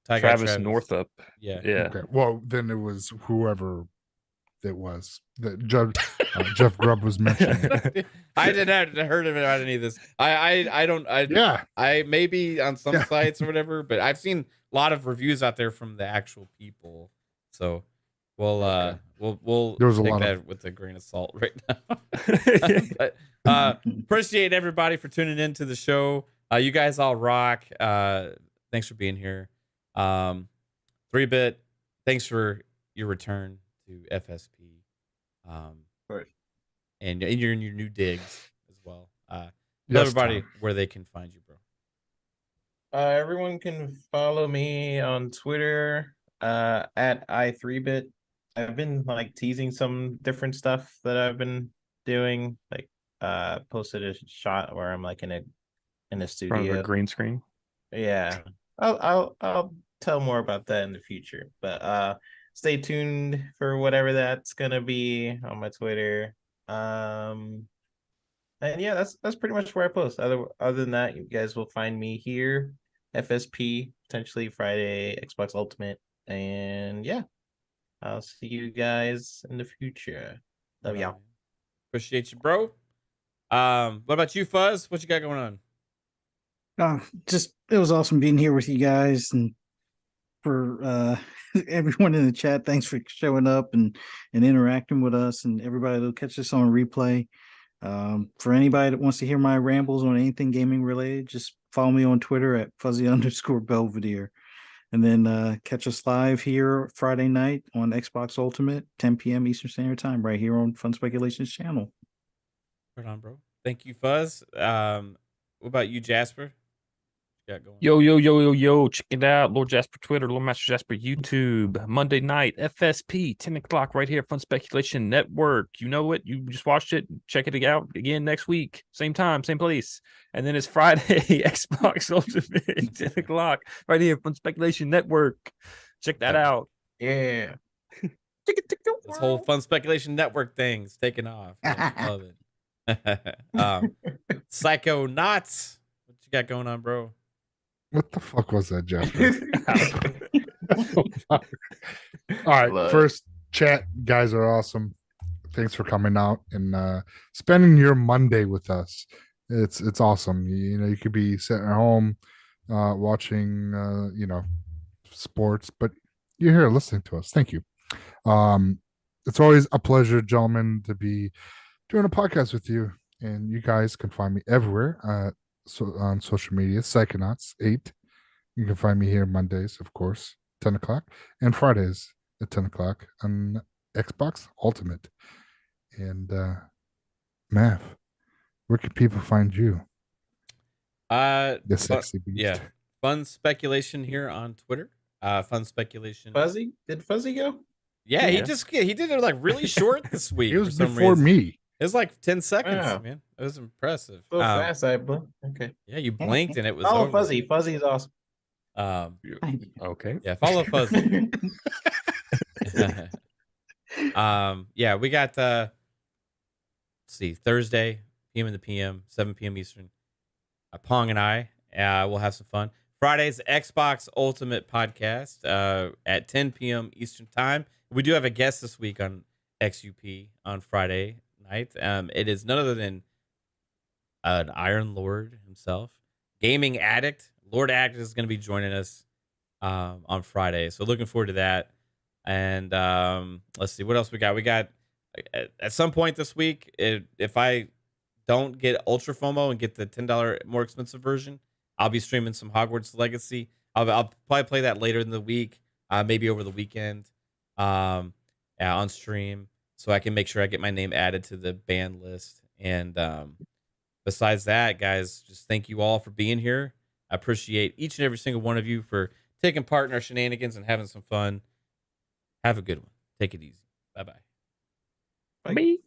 Travis Northup. Yeah. Okay. Well, then it was whoever it was that Jeff Grubb was mentioning. I didn't heard of it about any of this. I maybe on some sites or whatever, but I've seen a lot of reviews out there from the actual people. So we'll take that with a grain of salt right now. But appreciate everybody for tuning in to the show. You guys all rock. Thanks for being here. 3-Bit, thanks for your return to FSP. And you're in your new digs as well. Tell everybody where they can find you, bro. Everyone can follow me on Twitter at i3bit. I've been like teasing some different stuff that I've been doing. Like posted a shot where I'm like in a studio. Front of a green screen. Yeah. I'll tell more about that in the future. But stay tuned for whatever that's gonna be on my Twitter. And yeah, that's pretty much where I post. Other than that, you guys will find me here, FSP, potentially Friday, Xbox Ultimate, and yeah, I'll see you guys in the future. Love y'all. Appreciate you, bro. What about you, Fuzz? What you got going on? Just it was awesome being here with you guys, and for everyone in the chat, thanks for showing up and interacting with us, and everybody that'll catch us on replay. For anybody that wants to hear my rambles on anything gaming related, just follow me on Twitter at fuzzy_Belvedere. And then catch us live here Friday night on Xbox Ultimate, 10 p.m. Eastern Standard Time, right here on Fun Speculations channel. Right on, bro. Thank you, Fuzz. What about you, Jasper? What you got going? Yo, check it out. Lord Jasper Twitter, Lord Master Jasper YouTube. Monday night, FSP, 10 o'clock right here, Fun Speculation Network. You know it. You just watched it. Check it out again next week. Same time, same place. And then it's Friday, Xbox Ultimate, 10 o'clock right here, Fun Speculation Network. Check that out. Yeah. This whole Fun Speculation Network thing's taking off. Yeah, love it. Psychonauts, what you got going on, bro? What the fuck was that, Jasper? All right, first chat, guys are awesome. Thanks for coming out and spending your Monday with us. It's awesome. You know, you could be sitting at home watching sports, but you're here listening to us. Thank you. It's always a pleasure, gentlemen, to be doing a podcast with you. And you guys can find me everywhere on social media, Psychonauts 8. You can find me here Mondays, of course, 10 o'clock, and Fridays at 10 o'clock on Xbox Ultimate. And Mav, where can people find you? The sexy beast. Yeah, Fun Speculation here on Twitter. Fun Speculation. Fuzzy? Did Fuzzy go? Yeah, he did it like really short this week. It was for some before reason. me. It was like 10 seconds, Wow. man. It was impressive. So fast, I blinked. Okay. Yeah, you blinked and it was Follow over. Fuzzy. Fuzzy is awesome. Okay. Yeah, follow Fuzzy. Yeah, we got let's see, Thursday, PM in the PM, 7 p.m. Eastern. Pong and I will have some fun. Friday's Xbox Ultimate podcast at 10 p.m. Eastern time. We do have a guest this week on XUP on Friday night. It is none other than an Iron Lord himself, gaming addict. Lord Addict is going to be joining us on Friday, so looking forward to that. And let's see what else we got. We got at some point this week, if I don't get Ultra FOMO and get the $10 more expensive version, I'll be streaming some Hogwarts Legacy. I'll probably play that later in the week, maybe over the weekend, on stream, so I can make sure I get my name added to the ban list. And besides that, guys, just thank you all for being here. I appreciate each and every single one of you for taking part in our shenanigans and having some fun. Have a good one. Take it easy. Bye-bye. Bye.